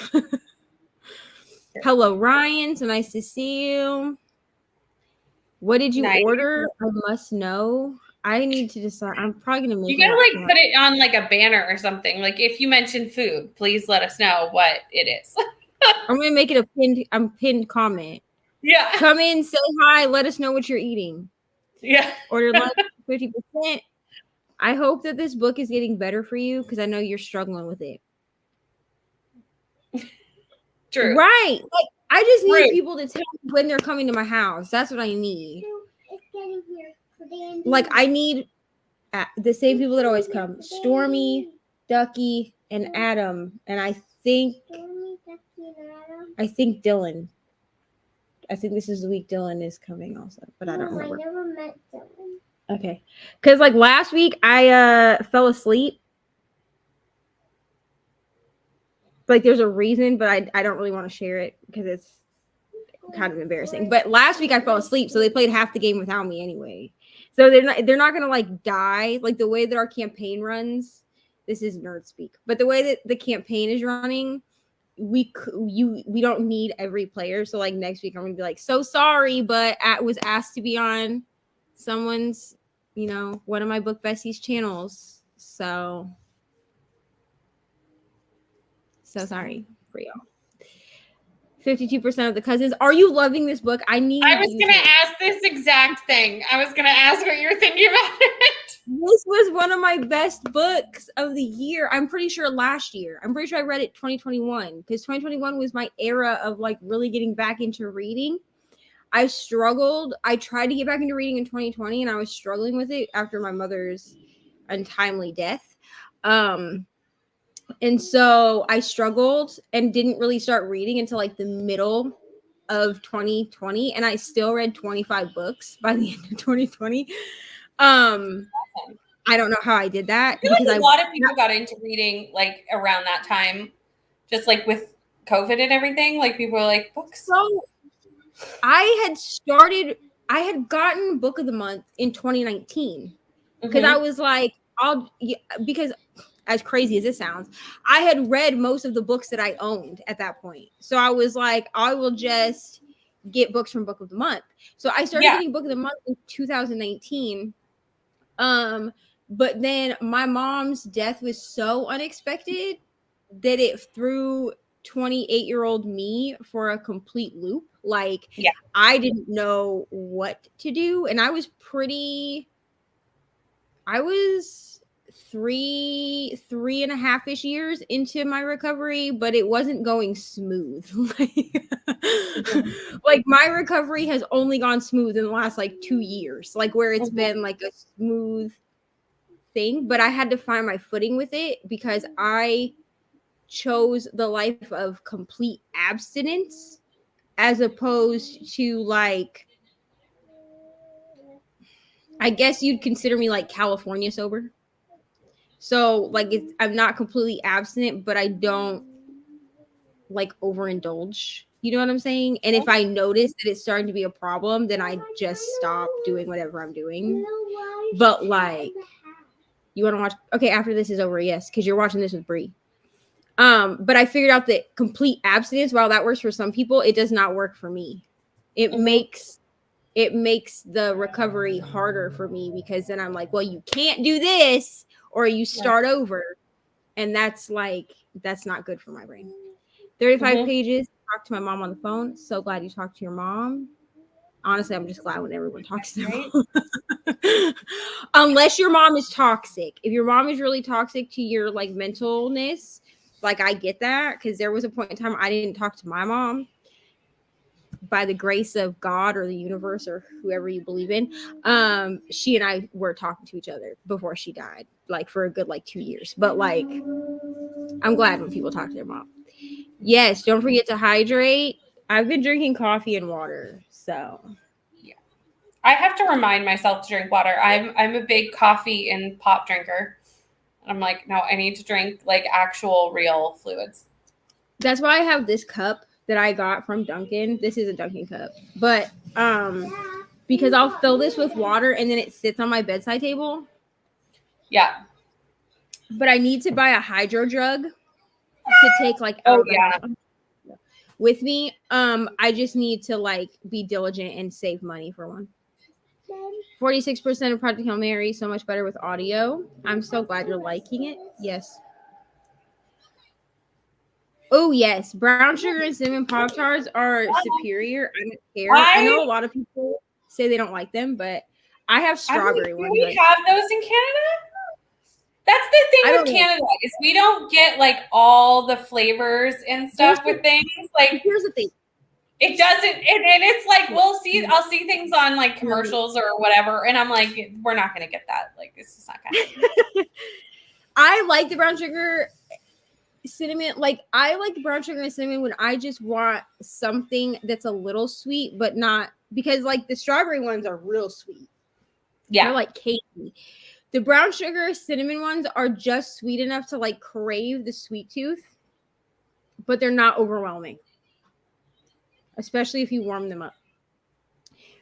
Hello, Ryan. So nice to see you. What did you order? I must know. I need to decide. I'm probably gonna make. You gotta like put it on like a banner or something. Like if you mention food, please let us know what it is. I'm gonna make it a pinned comment. Yeah. Come in, say hi, let us know what you're eating. Yeah. Order lunch 50%. I hope that this book is getting better for you because I know you're struggling with it. True. Right. Like I just need people to tell me when they're coming to my house. That's what I need. It's getting here. Like I need the same people that always come. Stormy, Ducky, and Adam. And I think Dylan. I think this is the week Dylan is coming also, but I don't remember. I never met Dylan. Okay. Because like last week I fell asleep. Like there's a reason, but I don't really want to share it because it's kind of embarrassing. But last week I fell asleep, so they played half the game without me anyway. So they're not gonna like die like the way that our campaign runs. This is nerd speak, but the way that the campaign is running, we don't need every player. So like next week I'm gonna be like, so sorry, but was asked to be on someone's, one of my book besties channels. So sorry for y'all. 52% of the cousins. Are you loving this book? I was going to ask this exact thing. I was going to ask what you're thinking about it. This was one of my best books of the year. I'm pretty sure last year. I'm pretty sure I read it 2021 because 2021 was my era of like really getting back into reading. I struggled. I tried to get back into reading in 2020 and I was struggling with it after my mother's untimely death. And so I struggled and didn't really start reading until like the middle of 2020. And I still read 25 books by the end of 2020. I don't know how I did that. I feel like a lot of people got into reading like around that time, just like with COVID and everything. Like people were like, books. So I had gotten book of the month in 2019 because I was like, because as crazy as it sounds, I had read most of the books that I owned at that point. So I was like, I will just get books from book of the month. So I started getting book of the month in 2019. But then my mom's death was so unexpected that it threw 28-year-old me for a complete loop. Like, I didn't know what to do. And I was 3.5-ish years into my recovery, but it wasn't going smooth. Like my recovery has only gone smooth in the last like 2 years, like where it's been like a smooth thing, but I had to find my footing with it because I chose the life of complete abstinence as opposed to like, I guess you'd consider me like California sober. So like I'm not completely abstinent, but I don't like overindulge. You know what I'm saying? And if I notice that it's starting to be a problem, then I just stop doing whatever I'm doing. But like, you want to watch? Okay, after this is over, yes, because you're watching this with Bree. But I figured out that complete abstinence, while that works for some people, it does not work for me. It makes the recovery harder for me because then I'm like, well, you can't do this or you start over. And that's not good for my brain. 35 pages. Talk to my mom on the phone. So glad you talked to your mom. Honestly, I'm just glad when everyone talks to their mom. Unless your mom is toxic. If your mom is really toxic to your like mentalness, like I get that because there was a point in time I didn't talk to my mom. By the grace of God or the universe or whoever you believe in, she and I were talking to each other before she died, like for a good like 2 years. But like, I'm glad when people talk to their mom. Yes, don't forget to hydrate. I've been drinking coffee and water, so yeah. I have to remind myself to drink water. I'm a big coffee and pop drinker. I'm like, no, I need to drink like actual real fluids. That's why I have this cup that I got from Dunkin'. This is a Dunkin' cup, but because I'll fill this with water and then it sits on my bedside table. Yeah. But I need to buy a hydro jug to take like out. with me. I just need to like be diligent and save money for one. 46% of Project Hail Mary, so much better with audio. I'm so glad you're liking it. Yes. Oh yes, brown sugar and cinnamon Pop-Tarts are superior. I don't care. I know a lot of people say they don't like them, but I have strawberry ones. Do we have those in Canada? That's the thing with Canada is we don't get like all the flavors and stuff with things. Like here's the thing. It doesn't, and it's like I'll see things on like commercials or whatever, and I'm like, we're not gonna get that. Like this is not gonna. I like the brown sugar cinnamon. Like I like brown sugar and cinnamon when I just want something that's a little sweet, but not because like the strawberry ones are real sweet. Yeah, they're like cakey. The brown sugar cinnamon ones are just sweet enough to like crave the sweet tooth, but they're not overwhelming. Especially if you warm them up.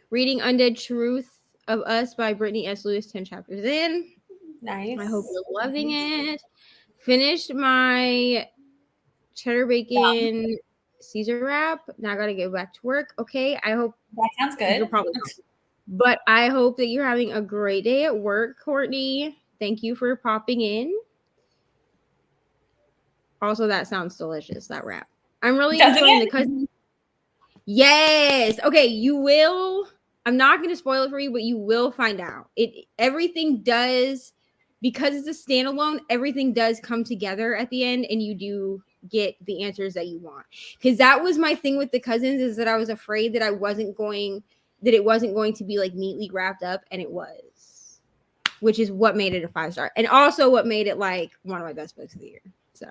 Reading Undead Truth of Us by Brittany S. Lewis, 10 chapters in. Nice. I hope you're loving it. Finished my cheddar bacon Caesar wrap. Now I got to go back to work. Okay, I hope that sounds good. You're probably not. But I hope that you're having a great day at work, Courtney. Thank you for popping in. Also, that sounds delicious, that wrap. I'm really enjoying the cousin. Yes. Okay, you will. I'm not going to spoil it for you, but you will find out. Everything does, because it's a standalone, everything does come together at the end, and you do get the answers that you want. Because that was my thing with the cousins, is that I was afraid that it wasn't going to be like neatly wrapped up, and it was, which is what made it a 5-star, and also what made it like one of my best books of the year. So.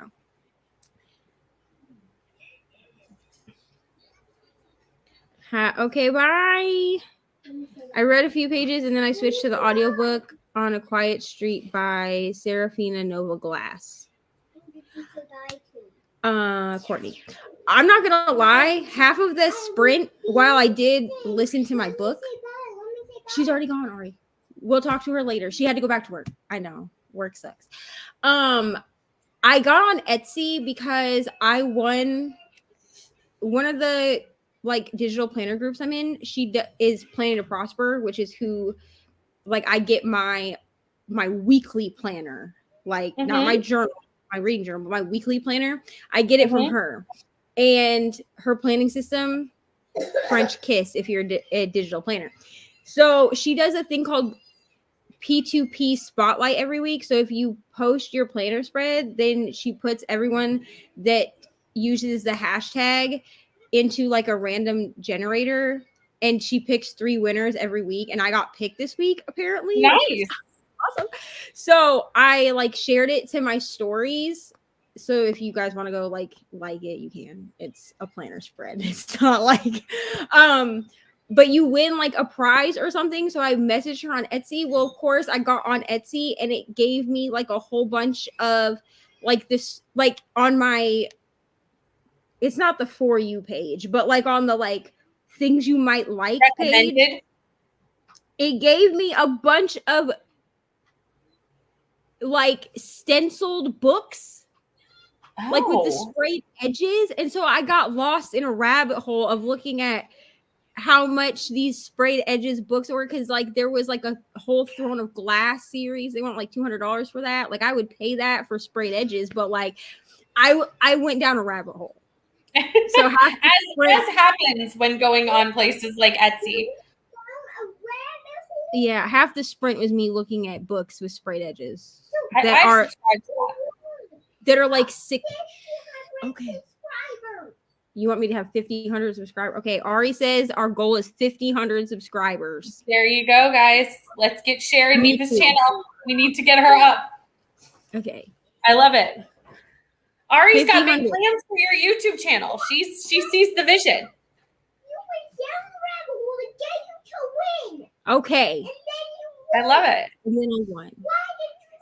Okay, bye. I read a few pages and then I switched to the audiobook On a Quiet Street by Serafina Nova Glass. Courtney. I'm not gonna lie, half of the sprint, while I did listen to my book, she's already gone, Ari. We'll talk to her later. She had to go back to work. I know, work sucks. I got on Etsy because I won one of the like digital planner groups I'm in. She is Planning to Prosper, which is who like I get my weekly planner, like not my journal, my reading journal, but my weekly planner. I get it from her, and her planning system, French kiss if you're a digital planner. So she does a thing called P2P Spotlight every week. So if you post your planner spread, then she puts everyone that uses the hashtag into like a random generator, and she picks 3 winners every week, and I got picked this week apparently. Nice. Awesome. So I like shared it to my stories, so if you guys want to go like it, you can. It's a planner spread. It's not like but you win like a prize or something. So I messaged her on Etsy. Well, of course I got on Etsy, and it gave me like a whole bunch of like this, like on my, it's not the For You page, but like on the like things you might like page, it gave me a bunch of like stenciled books, like with the sprayed edges. And so I got lost in a rabbit hole of looking at how much these sprayed edges books were, because like there was like a whole Throne of Glass series. They want like $200 for that. Like I would pay that for sprayed edges, but like I went down a rabbit hole. So as happens when going on places like Etsy. Yeah, half the sprint was me looking at books with sprayed edges that are like sick. Okay. You want me to have 1,500 subscribers? Okay, Ari says our goal is 1,500 subscribers. There you go, guys. Let's get Sharon Neva's channel. We need to get her up. Okay. I love it. Ari's got big plans for your YouTube channel. She sees the vision. Okay. I love it. And then I won. Why did you do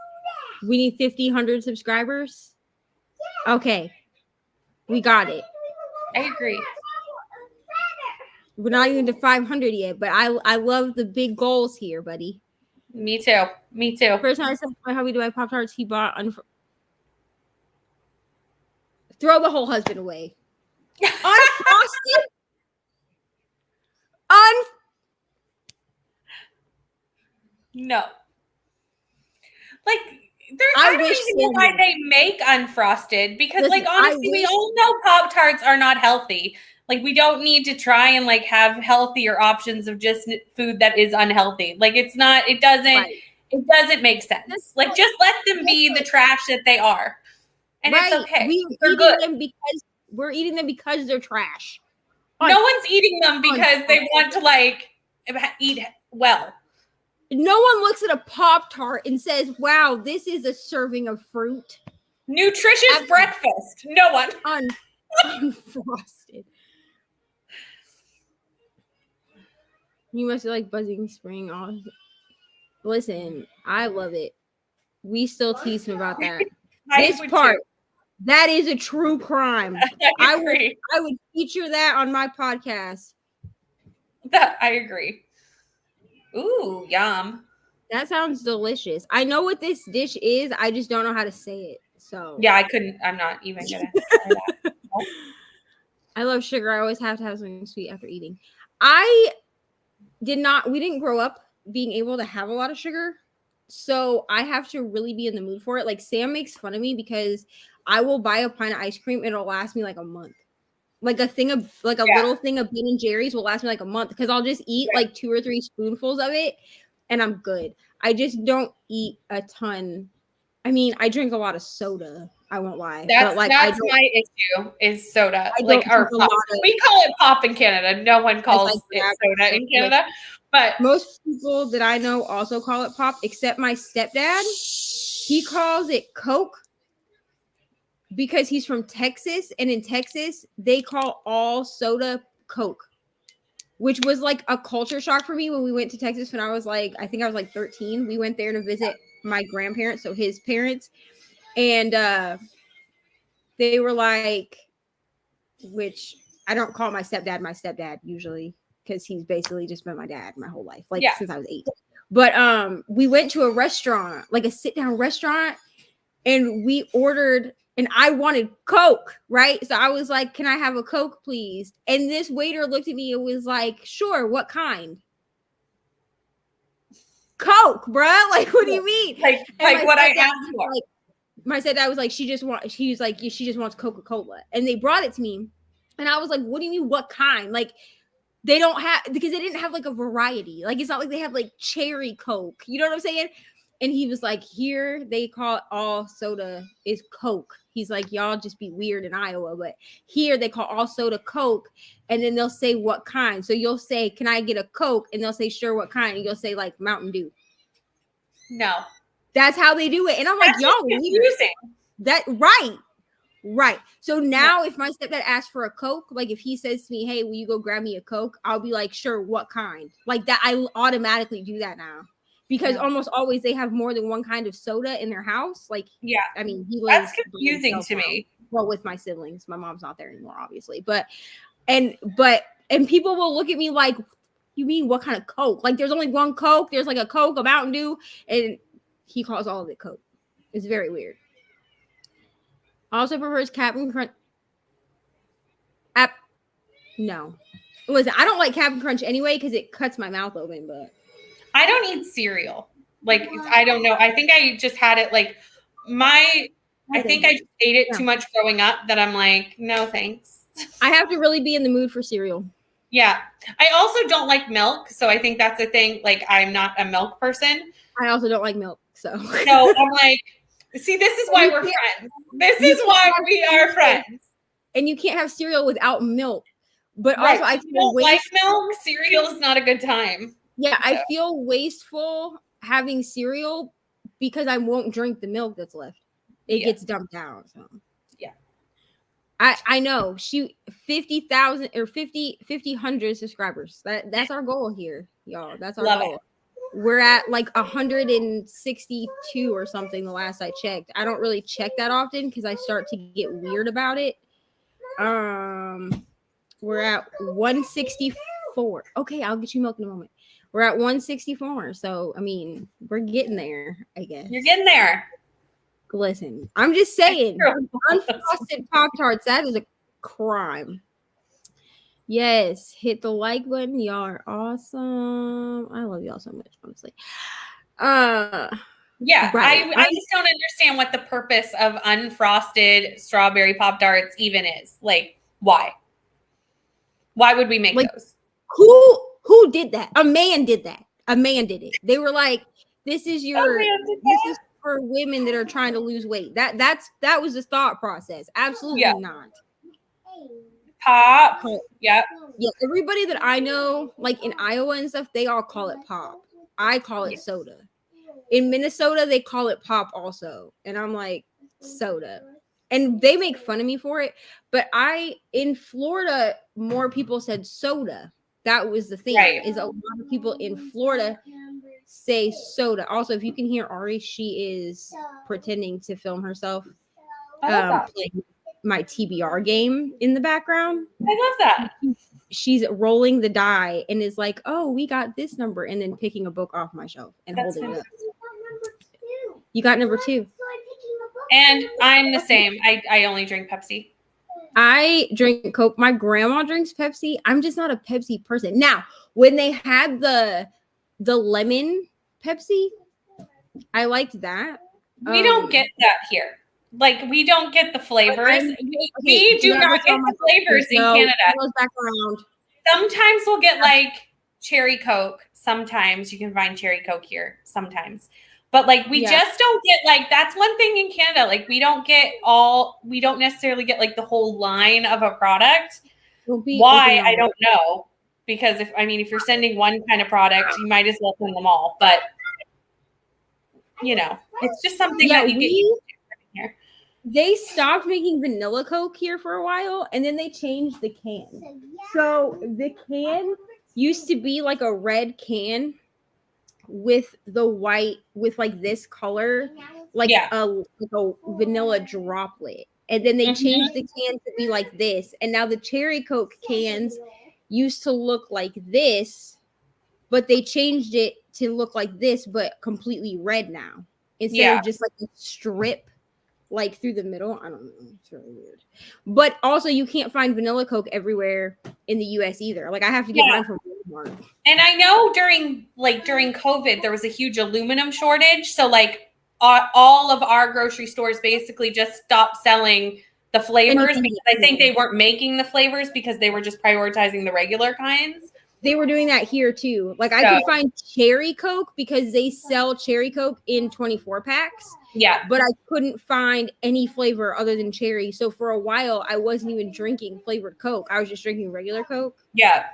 that? We need 1,500 subscribers? Yeah. Okay. We got it. I agree. We're not even to 500 yet, but I love the big goals here, buddy. Me too. Me too. First time I said how we do my Pop-Tarts, he bought throw the whole husband away. Unfrosted? No. Like, I I don't wish even know why Sam they make unfrosted because, Listen, like, honestly, we wish- all know Pop-Tarts are not healthy. Like, we don't need to try and, like, have healthier options of just food that is unhealthy. Like, it doesn't make sense. Like, just let them be the trash that they are. And it's okay. They're good. We're eating them because they're trash. No one's eating them because they want to, like, eat well. No one looks at a Pop-Tart and says, wow, this is a serving of fruit. Nutritious breakfast. No one. Unfrosted. You must like buzzing spring off. Listen, I love it. We still tease him about that. This part, too. That is a true crime. I would feature that on my podcast. I agree. Ooh, yum. That sounds delicious. I know what this dish is. I just don't know how to say it. So yeah, I'm not even gonna try that. I love sugar. I always have to have something sweet after eating. We didn't grow up being able to have a lot of sugar. So I have to really be in the mood for it. Like Sam makes fun of me because I will buy a pint of ice cream and it'll last me like a month. Like a little thing of Ben and Jerry's will last me like a month because I'll just eat like 2 or 3 spoonfuls of it and I'm good. I just don't eat a ton. I mean, I drink a lot of soda. I won't lie. That's my issue is soda. Like our pop. We call it pop in Canada. No one calls it soda in Canada. But most people that I know also call it pop, except my stepdad. He calls it Coke because he's from Texas, and in Texas, they call all soda Coke, which was like a culture shock for me when we went to Texas when I was like 13. We went there to visit my grandparents, so his parents, and they were like, which I don't call my stepdad usually because he's basically just been my dad my whole life, since I was 8. But we went to a restaurant, like a sit-down restaurant, and we ordered, and I wanted Coke, right? So I was like, can I have a Coke, please? And this waiter looked at me and was like, sure, what kind? Coke, bruh. Like, what do you mean? Like what I asked for. Like, my stepdad was like, she just wants Coca-Cola. And they brought it to me. And I was like, what do you mean, what kind? Like, they don't have, because they didn't have like a variety. Like, it's not like they have like cherry Coke. You know what I'm saying? And he was like, here they call all soda is Coke. He's like, y'all just be weird in Iowa, but here they call all soda Coke. And then they'll say what kind. So you'll say, can I get a Coke? And they'll say, sure, what kind? And you'll say like Mountain Dew. No. That's how they do it. And I'm like, y'all confusing. That right. So now if my stepdad asks for a Coke, like if he says to me, hey, will you go grab me a Coke? I'll be like, sure, what kind? Like that, I automatically do that now. Because almost always they have more than one kind of soda in their house. Like, I mean, that's confusing to me. Well, with my siblings, my mom's not there anymore, obviously. But people will look at me like, you mean what kind of Coke? Like, there's only one Coke. There's like a Coke, a Mountain Dew, and he calls all of it Coke. It's very weird. Also prefers Captain Crunch. No. Listen, I don't like Captain Crunch anyway because it cuts my mouth open, but I don't eat cereal. Like, I don't know. I think I just had it like I think I just ate it too much growing up that I'm like, no, thanks. I have to really be in the mood for cereal. Yeah. I also don't like milk. So I think that's the thing. Like, I'm not a milk person. I also don't like milk. So I'm like, see, this is why we're friends. This is why we are friends. And you can't have cereal without milk. But also, I feel like milk. Cereal is not a good time. Yeah, so. I feel wasteful having cereal because I won't drink the milk that's left. It gets dumped out. So yeah, I know 50,000 or 100 subscribers. That's our goal here, y'all. That's our goal. It. We're at like 162 or something the last I checked. I don't really check that often because I start to get weird about it. We're at 164. Okay, I'll get you milk in a moment. We're at 164. So, I mean, we're getting there, I guess. You're getting there. Listen, I'm just saying, unfrosted Pop-Tarts, that is a crime. Yes, hit the like button. Y'all are awesome. I love y'all so much, honestly. Yeah, Right. I just don't understand what the purpose of unfrosted strawberry Pop-Tarts even is. Like, why? Why would we make Like, those? who did that? A man did that. A man did it. They were like, this is for women that are trying to lose weight. That was the thought process. Absolutely Yeah. not. Pop. Yep. Yeah, everybody that I know, like in Iowa and stuff, they all call it pop. I call it soda. In Minnesota, they call it pop also. And I'm like, soda. And they make fun of me for it. But in Florida, more people said soda. That was the thing. Right. Is a lot of people in Florida say soda. Also, if you can hear Ari, she is pretending to film herself playing my TBR game in the background. I love that. She's rolling the die and is like, oh, we got this number, and then picking a book off my shelf and holding it up. You got number 2. And I'm the same. I only drink Pepsi. I drink Coke. My grandma drinks Pepsi. I'm just not a Pepsi person. Now, when they had the lemon Pepsi, I liked that. We don't get that here. Like, we don't get the flavors. We do not get the flavors in Canada. It goes back around. Sometimes we'll get like cherry Coke. Sometimes you can find cherry Coke here. Sometimes. But like, we just don't get like, that's one thing in Canada. Like, we don't necessarily get like the whole line of a product. Why? I don't know. Because if you're sending one kind of product, you might as well send them all. But, it's just something that you get used to here. They stopped making vanilla Coke here for a while, and then they changed the can. So the can used to be like a red can with the white, with like this color, like a vanilla droplet. And then they changed the can to be like this. And now the cherry Coke cans used to look like this, but they changed it to look like this, but completely red now. Instead of just like a strip like through the middle. I don't know. It's really weird. But also, you can't find vanilla Coke everywhere in the US either. Like, I have to get mine from Walmart. And I know during COVID, there was a huge aluminum shortage. So like all of our grocery stores basically just stopped selling the flavors because I think they weren't making the flavors because they were just prioritizing the regular kinds. They were doing that here too. Like, I could find cherry Coke because they sell cherry Coke in 24 packs. Yeah. But I couldn't find any flavor other than cherry. So for a while, I wasn't even drinking flavored Coke. I was just drinking regular Coke. Yeah.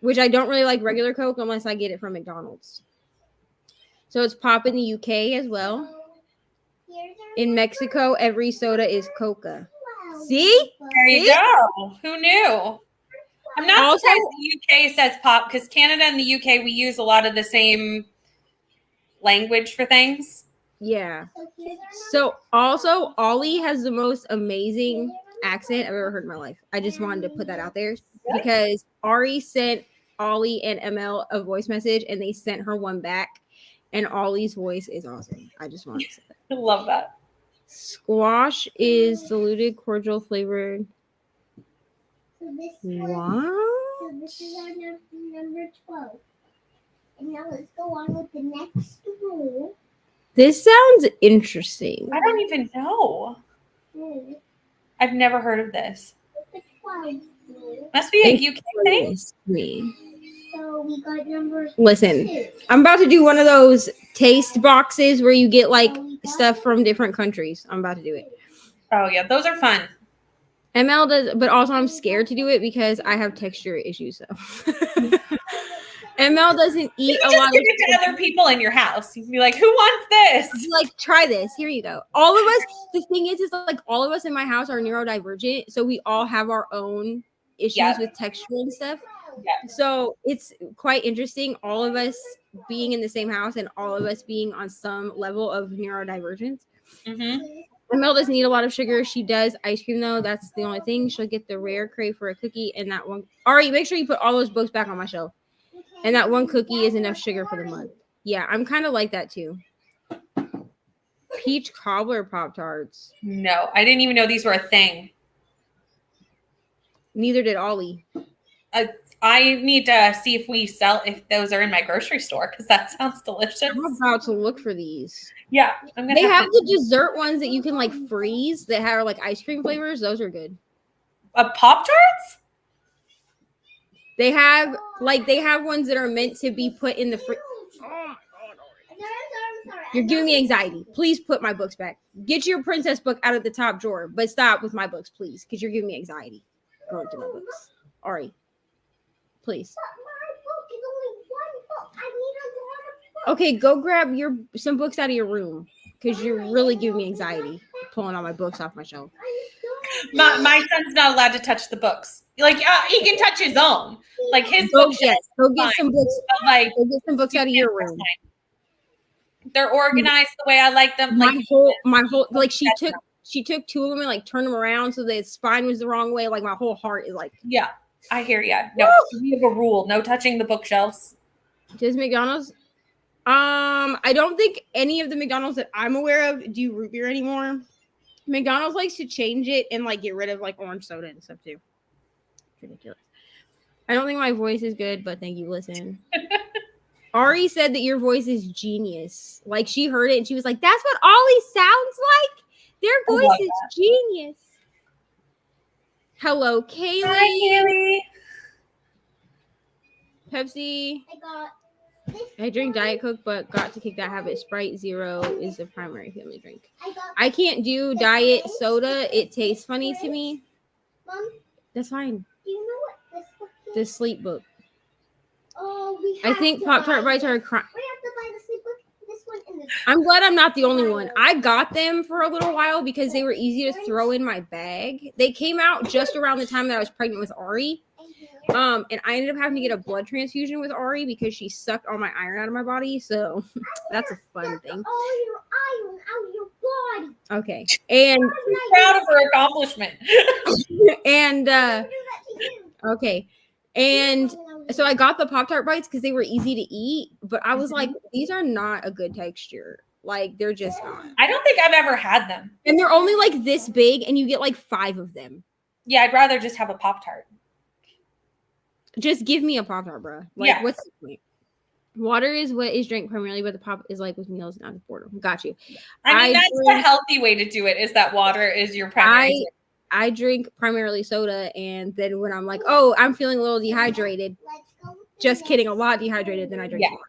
Which I don't really like regular Coke unless I get it from McDonald's. So it's pop in the UK as well. In Mexico, every soda is Coca. See? There you go. Who knew? I'm not surprised the UK says pop because Canada and the UK, we use a lot of the same language for things. Yeah. So also, Ollie has the most amazing accent I've ever heard in my life. I just wanted to put that out there because Ari sent Ollie and ML a voice message and they sent her one back. And Ollie's voice is awesome. I just wanted to say that. I love that. Squash is diluted cordial flavored. What? This is our number 12. And now let's go on with the next rule. This sounds interesting. I don't even know. I've never heard of this. Must be a UK thing. So we got number 2. Listen, I'm about to do one of those taste boxes where you get like stuff from different countries. I'm about to do it. Oh yeah, those are fun. ML does, but also I'm scared to do it because I have texture issues. So ML doesn't eat a lot. Give it to other people in your house. You can be like, "Who wants this?" Like, try this. Here you go. All of us. The thing is like all of us in my house are neurodivergent, so we all have our own issues with texture and stuff. Yeah. So it's quite interesting. All of us being in the same house and all of us being on some level of neurodivergence. Mel doesn't eat a lot of sugar. She does ice cream though. That's the only thing. She'll get the rare crave for a cookie and that one. Ari, make sure you put all those books back on my shelf. And that one cookie is enough sugar for the month. Yeah, I'm kind of like that too. Peach cobbler Pop-Tarts. No, I didn't even know these were a thing. Neither did Ollie. I need to see if those are in my grocery store because that sounds delicious. I'm about to look for these. Yeah, I'm gonna. They have the dessert ones that you can like freeze that have like ice cream flavors. Those are good. Pop-Tarts? They have ones that are meant to be put in the fridge. Oh my god! You're giving me anxiety. Please put my books back. Get your princess book out of the top drawer, but stop with my books, please, because you're giving me anxiety. Going through my books. Ari, please. Okay, go grab some books out of your room because you're really giving me anxiety pulling all my books off my shelf. My son's not allowed to touch the books. Like he can touch his own. Like his books. Go get some books. Like go get some books out of your room. They're organized the way I like them. My whole like she took two of them and like turned them around so the spine was the wrong way. Like my whole heart is like. Yeah, I hear ya. No, we have a rule: no touching the bookshelves. Does McDonald's? I don't think any of the McDonald's that I'm aware of do root beer anymore. McDonald's likes to change it and like get rid of like orange soda and stuff too. It's ridiculous. I don't think my voice is good, but thank you. Listen. Ari said that your voice is genius. Like she heard it and she was like, that's what Ollie sounds like. Their voice is genius. Hello, Kaylee. Hi, Kaylee. Pepsi. I drink Diet Coke, but got to kick that habit. Sprite Zero is the primary family drink. I can't do diet soda. It tastes funny to me. Mom, that's fine. Do you know what this book is? The sleep book. Oh, I think Pop-Tart bites are We have to buy the sleep book. This one and this. I'm glad I'm not the only one. I got them for a little while because they were easy to throw in my bag. They came out just around the time that I was pregnant with Ari. And I ended up having to get a blood transfusion with Ari because she sucked all my iron out of my body. So that's a fun thing. All your iron out of your body. Okay. And I'm proud of her accomplishment. And okay. And so I got the Pop-Tart bites because they were easy to eat, but I was like, these are not a good texture. Like they're just not. I don't think I've ever had them. And they're only like this big and you get like 5 of them. Yeah, I'd rather just have a Pop-Tart. Just give me a Pop-Tart, bro. Like, what's the point? Water is what is drank primarily, but the pop is like with meals, not with boredom. Got you. I mean, that's the healthy way to do it. Is that water is your primary? I drink primarily soda, and then when I'm like, oh, I'm feeling a little dehydrated. Just kidding, a lot dehydrated. Then I drink water.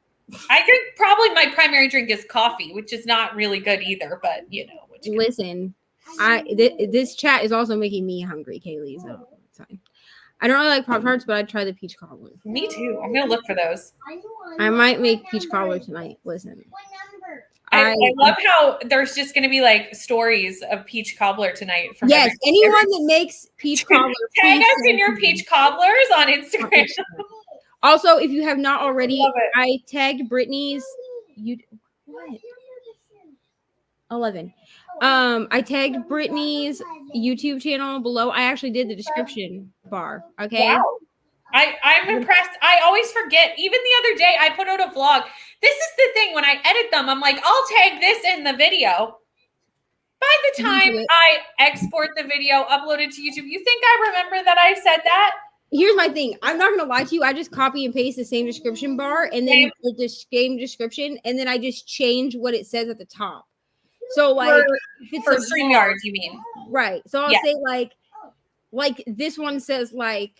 I drink probably my primary drink is coffee, which is not really good either. But you know, listen, this chat is also making me hungry, Kaylee. So it's fine. I don't really like Pop-Tarts, but I'd try the peach cobbler. Me too. I'm gonna look for those. I might make peach cobbler tonight. Listen. I love how there's just gonna be like stories of peach cobbler tonight. From anyone that makes peach cobbler, tag us in your peach cobblers on Instagram. Also, if you have not already, I tagged Brittany's. What? 11. I tagged Brittany's YouTube channel below. I actually did the description bar. Okay. Wow. I'm impressed. I always forget. Even the other day, I put out a vlog. This is the thing. When I edit them, I'm like, I'll tag this in the video. By the time I export the video, upload it to YouTube, you think I remember that I said that? Here's my thing. I'm not going to lie to you. I just copy and paste the same description bar and then the same description. And then I just change what it says at the top. So like for StreamYard, you mean? Right. So I'll say like this one says like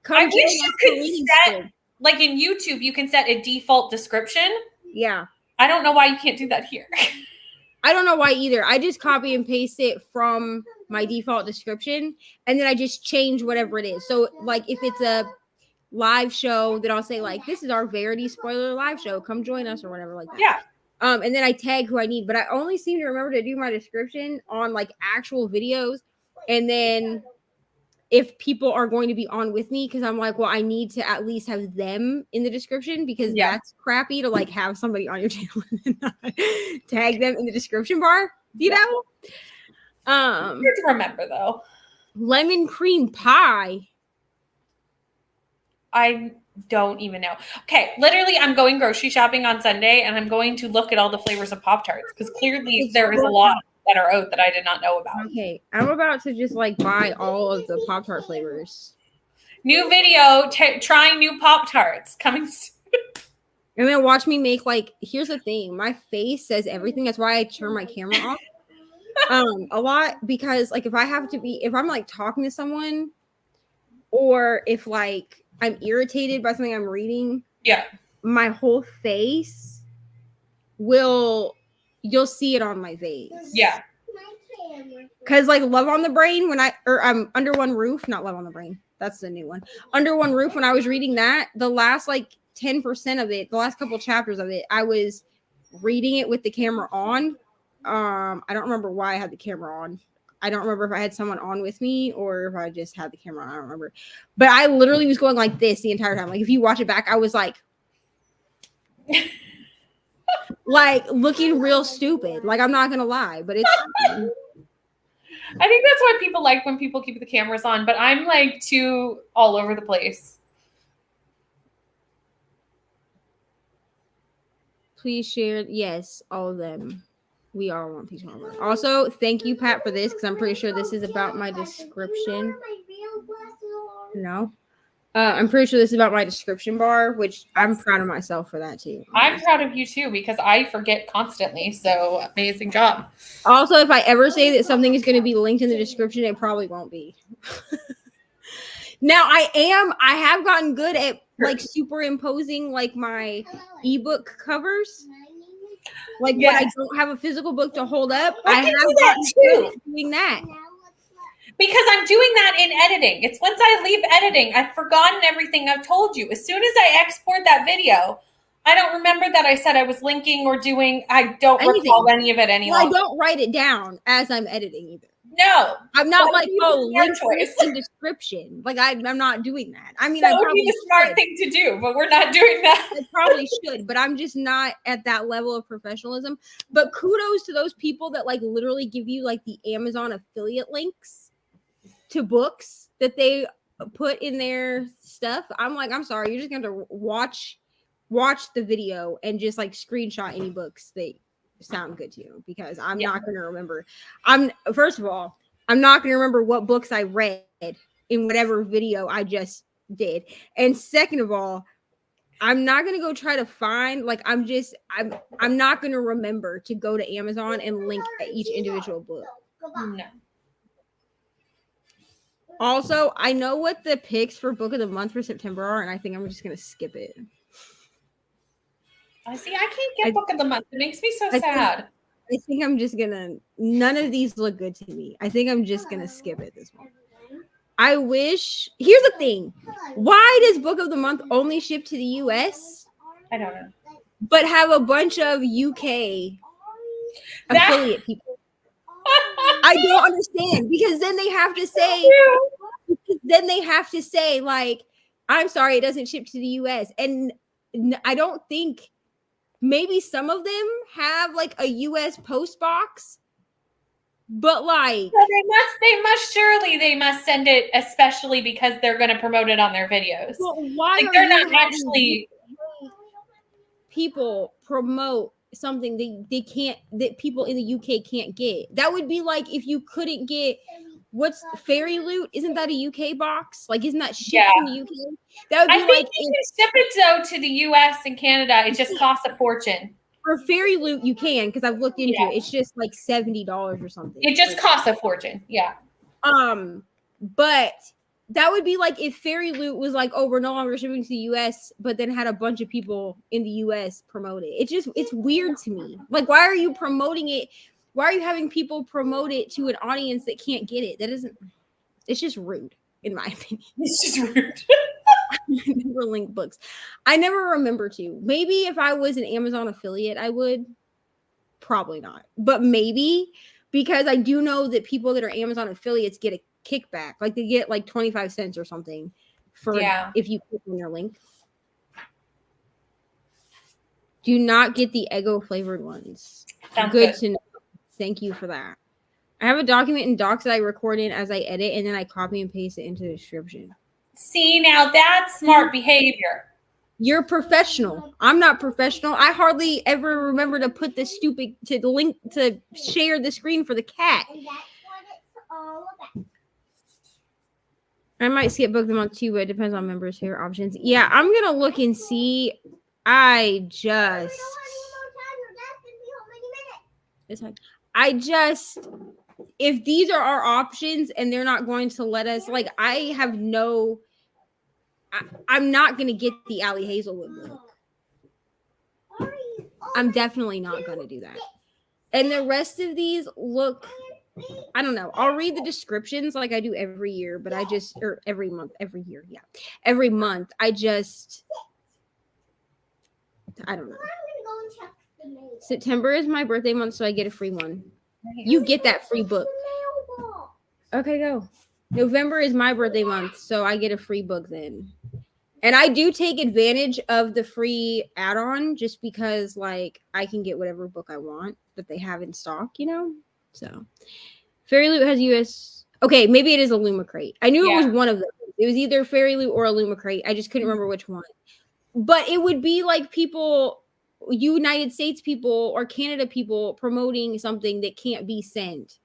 I wish you could set like in YouTube, you can set a default description. Yeah. I don't know why you can't do that here. I don't know why either. I just copy and paste it from my default description and then I just change whatever it is. So like if it's a live show, then I'll say like this is our Verity spoiler live show. Come join us or whatever like that. Yeah. And then I tag who I need, but I only seem to remember to do my description on like actual videos. And then if people are going to be on with me, because I'm like, well, I need to at least have them in the description because that's crappy to like have somebody on your channel and not tag them in the description bar, you know? Good to remember though. Lemon cream pie. I don't even know. Okay, literally, I'm going grocery shopping on Sunday, and I'm going to look at all the flavors of Pop-Tarts because clearly there is a lot that are out that I did not know about. Okay, I'm about to just like buy all of the Pop-Tart flavors. New video trying new Pop-Tarts coming soon. And then watch me make like, here's the thing, my face says everything. That's why I turn my camera off a lot, because like if I'm like talking to someone, or if like I'm irritated by something I'm reading, yeah, my whole face you'll see it on my face. Yeah. Cause like Love on the Brain, I'm Under One Roof, not Love on the Brain. That's the new one. Under One Roof, when I was reading that, the last like 10% of it, the last couple chapters of it, I was reading it with the camera on. I don't remember why I had the camera on. I don't remember if I had someone on with me or if I just had the camera on. I don't remember. But I literally was going like this the entire time. Like if you watch it back, I was like like looking real stupid. Like I'm not gonna lie, but it's I think that's why people like when people keep the cameras on, but I'm like too all over the place. Please share. Yes, all of them. We all want peach cobbler. Also, thank you, Pat, for this, because I'm pretty sure this is about my description. No. I'm pretty sure this is about my description bar, which I'm proud of myself for that too. I'm proud of you too, because I forget constantly. So amazing job. Also, if I ever say that something is going to be linked in the description, it probably won't be. Now I have gotten good at like superimposing like my ebook covers. Like when I don't have a physical book to hold up, I have gotten good at doing that. Because I'm doing that in editing. It's once I leave editing, I've forgotten everything I've told you. As soon as I export that video, I don't remember that I said I was linking or doing. I don't recall any of it anymore. Well, I don't write it down as I'm editing either. No, I'm not like, oh, link this in description. Like I'm not doing that. I mean, that I would probably be the smart thing to do, but we're not doing that. I probably should, but I'm just not at that level of professionalism. But kudos to those people that like literally give you like the Amazon affiliate links to books that they put in their stuff. I'm like, I'm sorry, you're just going to watch the video and just like screenshot any books that sound good to you, because I'm not going to remember. First of all, I'm not going to remember what books I read in whatever video I just did. And second of all, I'm not going to go try to find, like, I'm not going to remember to go to Amazon and link each individual book. No. Also, I know what the picks for book of the month for September are, and I think I'm just going to skip it. I see. I can't get book of the month. It makes me so sad. I think I'm just going to, none of these look good to me. I think I'm just going to skip it this month. I wish, here's the thing. Why does book of the month only ship to the US? I don't know. But have a bunch of UK affiliate people. I don't understand, because then they have to say, like, I'm sorry, it doesn't ship to the US. And I don't think, maybe some of them have like a US post box, but like, so they must send it, especially because they're going to promote it on their videos. Well, why like they're not actually people promote something they can't, that people in the UK can't get? That would be like if you couldn't get, what's Fairy Loot? Isn't that a UK box? Like, isn't that shipped from the UK? That would be I think you can ship it though to the US and Canada. It just costs a fortune. For Fairy Loot, you can, because I've looked into it. It's just like $70 or something. It just costs a fortune. Yeah. But that would be like if Fairy Loot was like, oh, we're no longer shipping to the US, but then had a bunch of people in the US promote it. It's weird to me. Like, why are you promoting it? Why are you having people promote it to an audience that can't get it? It's just rude, in my opinion. It's just rude. I never link books. I never remember to. Maybe if I was an Amazon affiliate, I would. Probably not. But maybe, because I do know that people that are Amazon affiliates get a kickback. Like they get like 25 cents or something for if you click on their link. Do not get the Eggo flavored ones. Sounds good to know. Thank you for that. I have a document in Docs that I record in as I edit, and then I copy and paste it into the description. See, now that's smart behavior. You're professional. I'm not professional. I hardly ever remember to put the link to share the screen for the cat. And that's what it's all about. I might skip book of the month too, but it depends on members' favorite options. Yeah, I'm gonna look and see. I just if these are our options and they're not going to let us, like, I'm not gonna get the Allie Hazelwood book. I'm definitely not gonna do that. And the rest of these look, I don't know. I'll read the descriptions like I do every year, but or every month, every year, yeah. Every month, I don't know. September is my birthday month, so I get a free one. You get that free book. Okay, go. November is my birthday month, so I get a free book then. And I do take advantage of the free add-on just because, like, I can get whatever book I want that they have in stock, you know? So, Fairy Loot has US. Okay, maybe it is a Luma Crate. I knew it was one of them. It was either Fairy Loot or a Luma Crate. I just couldn't remember which one. But it would be like people, United States people or Canada people promoting something that can't be sent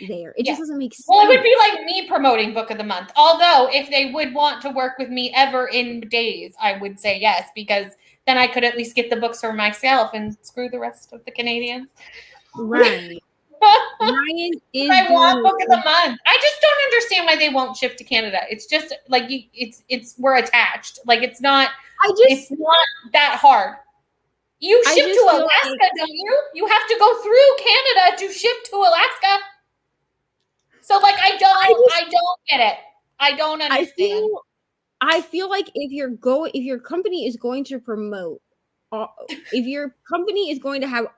there. It just doesn't make sense. Well, it would be like me promoting book of the month. Although if they would want to work with me ever in days, I would say yes, because then I could at least get the books for myself and screw the rest of the Canadians. Right. Ryan is I want book of the month. I just don't understand why they won't ship to Canada. It's just like we're attached. Like it's not that hard. You ship to Alaska, don't you? You have to go through Canada to ship to Alaska. So like I don't get it. I don't understand. I feel like if your company is going to promote, if your company is going to have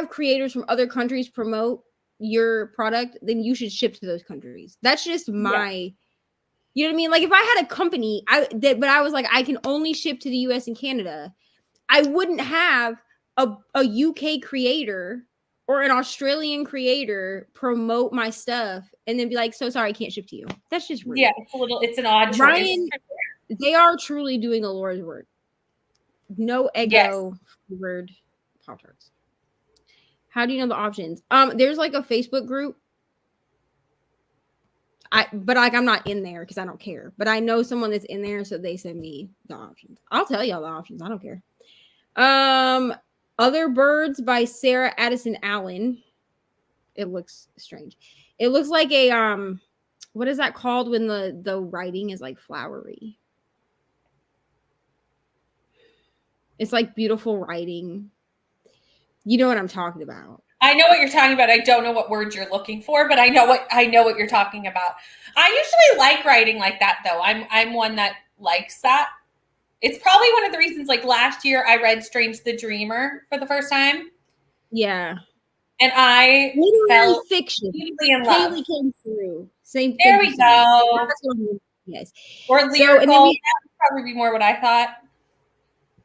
creators from other countries promote your product, then you should ship to those countries. That's just you know what I mean? Like if I had a company, but I was like, I can only ship to the US and Canada, I wouldn't have a UK creator or an Australian creator promote my stuff and then be like, so sorry, I can't ship to you. That's just rude. Yeah, it's an odd choice. Ryan, they are truly doing the Lord's work. No Eggo flavored Pop-Tarts. How do you know the options? There's like a Facebook group. But like I'm not in there because I don't care. But I know someone that's in there, so they send me the options. I'll tell y'all the options. I don't care. Other Birds by Sarah Addison Allen. It looks strange. It looks like a what is that called when the writing is like flowery? It's like beautiful writing. You know what I'm talking about. I know what you're talking about. I don't know what words you're looking for, but I know what you're talking about. I usually like writing like that though. I'm one that likes that. It's probably one of the reasons, like last year I read Strange the Dreamer for the first time. Yeah. And I felt fiction. Deeply in love. Kaylee came through. Same thing. There we go. Yes. Or lyrical. That would probably be more what I thought.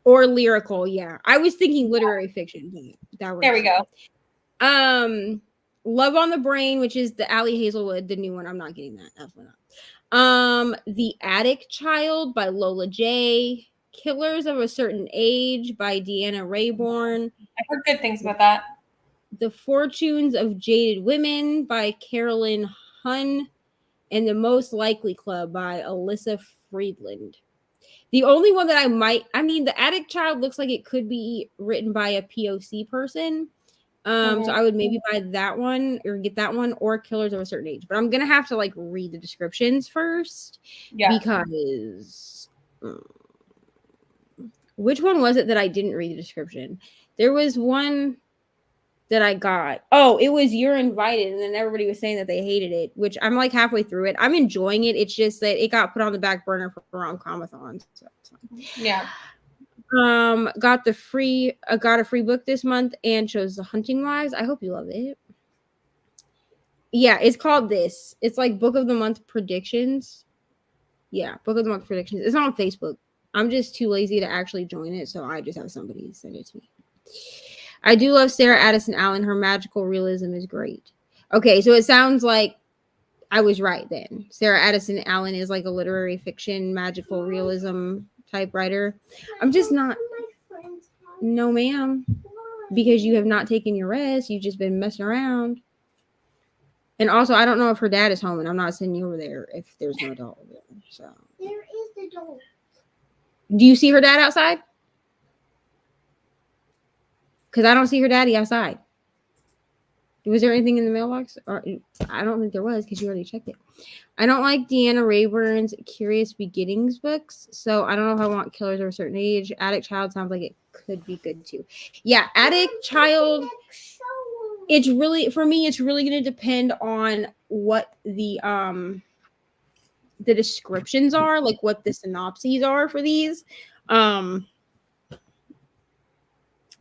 Or lyrical, yeah. I was thinking literary fiction. There we go. Love on the Brain, which is the Allie Hazelwood, the new one. I'm not getting that. Absolutely not. The Attic Child by Lola J. Killers of a Certain Age by Deanna Rayborn. I've heard good things about that. The Fortunes of Jaded Women by Carolyn Hunn. And The Most Likely Club by Alyssa Friedland. The only one that the Attic Child looks like it could be written by a POC person. So I would maybe buy that one or get that one or Killers of a Certain Age. But I'm going to have to like read the descriptions first. Yeah. Because which one was it that I didn't read the description? There was one that I got. Oh, it was You're Invited. And then everybody was saying that they hated it, which I'm like halfway through it. I'm enjoying it. It's just that it got put on the back burner for rom-comathons. So yeah. Got a free book this month and chose The Hunting Wives. I hope you love it. Yeah, it's called this. It's like Book of the Month predictions. Yeah, Book of the Month predictions. It's not on Facebook. I'm just too lazy to actually join it, so I just have somebody send it to me. I do love Sarah Addison Allen. Her magical realism is great. Okay, so it sounds like I was right then. Sarah Addison Allen is like a literary fiction, magical realism type writer. I'm just not. No, ma'am. Because you have not taken your rest. You've just been messing around. And also, I don't know if her dad is home, and I'm not sending you over there if there's no adult over there. So, There is the dog. do you see her dad outside? Because I don't see her daddy outside. Was there anything in the mailbox? Or I don't think there was because you already checked it. I don't like Deanna Rayburn's Curious Beginnings books, so I don't know if I want Killers of a Certain Age. Addict Child sounds like it could be good too. Yeah, Addict Child. It's really, for me, it's really going to depend on what the descriptions are, like what the synopses are for these.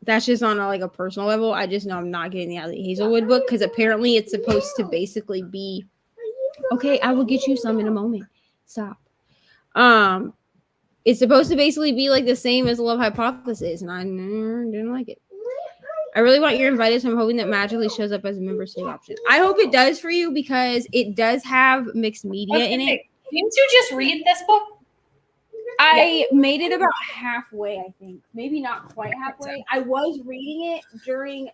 That's just on a personal level. I just know I'm not getting the Allie Hazelwood book because apparently it's supposed to basically be okay. I will get you some in a moment. Stop. It's supposed to basically be like the same as Love Hypothesis, and I didn't like it. I really want You're Invited, so I'm hoping that magically shows up as a member save option. I hope it does for you because it does have mixed media in it. Didn't you just read this book? I made it about halfway, I think. Maybe not quite halfway. I was reading it during,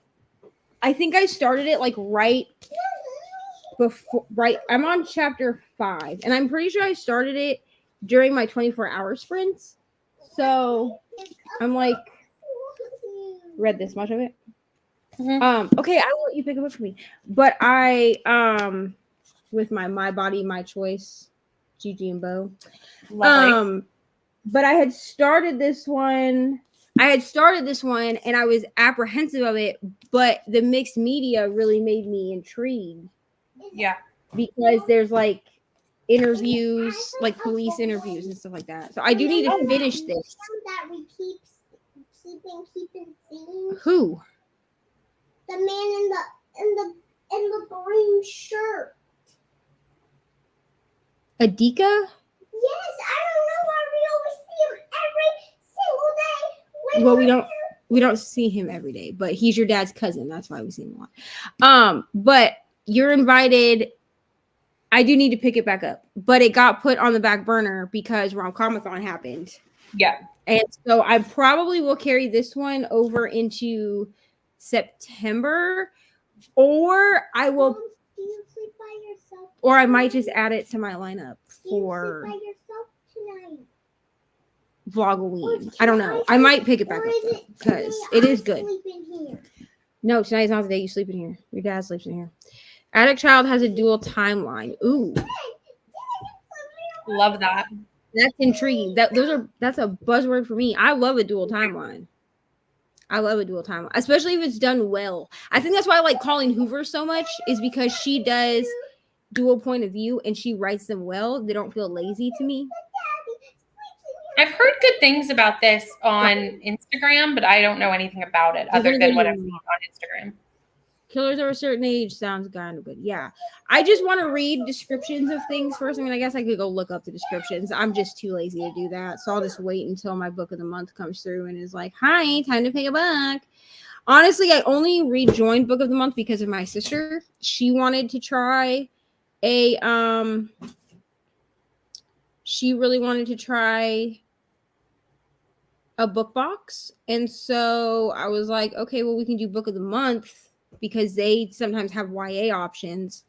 I think I started it right before, I'm on chapter 5, and I'm pretty sure I started it during my 24-hour sprints. So I'm read this much of it. Mm-hmm. Okay, I will let you pick a book for me. But I, with my Body, My Choice, Gigi and Bo. Lovely. But I had started this one. And I was apprehensive of it, but the mixed media really made me intrigued. Yeah. Because there's interviews, police interviews and stuff like that. So I do need to finish this. That we keep seeing. Who? The man in the green shirt. Adika? Yes, I don't know why we always see him every single day. Well, we don't see him every day, but he's your dad's cousin. That's why we see him a lot. But You're Invited. I do need to pick it back up, but it got put on the back burner because Rom-Comathon happened. Yeah. And so I probably will carry this one over into September, or I will. Do you sleep by yourself? Or I might just add it to my lineup for Do you sleep by yourself tonight? Vlogoween. I don't know. I might pick it back up because it is good. No, tonight's not the day you sleep in here. Your dad sleeps in here. Addict Child has a dual timeline. Ooh, love that. That's intriguing. That's a buzzword for me. I love a dual timeline. Especially if it's done well. I think that's why I like Colleen Hoover so much, is because she does dual point of view and she writes them well. They don't feel lazy to me. I've heard good things about this on Instagram, but I don't know anything about it other than what I've seen on Instagram. Killers of a Certain Age sounds kind of good. Yeah. I just want to read descriptions of things first. I mean, I guess I could go look up the descriptions. I'm just too lazy to do that. So I'll just wait until my book of the month comes through and is like, hi, time to pick a book. Honestly, I only rejoined book of the month because of my sister. She wanted to try she really wanted to try a book box. And so I was like, okay, well, we can do book of the month because they sometimes have YA options.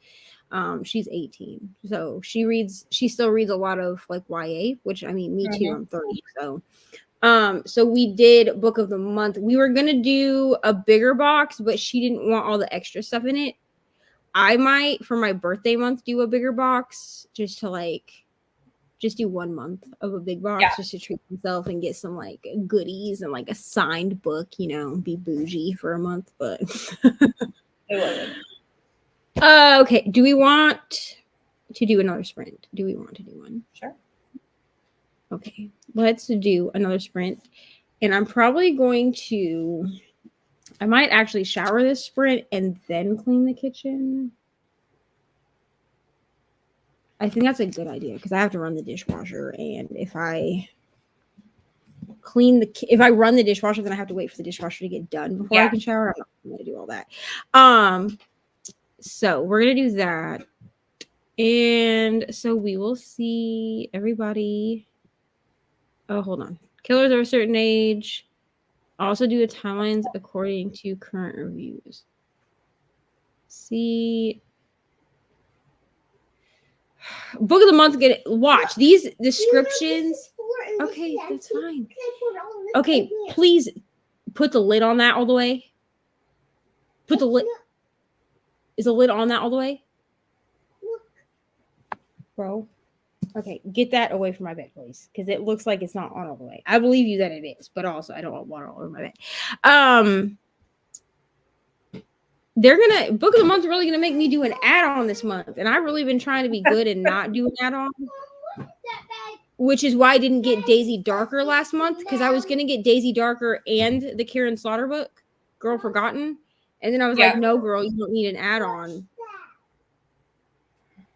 She's 18, so she still reads a lot of YA, which I mean, me too. I'm 30, so we did book of the month. We were gonna do a bigger box, but she didn't want all the extra stuff in it. I might, for my birthday month, do a bigger box just to just do 1 month of a big box, just to treat myself and get some goodies and a signed book, be bougie for a month. But okay, do we want to do another sprint? Do we want to do one? Sure. Okay, let's do another sprint. And I'm probably going to, I might actually shower this sprint and then clean the kitchen. I think that's a good idea because I have to run the dishwasher, and if I run the dishwasher, then I have to wait for the dishwasher to get done before I can shower. I'm not going to do all that. So we're going to do that. And so we will see everybody. Oh, hold on. Killers of a Certain Age. Also do the timelines according to current reviews. See Book of the month. Watch these descriptions. Okay, that's fine. Okay, please put the lid on that all the way. Put the lid. Is the lid on that all the way? Bro. Okay, get that away from my bed, please. Because it looks like it's not on all the way. I believe you that it is, but also I don't want it all over my bed. They're gonna Book of the month really gonna make me do an add-on this month. And I've really been trying to be good and not do an add-on. Which is why I didn't get Daisy Darker last month, because I was gonna get Daisy Darker and the Karen Slaughter book, Girl Forgotten. And then I was like, no, girl, you don't need an add-on.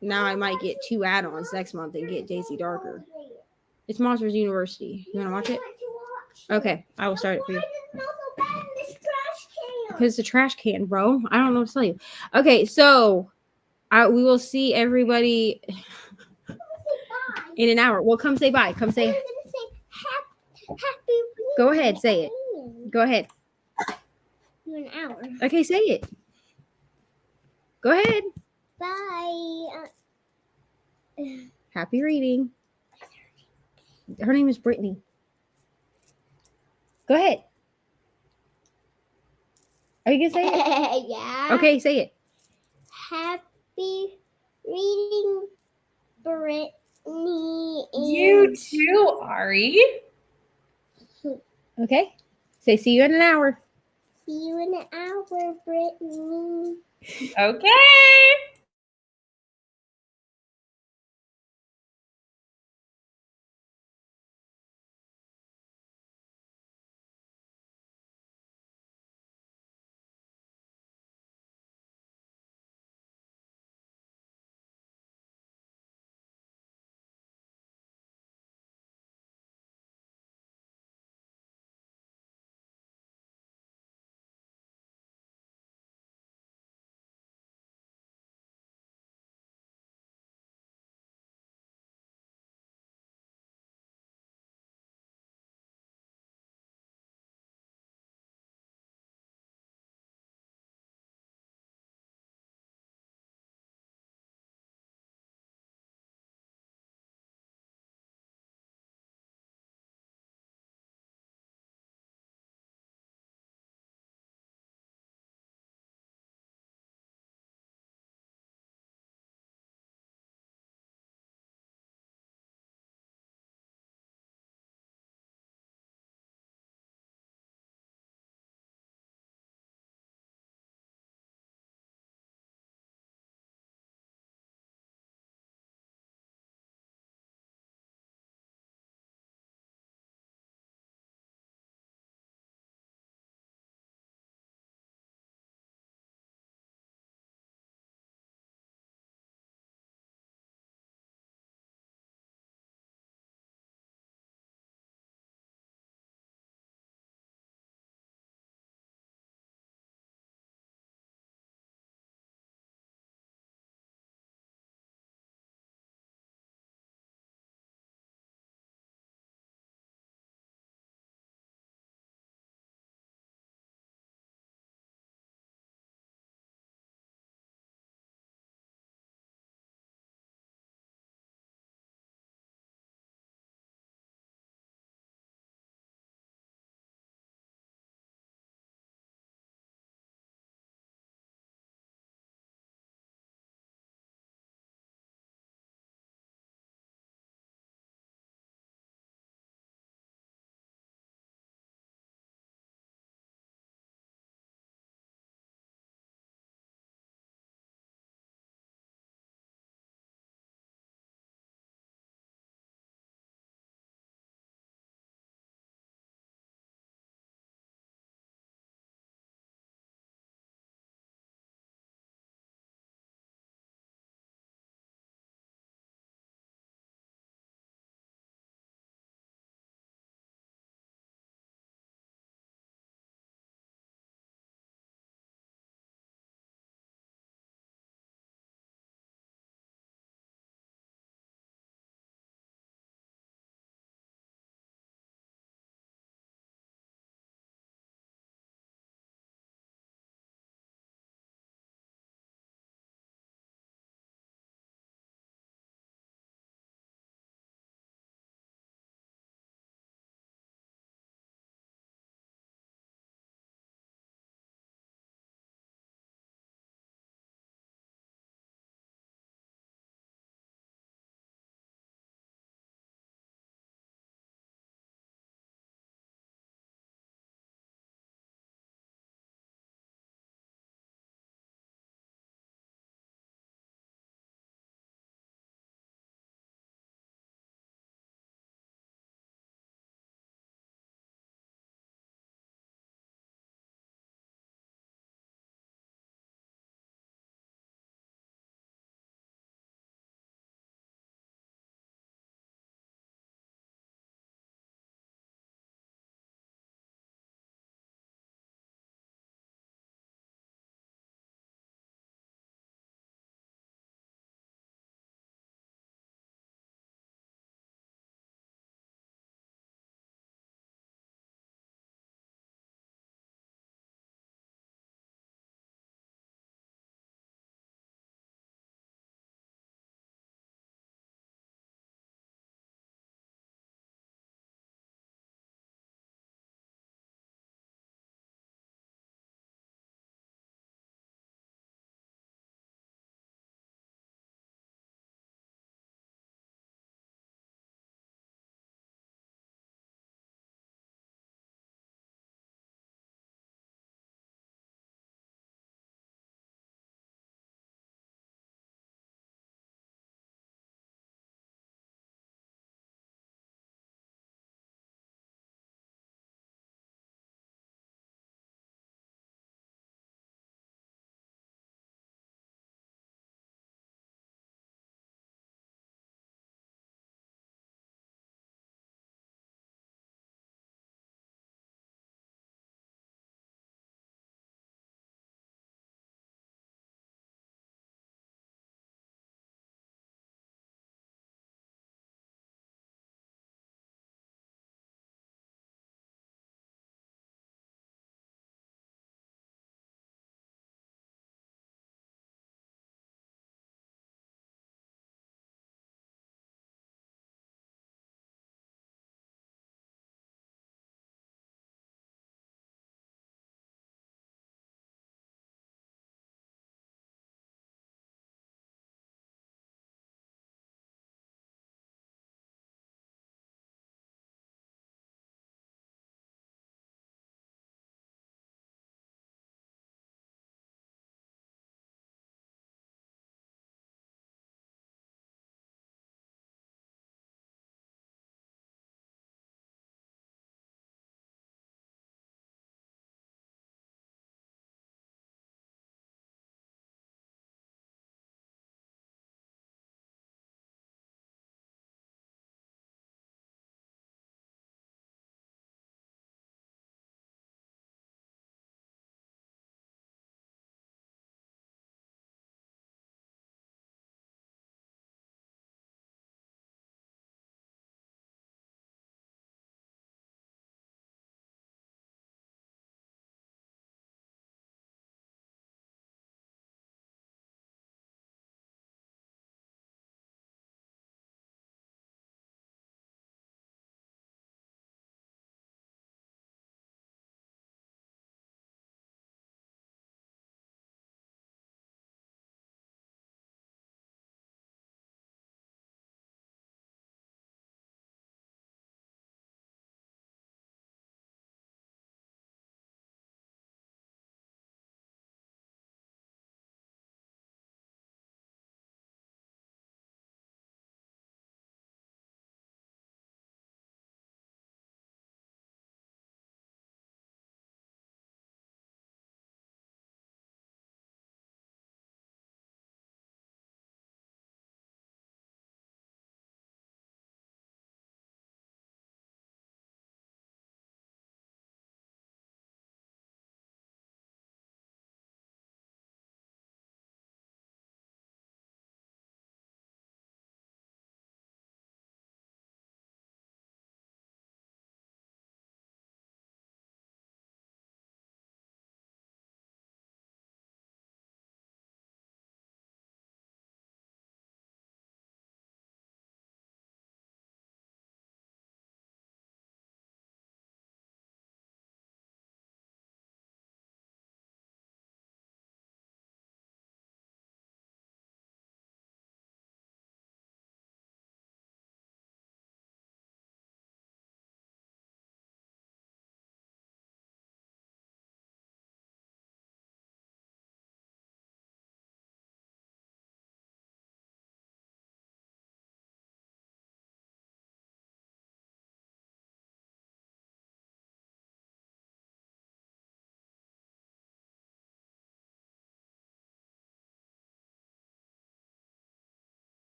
Now I might get 2 add-ons next month and get Daisy Darker. It's Monsters University. You want to watch it? Okay, I will start it for you. Because it's a trash can, bro. I don't know what to tell you. Okay, so we will see everybody in an hour. Well, come say bye. Come say. Go ahead, say it. Go ahead. In an hour. Okay, say it. Go ahead. Bye. Happy reading. Her name is Brittany. Go ahead. Are you gonna say it? Yeah. Okay, say it. Happy reading, Brittany. You too, Ari. Okay. Say see you in an hour. See you in an hour, Brittany. Okay.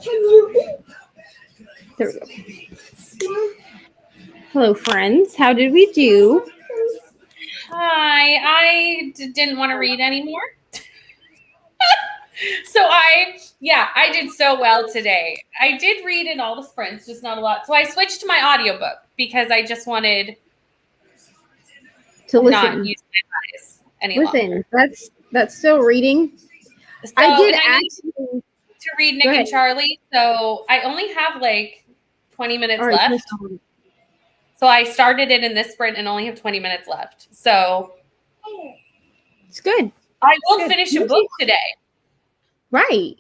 Can you eat? There we go. Hello, friends. How did we do? Hi, I didn't want to read anymore. So I did so well today. I did read in all the sprints, just not a lot. So I switched to my audiobook because I just wanted To not listen. use my eyes any longer. That's still reading. So, I did and I need actually to read Nick and Charlie. So I only have like 20 minutes left. So I started it in this sprint and only have 20 minutes left. So it's good. I will finish a book today. Right.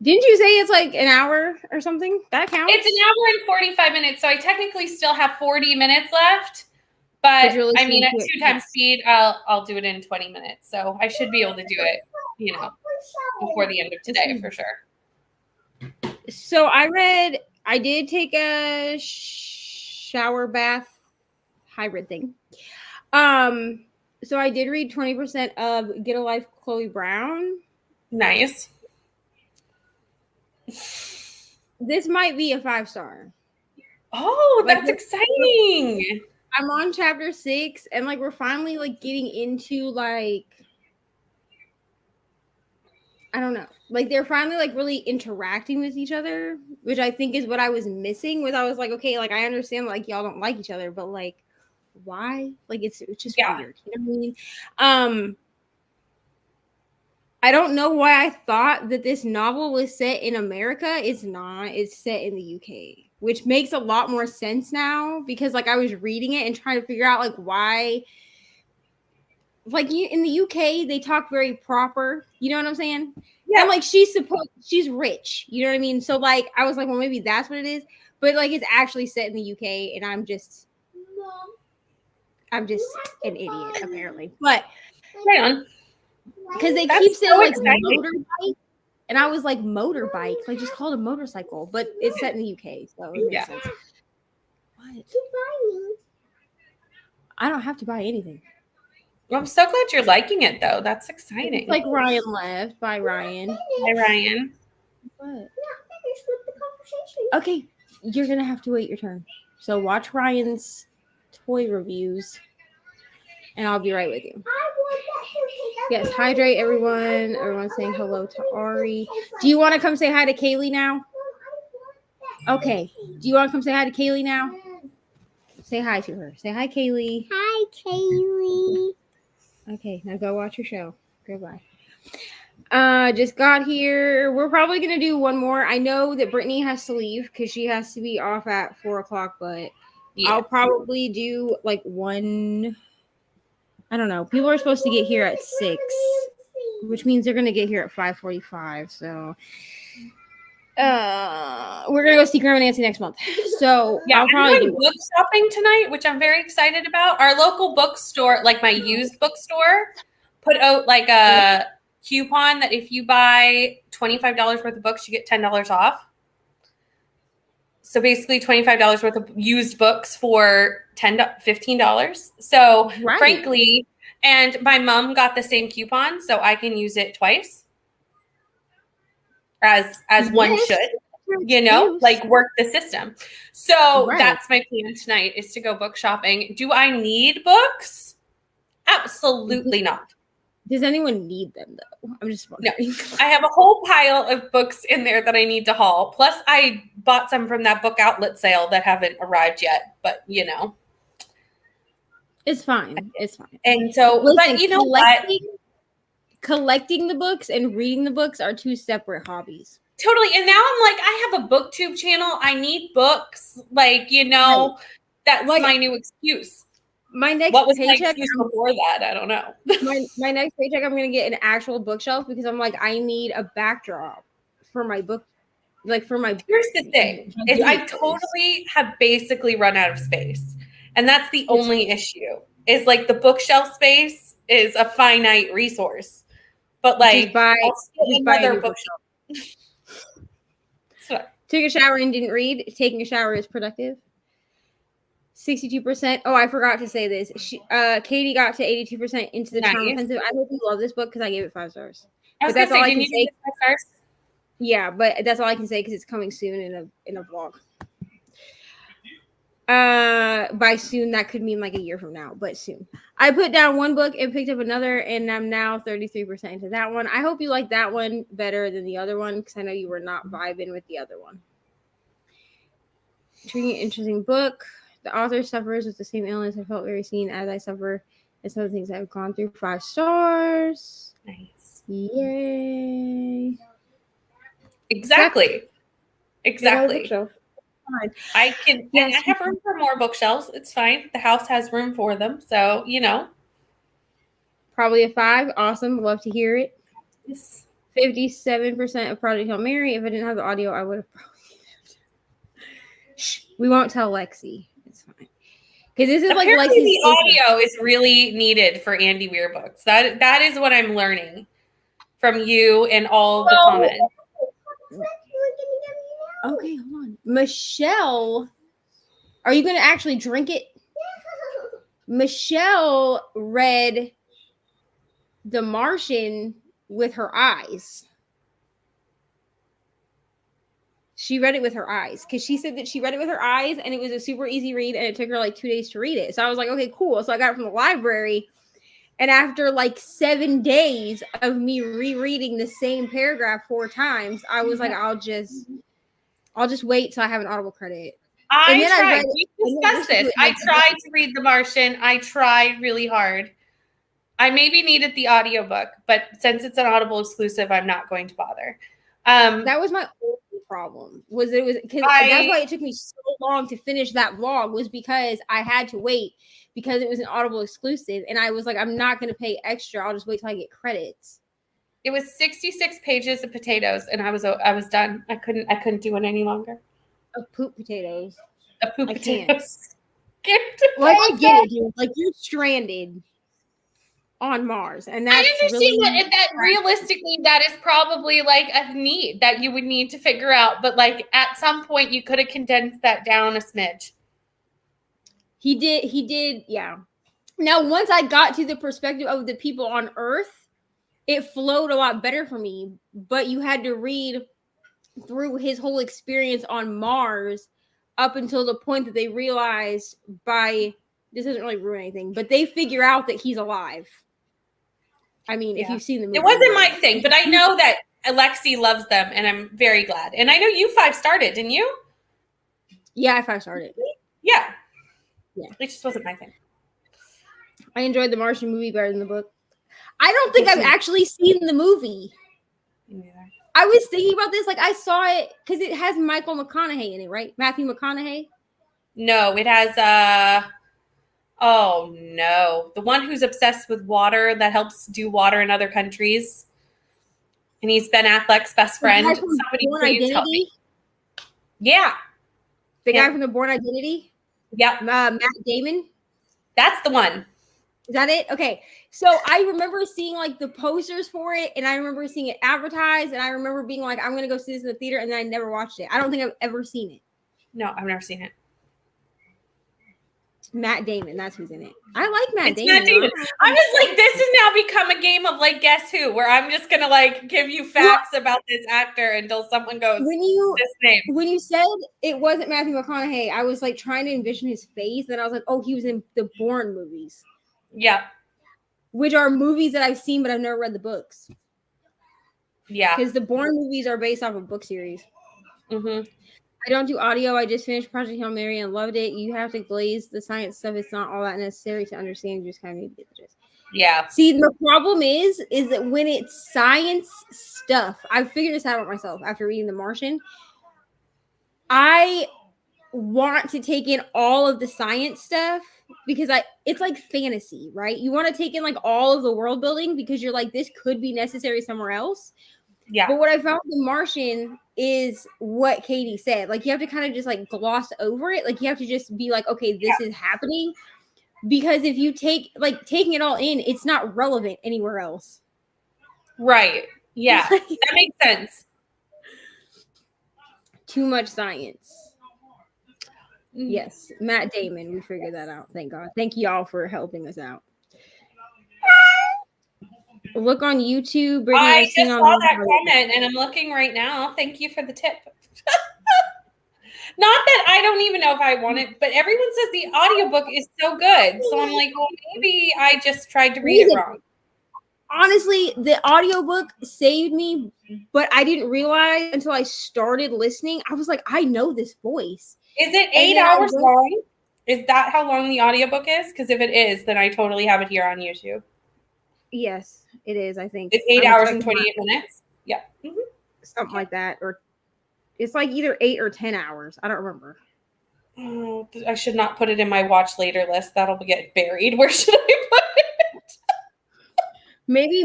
Didn't you say it's like an hour or something? That counts? It's an hour and 45 minutes. So I technically still have 40 minutes left. But I mean, at 2 times speed, I'll do it in 20 minutes. So I should be able to do it, before the end of today for sure. So I did take a shower bath hybrid thing. So I did read 20% of Get a Life, Chloe Brown. Nice. This might be a 5-star. Oh, that's exciting. I'm on chapter 6 and like we're finally like getting into like I don't know. Like they're finally like really interacting with each other, which I think is what I was missing. I was like, okay, like I understand like y'all don't like each other, but like why? Like it's just weird. You know what I mean? I don't know why I thought that this novel was set in America. It's not. It's set in the UK, which makes a lot more sense now because like I was reading it and trying to figure out like why. Like in the UK, they talk very proper. You know what I'm saying? Yeah. And like she's rich. You know what I mean? So like I was like, well, maybe that's what it is. But like it's actually set in the UK, and I'm just an idiot apparently. But right on. Because they keep saying like motorbike, and I was like motorbike, like just call it a motorcycle, but it's set in the UK, so it makes sense. What? I don't have to buy anything. Well, I'm so glad you're liking it though. That's exciting. It's like Ryan left. Bye, Ryan. Hi, Ryan. What? Okay, you're gonna have to wait your turn. So watch Ryan's toy reviews, and I'll be right with you. Yes, hydrate everyone. Everyone's saying hello to Ari. Do you want to come say hi to Kaylee now? Okay. Do you want to come say hi to Kaylee now? Say hi to her. Say hi, Kaylee. Hi, Kaylee. Okay, now go watch your show. Goodbye. Just got here. We're probably gonna do one more. I know that Brittany has to leave because she has to be off at 4:00, but I'll probably do like one. I don't know. People are supposed to get here at 6, which means they're gonna get here at 5:45. So we're gonna go see Grandma Nancy next month. So yeah, I'll probably do book shopping tonight, which I'm very excited about. Our local bookstore, like my used bookstore, put out like a coupon that if you buy $25 worth of books, you get $10 off. So basically $25 worth of used books for $15. So frankly, and my mom got the same coupon, so I can use it twice as one should, like work the system. So that's my plan tonight is to go book shopping. Do I need books? Absolutely not. Does anyone need them though? I'm just wondering. No. I have a whole pile of books in there that I need to haul. Plus I bought some from that book outlet sale that haven't arrived yet, but it's fine. It's fine. And so, but you know what? Collecting the books and reading the books are two separate hobbies. Totally. And now I'm like, I have a booktube channel. I need books. Like, that's like, my new excuse. My next what was paycheck my excuse before that? I don't know. my next paycheck, I'm gonna get an actual bookshelf because I'm like, I need a backdrop for my book. Like for my. Here's the thing: is I totally have basically run out of space, and that's the only issue. Is like the bookshelf space is a finite resource, but like buy another bookshelf. Took a shower and didn't read. Taking a shower is productive. 62%. Oh, I forgot to say this. Katie got to 82% into the Charm Nice. Offensive. I hope you love this book because I gave it 5 stars. I was But that's gonna all say, I didn't can you say. give it 5 stars? Yeah, but that's all I can say because it's coming soon in a vlog. By soon that could mean like a year from now, but soon. I put down one book and picked up another, and I'm now 33% into that one. I hope you like that one better than the other one because I know you were not vibing with the other one. Intriguing, interesting book. The author suffers with the same illness I felt very seen as I suffer, and some of the things I've gone through. 5 stars. Nice. Yay. Exactly. Bookshelf. Fine. I can. Yes. I have room for more bookshelves. It's fine. The house has room for them, so you know. Probably a 5. Awesome. Love to hear it. Yes. 57% of Project Hail Mary. If I didn't have the audio, I would have probably. Shh, we won't tell Lexi. It's fine. Because this is Apparently like Lexi's the audio is really needed for Andy Weir books. That is what I'm learning from you and all the comments. Okay, hold on. Michelle, are you going to actually drink it? Michelle read The Martian with her eyes. She read it with her eyes because she said that she read it with her eyes and it was a super easy read and it took her like 2 days to read it. So I was like, okay, cool. So I got it from the library. And after like 7 days of me rereading the same paragraph 4 times, I was like, I'll just wait till I have an Audible credit. We discussed this. I tried to read The Martian. I tried really hard. I maybe needed the audiobook, but since it's an Audible exclusive, I'm not going to bother. That was my only problem. Because that's why it took me so long to finish that vlog, was because I had to wait because it was an Audible exclusive, and I was like, I'm not going to pay extra. I'll just wait till I get credits. It was 66 pages of potatoes, and I was done. I couldn't do it any longer. Of poop potatoes. Of poop potatoes. Like I get it, dude. Like you're stranded on Mars, and that's I understand that realistically that is probably like a need that you would need to figure out, but like at some point you could have condensed that down a smidge. He did, yeah. Now once I got to the perspective of the people on Earth, it flowed a lot better for me, but you had to read through his whole experience on Mars up until the point that they realized this doesn't really ruin anything, but they figure out that he's alive. I mean, if you've seen the movie. It wasn't my thing, but I know that Alexi loves them, and I'm very glad. And I know you 5-starred it, didn't you? Yeah, I 5-starred it. Yeah. Yeah. It just wasn't my thing. I enjoyed the Martian movie better than the book. I don't think I've actually seen the movie. Yeah. I was thinking about this. Like, I saw it because it has Michael McConaughey in it, right? Matthew McConaughey? No, it has oh no. The one who's obsessed with water that helps do water in other countries. And he's Ben Affleck's best friend. Somebody please help me. Yeah. The guy from the Bourne Identity? Yep. Matt Damon? That's the one. Is that it? Okay. So I remember seeing like the posters for it, and I remember seeing it advertised, and I remember being like, I'm going to go see this in the theater, and then I never watched it. I don't think I've ever seen it. No, I've never seen it. Matt Damon, that's who's in it. I like Matt Damon. I was like, this has now become a game of like guess who, where I'm just gonna like give you facts about this actor until someone goes this name. When you said it wasn't Matthew McConaughey, I was like trying to envision his face, and I was like, oh, he was in the Bourne movies. Yeah. Which are movies that I've seen, but I've never read the books. Yeah. Because the Bourne movies are based off of book series. Mm-hmm. I don't do audio. I just finished Project Hail Mary and loved it. You have to glaze the science stuff. It's not all that necessary to understand. You just kind of need to get the gist. Yeah. See, the problem is that when it's science stuff, I figured this out myself after reading The Martian. I want to take in all of the science stuff because it's like fantasy, right? You want to take in like all of the world building because you're like, this could be necessary somewhere else. Yeah. But what I found with The Martian is what Katie said. Like, you have to kind of just like gloss over it. Like, you have to just be like, okay, this is happening. Because if you taking it all in, it's not relevant anywhere else. Right. Yeah. That makes sense. Too much science. Yes, Matt Damon. We figured that out. Thank God. Thank y'all for helping us out. Look on YouTube, Brittany. I I've seen just on saw that comment and I'm looking right now. Thank you for the tip. Not that I don't even know if I want it, but everyone says the audiobook is so good. So I'm like, well, maybe I just tried to read it wrong. Honestly, the audiobook saved me, but I didn't realize until I started listening. I was like, I know this voice. Is it 8 hours long? Is that how long the audiobook is? Because if it is, then I totally have it here on YouTube. Yes, it is, I think. It's 8 hours and 28 minutes. Yeah. Mm-hmm. Something like that. Or it's like either 8 or 10 hours. I don't remember. Oh, I should not put it in my watch later list. That'll get buried. Where should I put it? Maybe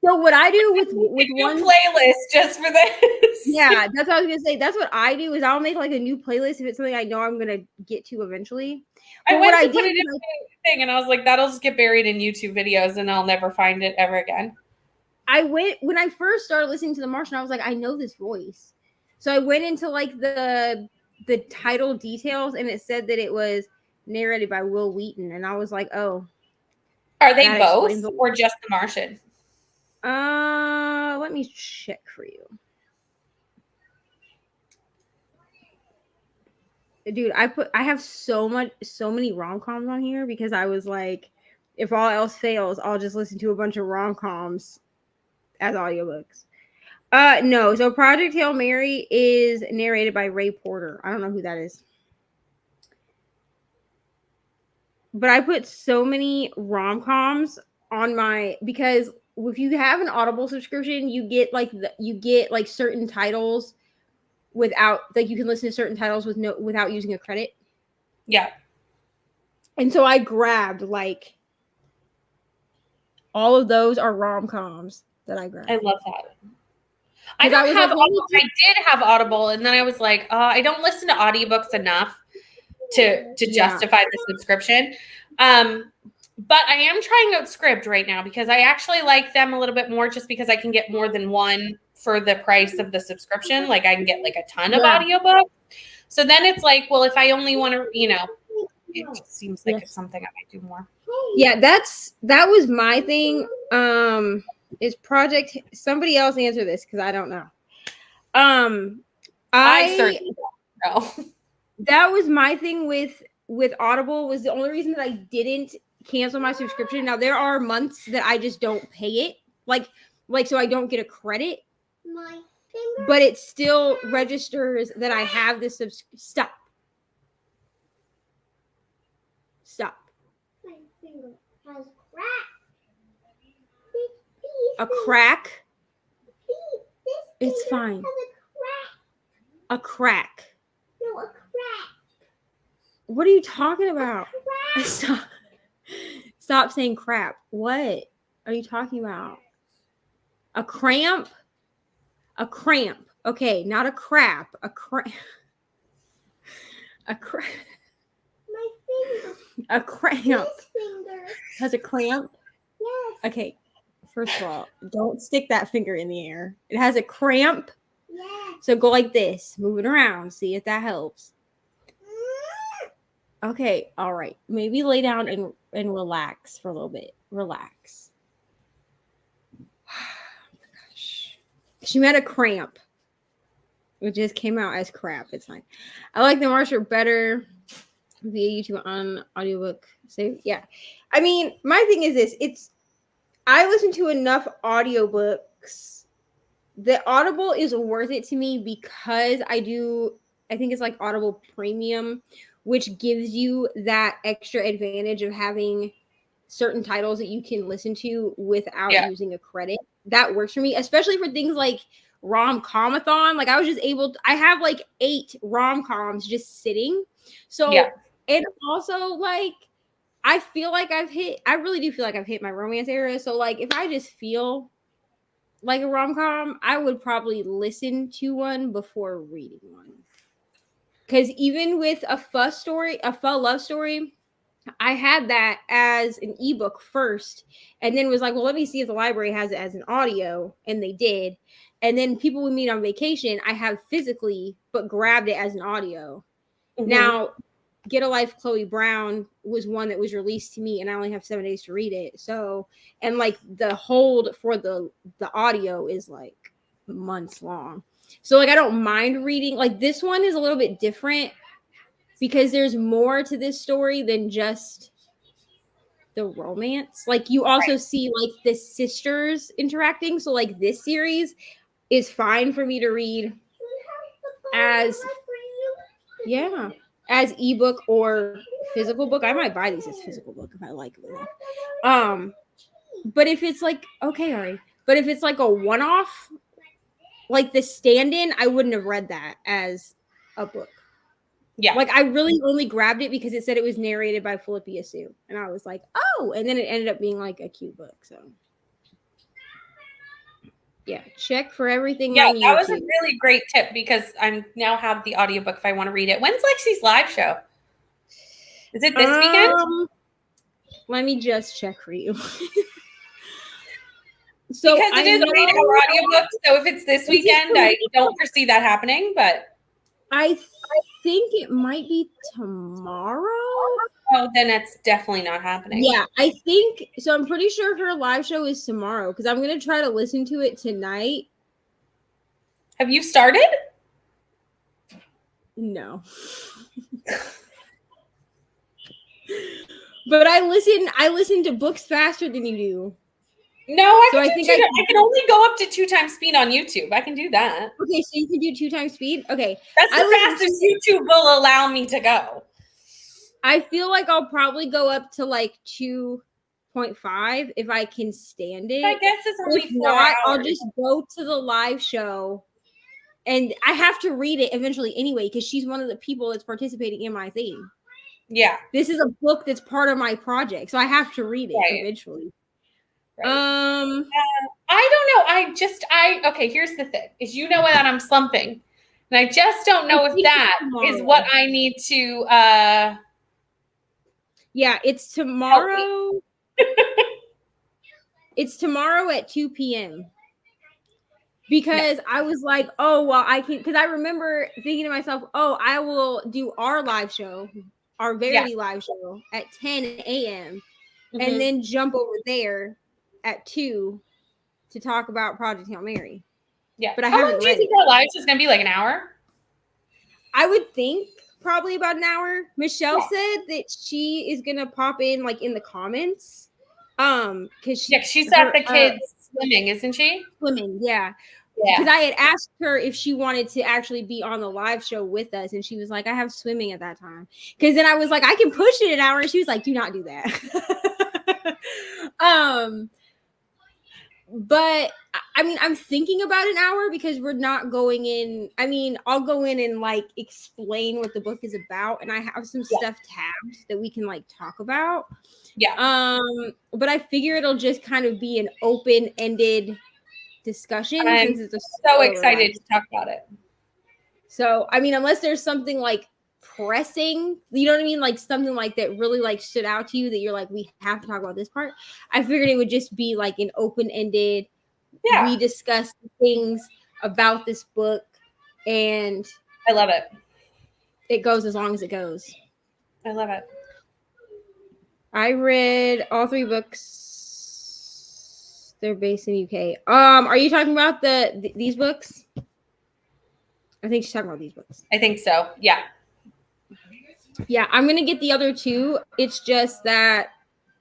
so what I do with one playlist just for this. Yeah, that's what I was gonna say. That's what I do is I'll make like a new playlist if it's something I know I'm gonna get to eventually. But I went to put it in the thing and I was like, that'll just get buried in YouTube videos and I'll never find it ever again. When I first started listening to The Martian, I was like, I know this voice. So I went into like the title details and it said that it was narrated by Will Wheaton, and I was like, oh. Are they both or just The Martian? Let me check for you. Dude, I have so many rom-coms on here because I was like, if all else fails, I'll just listen to a bunch of rom-coms as audiobooks. No, so Project Hail Mary is narrated by Ray Porter. I don't know who that is. But I put so many rom-coms on because if you have an Audible subscription, you get like certain titles without, like, you can listen to certain titles without using a credit. Yeah. And so I grabbed like all of those are rom-coms that I grabbed. I love that. I did have Audible, and then I was like, I don't listen to audiobooks enough to justify the subscription. But I am trying out Scribd right now because I actually like them a little bit more just because I can get more than one for the price of the subscription. Like I can get like a ton of audiobooks. So then it's like, well, if I only want to, it just seems like it's something I might do more. Yeah, that was my thing. Is Project, somebody else answer this because I don't know. I certainly don't know. That was my thing with Audible, was the only reason that I didn't cancel my subscription. Now there are months that I just don't pay it, like so I don't get a credit, but it still registers that I have this Stop. My finger has a crack. It's fine. A crack. No, a crack. What are you talking about? Stop saying crap. What are you talking about? A cramp? A cramp. Okay, not a crap. A cramp. A cramp. My finger. A cramp. This finger. Has a cramp? Yes. Okay. First of all, don't stick that finger in the air. It has a cramp. Yes. So go like this. Move it around. See if that helps. Okay. All right. Maybe lay down and relax for a little bit. Relax. Oh my gosh. She had a cramp. It just came out as crap. It's fine. I like the Martian better via YouTube on audiobook. So yeah. I mean, my thing is this. I listen to enough audiobooks. The Audible is worth it to me because I think it's like Audible Premium, which gives you that extra advantage of having certain titles that you can listen to without using a credit. That works for me, especially for things like rom-comathon. Like I was just I have like 8 rom-coms just sitting. So, and also like, I really do feel like I've hit my romance era. So like, if I just feel like a rom-com, I would probably listen to one before reading one. Because even with a pho love story, I had that as an ebook first, and then was like, well, let me see if the library has it as an audio, and they did. And then People We Meet on Vacation, I have physically, but grabbed it as an audio. Mhm. Now, Get a Life, Chloe Brown was one that was released to me, and I only have 7 days to read it. So, and like the hold for the audio is like months long. So like I don't mind reading. Like this one is a little bit different because there's more to this story than just the romance. Like you also see like the sisters interacting. So like this series is fine for me to read as as ebook or physical book. I might buy these as physical book if I like them. But if it's like okay, Ari, but if it's like a one-off, like The Stand-In, I wouldn't have read that as a book. Yeah. Like I really only grabbed it because it said it was narrated by Philippia Sue. And I was like, oh, and then it ended up being like a cute book. So yeah, check for everything. Yeah, on that was a YouTube. really great tip because I now have the audiobook if I want to read it. When's Lexi's live show? Is it this weekend? Let me just check for you. So because it is a 8-hour audiobook, so if it's this weekend, I don't foresee that happening, but I think it might be tomorrow. Oh, then it's definitely not happening. Yeah, I think so. I'm pretty sure her live show is tomorrow because I'm gonna try to listen to it tonight. Have you started? No. But I listen to books faster than you do. No, I can only go up to 2 times speed on YouTube. I can do that. Okay, so you can do 2 times speed? Okay. That's the fastest YouTube will allow me to go. I feel like I'll probably go up to like 2.5 if I can stand it. I guess it's only 4 hours. I'll just go to the live show. And I have to read it eventually anyway, because she's one of the people that's participating in my thing. Yeah. This is a book that's part of my project, so I have to read it eventually. Right. I don't know. Okay, here's the thing. Is you know that I'm slumping. And I just don't know if that is what I need to Yeah, it's tomorrow. It's tomorrow at 2 p.m. Because I was like, oh, well, I can, because I remember thinking to myself, oh, I will do our live show, our Verity live show at 10 a.m. And then jump over there at 2 to talk about Project Hail Mary. Yeah. But How long do you think our live show is going to be? Like an hour? I would think probably about an hour. Michelle said that she is going to pop in like in the comments. Because she's at the kids swimming, isn't she? Swimming, yeah. Because I had asked her if she wanted to actually be on the live show with us, and she was like, I have swimming at that time. Because then I was like, I can push it an hour, and she was like, do not do that. But I mean, I'm thinking about an hour because we're not going in. I mean, I'll go in and like explain what the book is about, and I have some stuff tabbed that we can like talk about. Yeah. But I figure it'll just kind of be an open-ended discussion. I'm since it's so excited to talk about it. So, I mean, unless there's something like pressing, you know what I mean? Like something like that really like stood out to you that you're like, we have to talk about this part. I figured it would just be like an open-ended, we discuss things about this book, and I love it. It goes as long as it goes. I love it. I read all 3 books. They're based in UK. Are you talking about these books? I think she's talking about these books. I think so. Yeah. Yeah, I'm gonna get the other 2. It's just that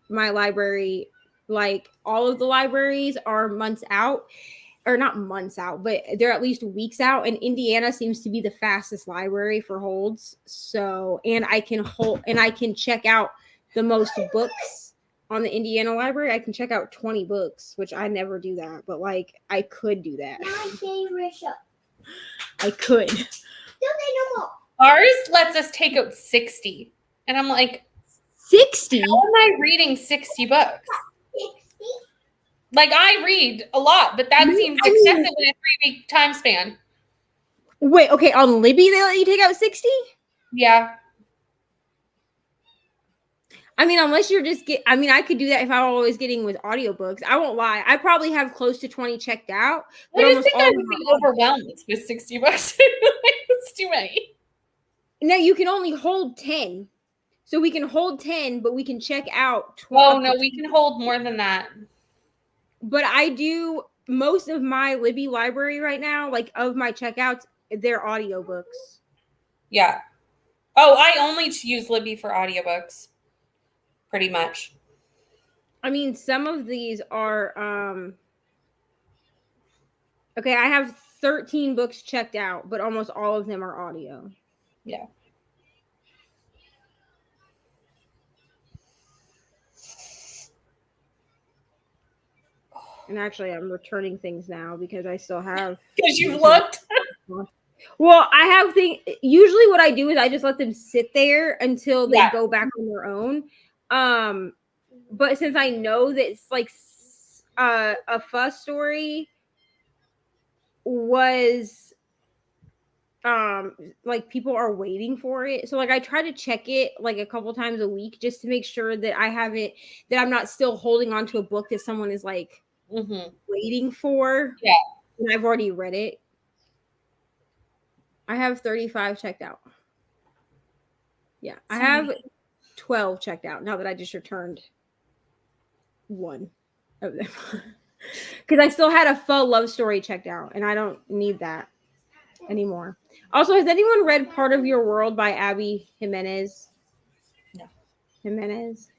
my library, like all of the libraries, are months out, or not months out, but they're at least weeks out. And Indiana seems to be the fastest library for holds. So, and I can check out the most books on the Indiana library. I can check out 20 books, which I never do that, but like I could do that. My favorite show. I could. Don't say no more. Ours lets us take out 60. And I'm like, 60? How am I reading 60 books? 60? Like, I read a lot, but that seems excessive in a 3-week time span. Wait, okay, on Libby they let you take out 60? Yeah. I mean, unless you're just I could do that if I'm always getting with audiobooks. I won't lie. I probably have close to 20 checked out. But I just think I would be overwhelmed with 60 books. It's too many. No, you can only hold 10. So we can hold 10, but we can check out. Oh, no, we can hold more than that. But I do most of my Libby library right now, like of my checkouts, they're audiobooks. Yeah. Oh, I only use Libby for audiobooks. Pretty much. I mean, some of these are okay, I have 13 books checked out, but almost all of them are audio. Yeah. And actually, I'm returning things now because I still have. Because you've looked. Well, I have things. Usually, what I do is I just let them sit there until they go back on their own. But since I know that it's like a fuss story was like people are waiting for it, so like I try to check it like a couple times a week just to make sure that I haven't, that I'm not still holding on to a book that someone is like waiting for. Yeah, and I've already read it. I have 35 checked out. Yeah, I have 12 checked out now that I just returned one of them. Because I still had a faux love story checked out, and I don't need that anymore. Also, has anyone read Part of Your World by Abby Jimenez? No. Jimenez?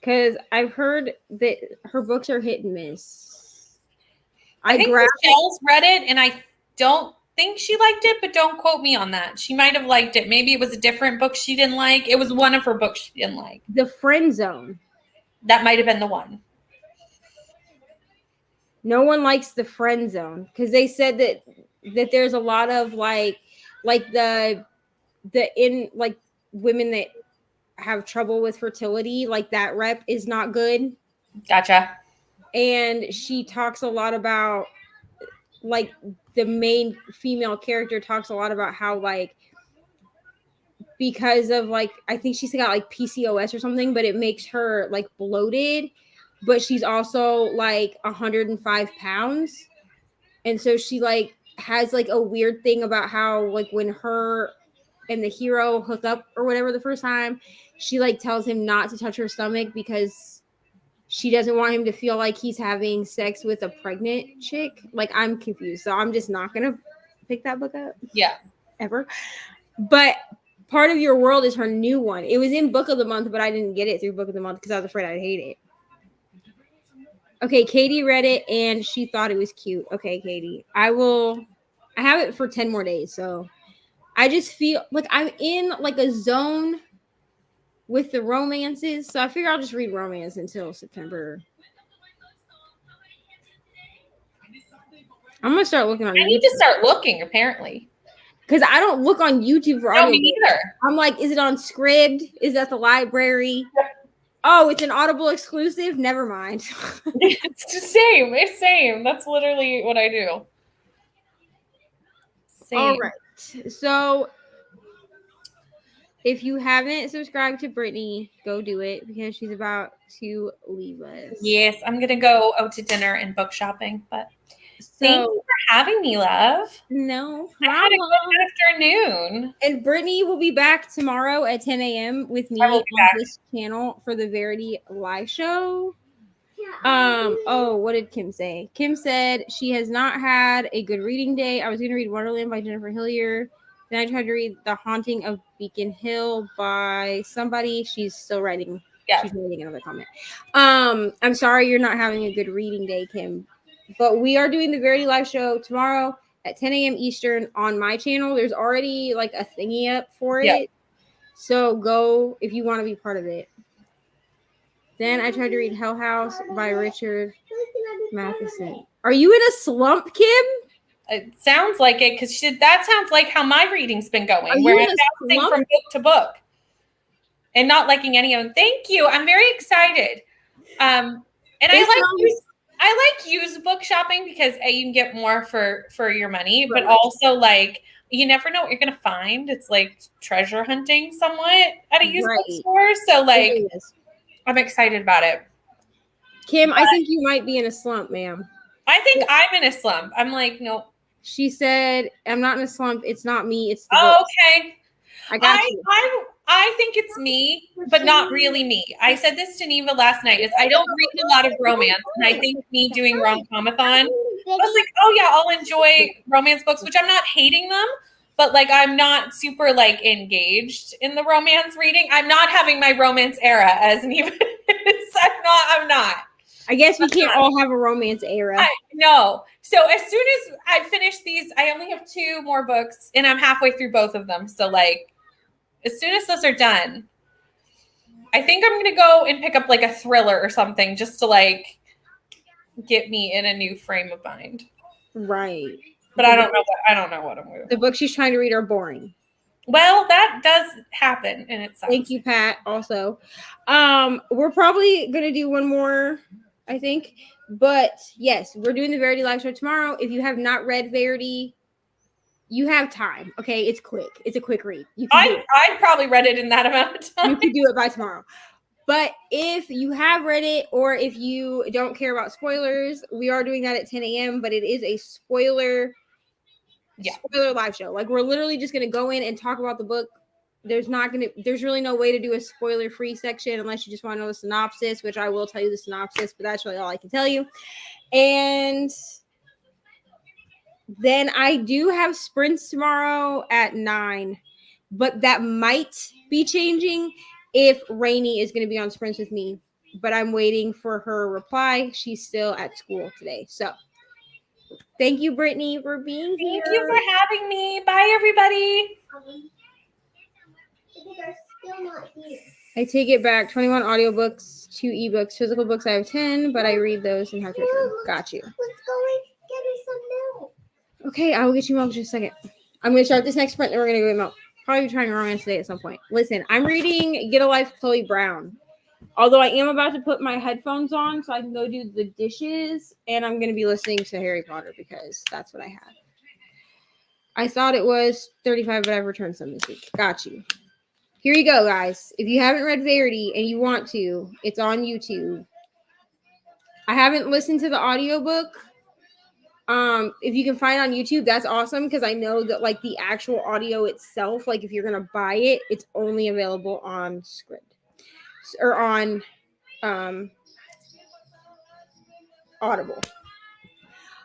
Because I've heard that her books are hit and miss. I think Michelle's read it, and I don't think she liked it, but don't quote me on that. She might have liked it. Maybe it was a different book she didn't like. It was one of her books she didn't like. The Friend Zone. That might have been the one. No one likes The Friend Zone because they said that there's a lot of like the in like women that have trouble with fertility, like that rep is not good. Gotcha. And she talks a lot about like the main female character talks a lot about how like because of like I think she's got like PCOS or something, but it makes her like bloated, but she's also like 105 pounds. And so she like has like a weird thing about how like when her and the hero hook up or whatever the first time, she like tells him not to touch her stomach because she doesn't want him to feel like he's having sex with a pregnant chick. Like, I'm confused. So I'm just not going to pick that book up. Yeah. Ever. But Part of Your World is her new one. It was in Book of the Month, but I didn't get it through Book of the Month because I was afraid I'd hate it. Okay, Katie read it and she thought it was cute. Okay, Katie. I have it for 10 more days. So I just feel like I'm in like a zone with the romances. So I figure I'll just read romance until September. I'm going to start looking on YouTube. I need to start looking, apparently. Because I don't look on YouTube for audio. No, me neither. I'm like, is it on Scribd? Is that the library? Oh, it's an Audible exclusive? Never mind. It's the same. It's same. That's literally what I do. Same. All right. So if you haven't subscribed to Brittany, go do it because she's about to leave us. Yes, I'm going to go out to dinner and book shopping, but thank you for having me, love. No problem. I had a good afternoon. And Brittany will be back tomorrow at 10 a.m. with me on this channel for the Verity live show. Oh, what did Kim say? Kim said she has not had a good reading day. I was going to read Wonderland by Jennifer Hillier. Then I tried to read The Haunting of Beacon Hill by somebody. She's still writing. Yeah. She's writing another comment. I'm sorry you're not having a good reading day, Kim. But we are doing the Verity live show tomorrow at 10 a.m. Eastern on my channel. There's already like a thingy up for it. So go if you want to be part of it. Then I tried to read Hell House by Richard Matheson. Are you in a slump, Kim? It sounds like it because that sounds like how my reading's been going. Where I'm bouncing from book to book and not liking any of them. Thank you. I'm very excited. And I like used book shopping because you can get more for your money, but also like you never know what you're gonna find. It's like treasure hunting somewhat at a used bookstore. So like I'm excited about it. Kim, I think you might be in a slump, ma'am. I think I'm in a slump. I'm like, nope. She said, I'm not in a slump. It's not me. It's the okay. I got you. I think it's me, but not really me. I said this to Neva last night. Is I don't read a lot of romance, and I think me doing rom-comathon, I was like, oh yeah, I'll enjoy romance books, which I'm not hating them, but like I'm not super like engaged in the romance reading. I'm not having my romance era as Neva is. I'm not. I guess we can't all have a romance era. No. So as soon as I finish these, I only have 2 more books, and I'm halfway through both of them. So like, as soon as those are done, I think I'm gonna go and pick up like a thriller or something just to like get me in a new frame of mind. Right. But I don't know what I'm gonna do. The books she's trying to read are boring. Well, that does happen, and it sucks. Thank you, Pat. Also, we're probably gonna do one more, I think. But yes, we're doing the Verity live show tomorrow. If you have not read Verity, you have time. Okay, it's quick. It's a quick read. You can I probably read it in that amount of time. You can do it by tomorrow. But if you have read it, or if you don't care about spoilers, we are doing that at 10 a.m. But it is a spoiler live show. Like, we're literally just gonna go in and talk about the book. There's really no way to do a spoiler-free section unless you just want to know the synopsis, which I will tell you the synopsis, but that's really all I can tell you. And then I do have sprints tomorrow at 9, but that might be changing if Reni is going to be on sprints with me. But I'm waiting for her reply. She's still at school today. So thank you, Brittany, for being here. Thank you for having me. Bye, everybody. They're still not here. I take it back. 21 audiobooks, 2 ebooks. Physical books, I have 10, but I read those and have to return. Got you. Let's go and get her some milk. Okay, I will get you milk in just a second. I'm going to start this next sprint, and we're going to go get milk. Probably trying romance today at some point. Listen, I'm reading Get a Life, Chloe Brown. Although I am about to put my headphones on so I can go do the dishes, and I'm going to be listening to Harry Potter because that's what I have. I thought it was 35, but I've returned some this week. Got you. Here you go, guys. If you haven't read Verity and you want to, it's on YouTube. I haven't listened to the audiobook. If you can find it on YouTube, that's awesome, because I know that like the actual audio itself, like if you're gonna buy it, it's only available on Script or on Audible.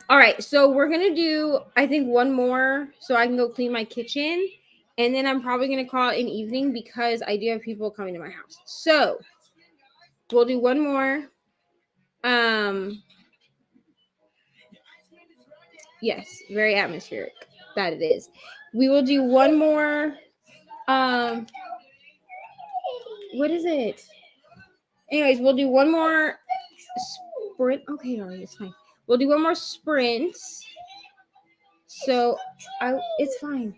All right, so we're gonna do, I think, one more so I can go clean my kitchen, and then I'm probably gonna call it an evening because I do have people coming to my house. So we'll do one more. Yes, very atmospheric. That it is. We will do one more. What is it? Anyways, we'll do one more sprint. Okay, darling, it's fine. We'll do one more sprint. So it's fine.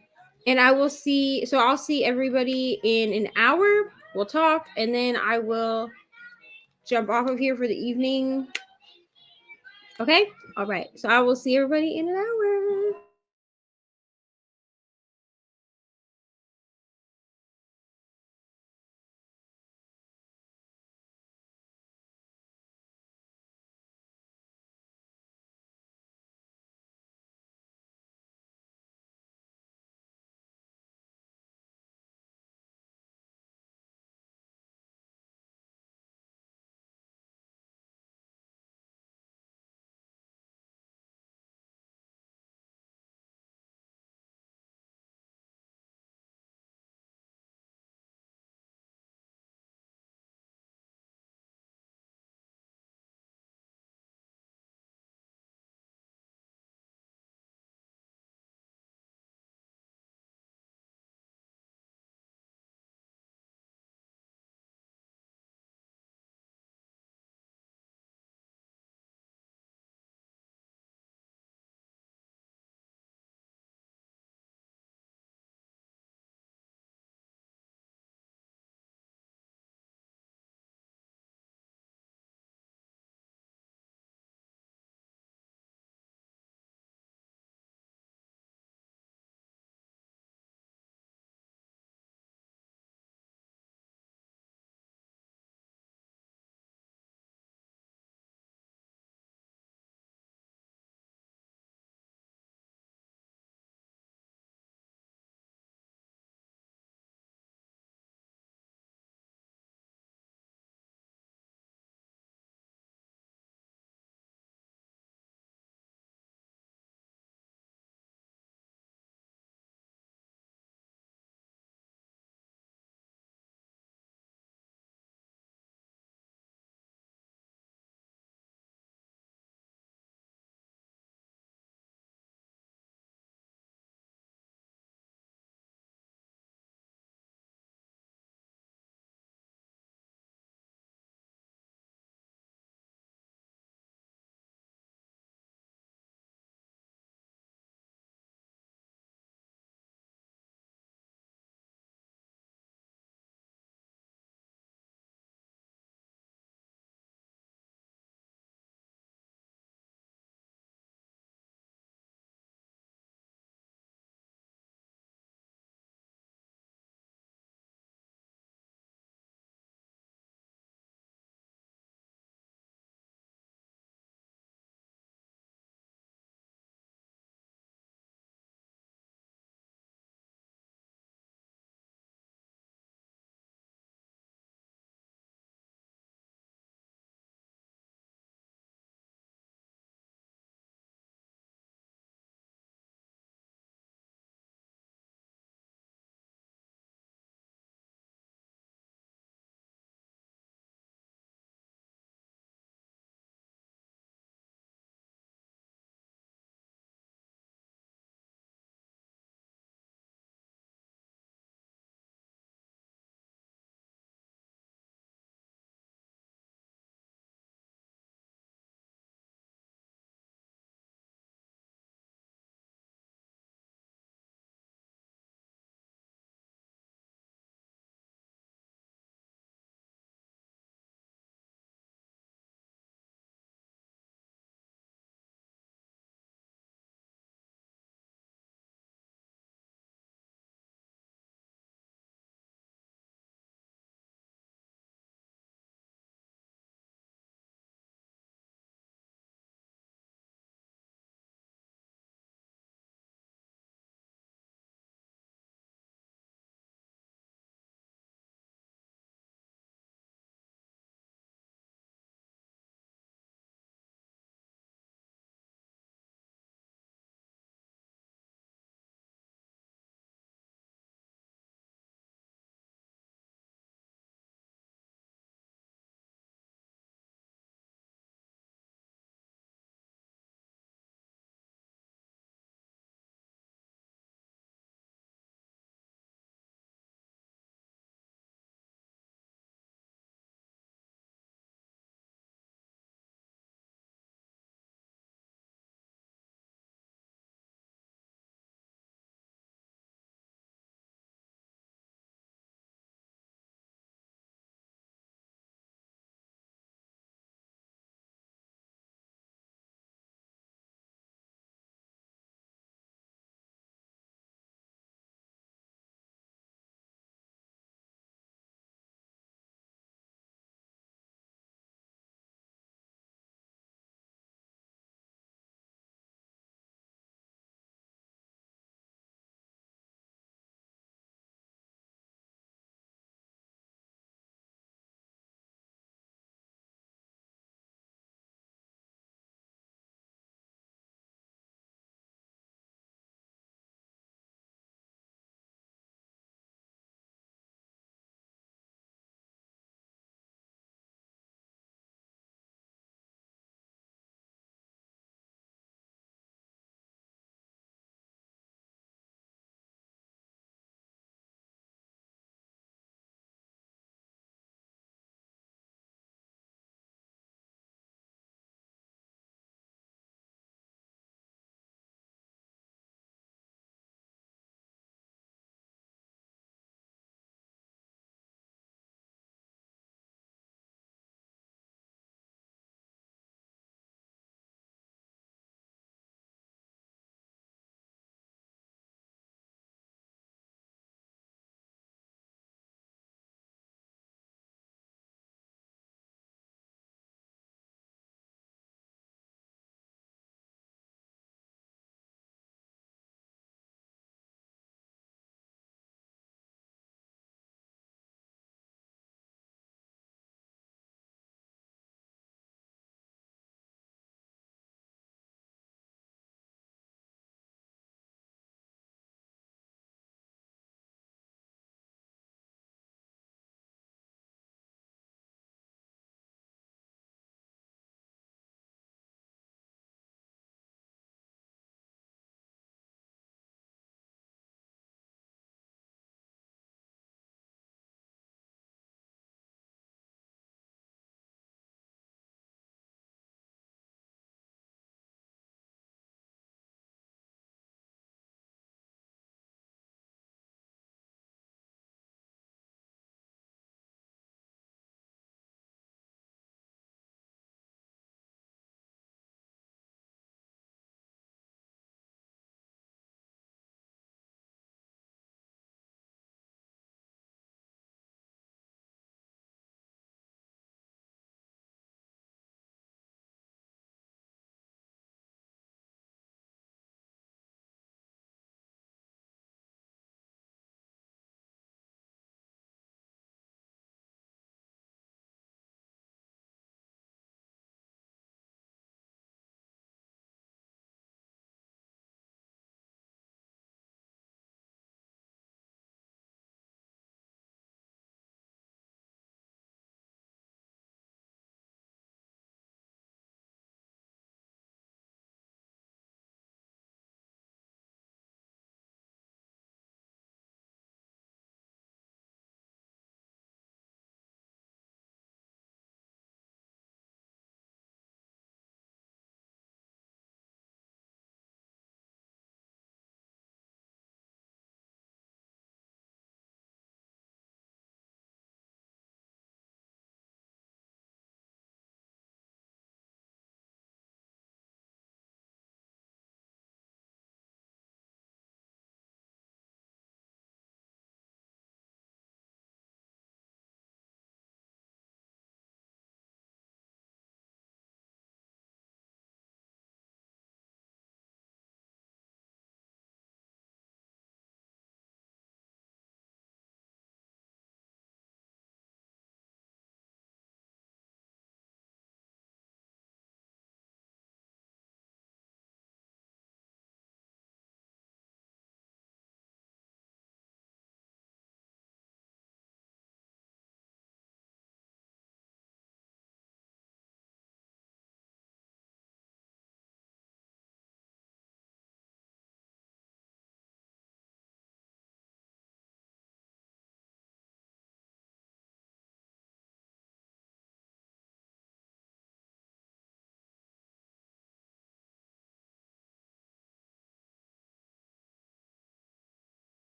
And I will see. So I'll see everybody in an hour. We'll talk, and then I will jump off of here for the evening. Okay. All right. So I will see everybody in an hour.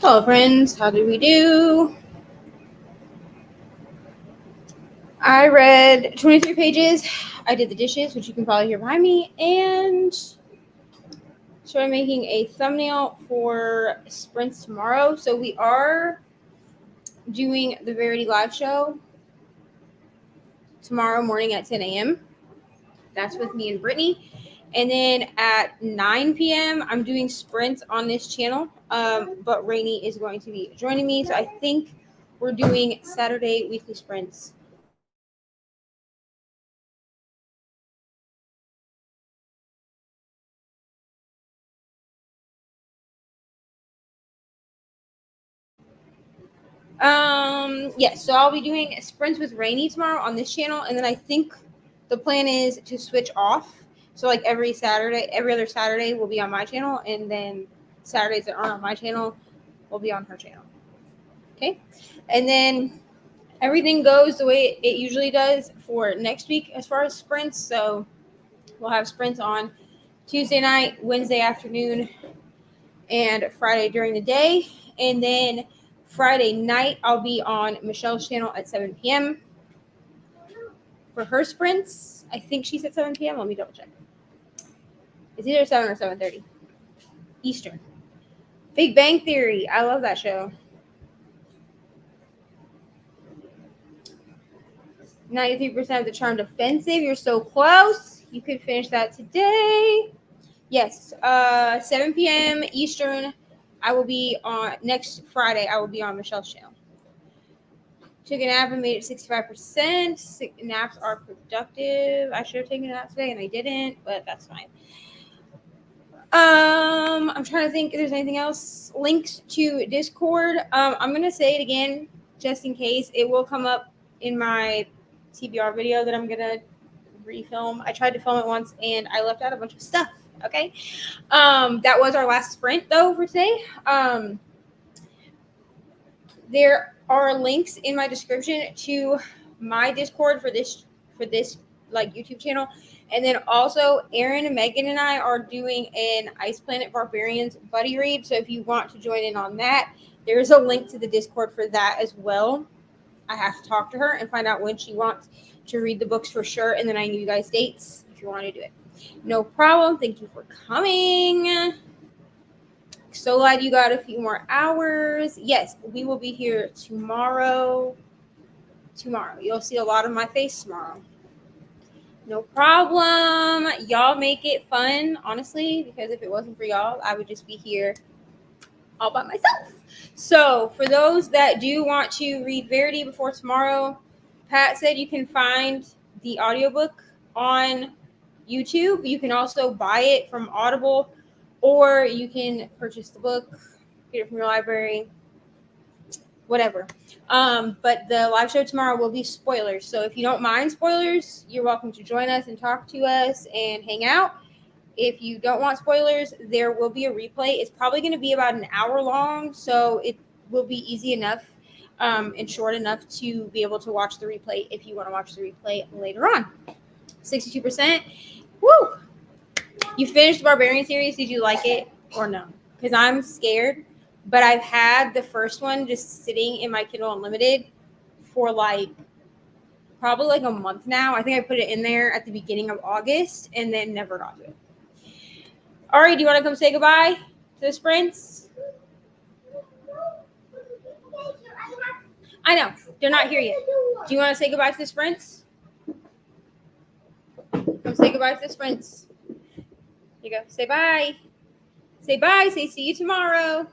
Hello, friends. How did we do? I read 23 pages. I did the dishes, which you can probably hear behind me, and started making a thumbnail for sprints tomorrow. So we are doing the Verity live show tomorrow morning at 10 a.m. That's with me and Brittany. And then at 9 p.m., I'm doing sprints on this channel. But Reni is going to be joining me. So I think we're doing Saturday weekly sprints. Yes, so I'll be doing sprints with Reni tomorrow on this channel, and then I think the plan is to switch off. So like every other Saturday will be on my channel, and then Saturdays that aren't on my channel will be on her channel. Okay, and then everything goes the way it usually does for next week as far as sprints. So we'll have sprints on Tuesday night, Wednesday afternoon, and Friday during the day, and then Friday night, I'll be on Michelle's channel at 7 p.m. for her sprints. I think she's at 7 p.m. Let me double check. It's either 7 or 7:30 Eastern. Big Bang Theory. I love that show. 93% of the charmed offensive. You're so close. You could finish that today. Yes, 7 p.m. Eastern. I will be on next Friday. I will be on Michelle's channel. Took a nap and made it 65%. Naps are productive. I should have taken a nap today and I didn't, but that's fine. I'm trying to think if there's anything else. Links to Discord. I'm gonna say it again just in case. It will come up in my TBR video that I'm gonna refilm. I tried to film it once and I left out a bunch of stuff. Okay. That was our last sprint though for today. There are links in my description to my Discord for this like YouTube channel, and then also Aaron and Megan and I are doing an Ice Planet Barbarians buddy read. So if you want to join in on that, there's a link to the Discord for that as well. I have to talk to her and find out when she wants to read the books for sure, and then I give you guys dates if you want to do it. No problem. Thank you for coming. So glad you got a few more hours. Yes, we will be here tomorrow. You'll see a lot of my face tomorrow. No problem. Y'all make it fun, honestly, because if it wasn't for y'all, I would just be here all by myself. So for those that do want to read Verity before tomorrow, Pat said you can find the audiobook on YouTube. You can also buy it from Audible, or you can purchase the book, get it from your library, whatever. But the live show tomorrow will be spoilers. So if you don't mind spoilers, you're welcome to join us and talk to us and hang out. If you don't want spoilers, there will be a replay. It's probably going to be about an hour long, so it will be easy enough and short enough to be able to watch the replay if you want to watch the replay later on. 62%. Woo! You finished the Barbarian series. Did you like it or no? Because I'm scared, but I've had the first one just sitting in my Kindle Unlimited for probably like a month now. I think I put it in there at the beginning of August and then never got to it. Ari, do you want to come say goodbye to the sprints? I know. They're not here yet. Do you want to say goodbye to the sprints? Come say goodbye to the sprints. Here you go. Say bye. Say bye. Say see you tomorrow.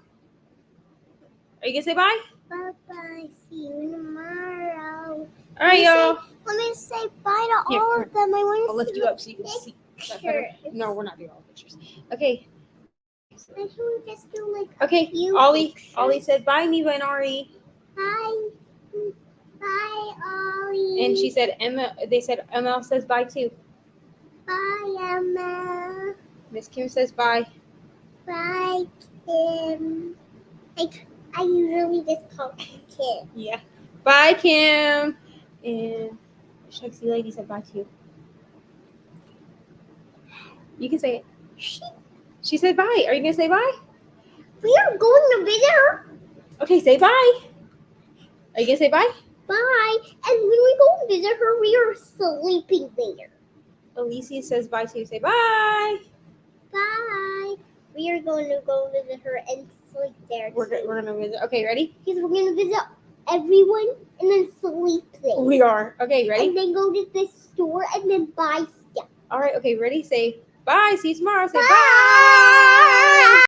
Are you going to say bye? Bye-bye. See you tomorrow. All right, y'all. Let me say bye to all of them. I'll lift you up so you can see. No, we're not doing all the pictures. Okay. Can we just do Okay. Ollie said bye, Neva and Ari. Bye. Bye, Ollie. And she said Emma. They said Emma says bye too. Bye, Emma. Miss Kim says bye. Bye, Kim. I usually just call her Kim. Yeah. Bye, Kim. And Shucksy Lady said bye to you. You can say it. She said bye. Are you going to say bye? We are going to be there. Okay, say bye. Are you gonna say bye? Bye. And when we go and visit her, we are sleeping there. Alicia says bye, so you say bye. Bye. We are going to go visit her and sleep there. We're gonna visit. Okay, ready? Because we're going to visit everyone and then sleep there. We are. Okay, ready? And then go to the store and then buy stuff. All right. Okay, ready? Say bye. See you tomorrow. Say Bye. bye.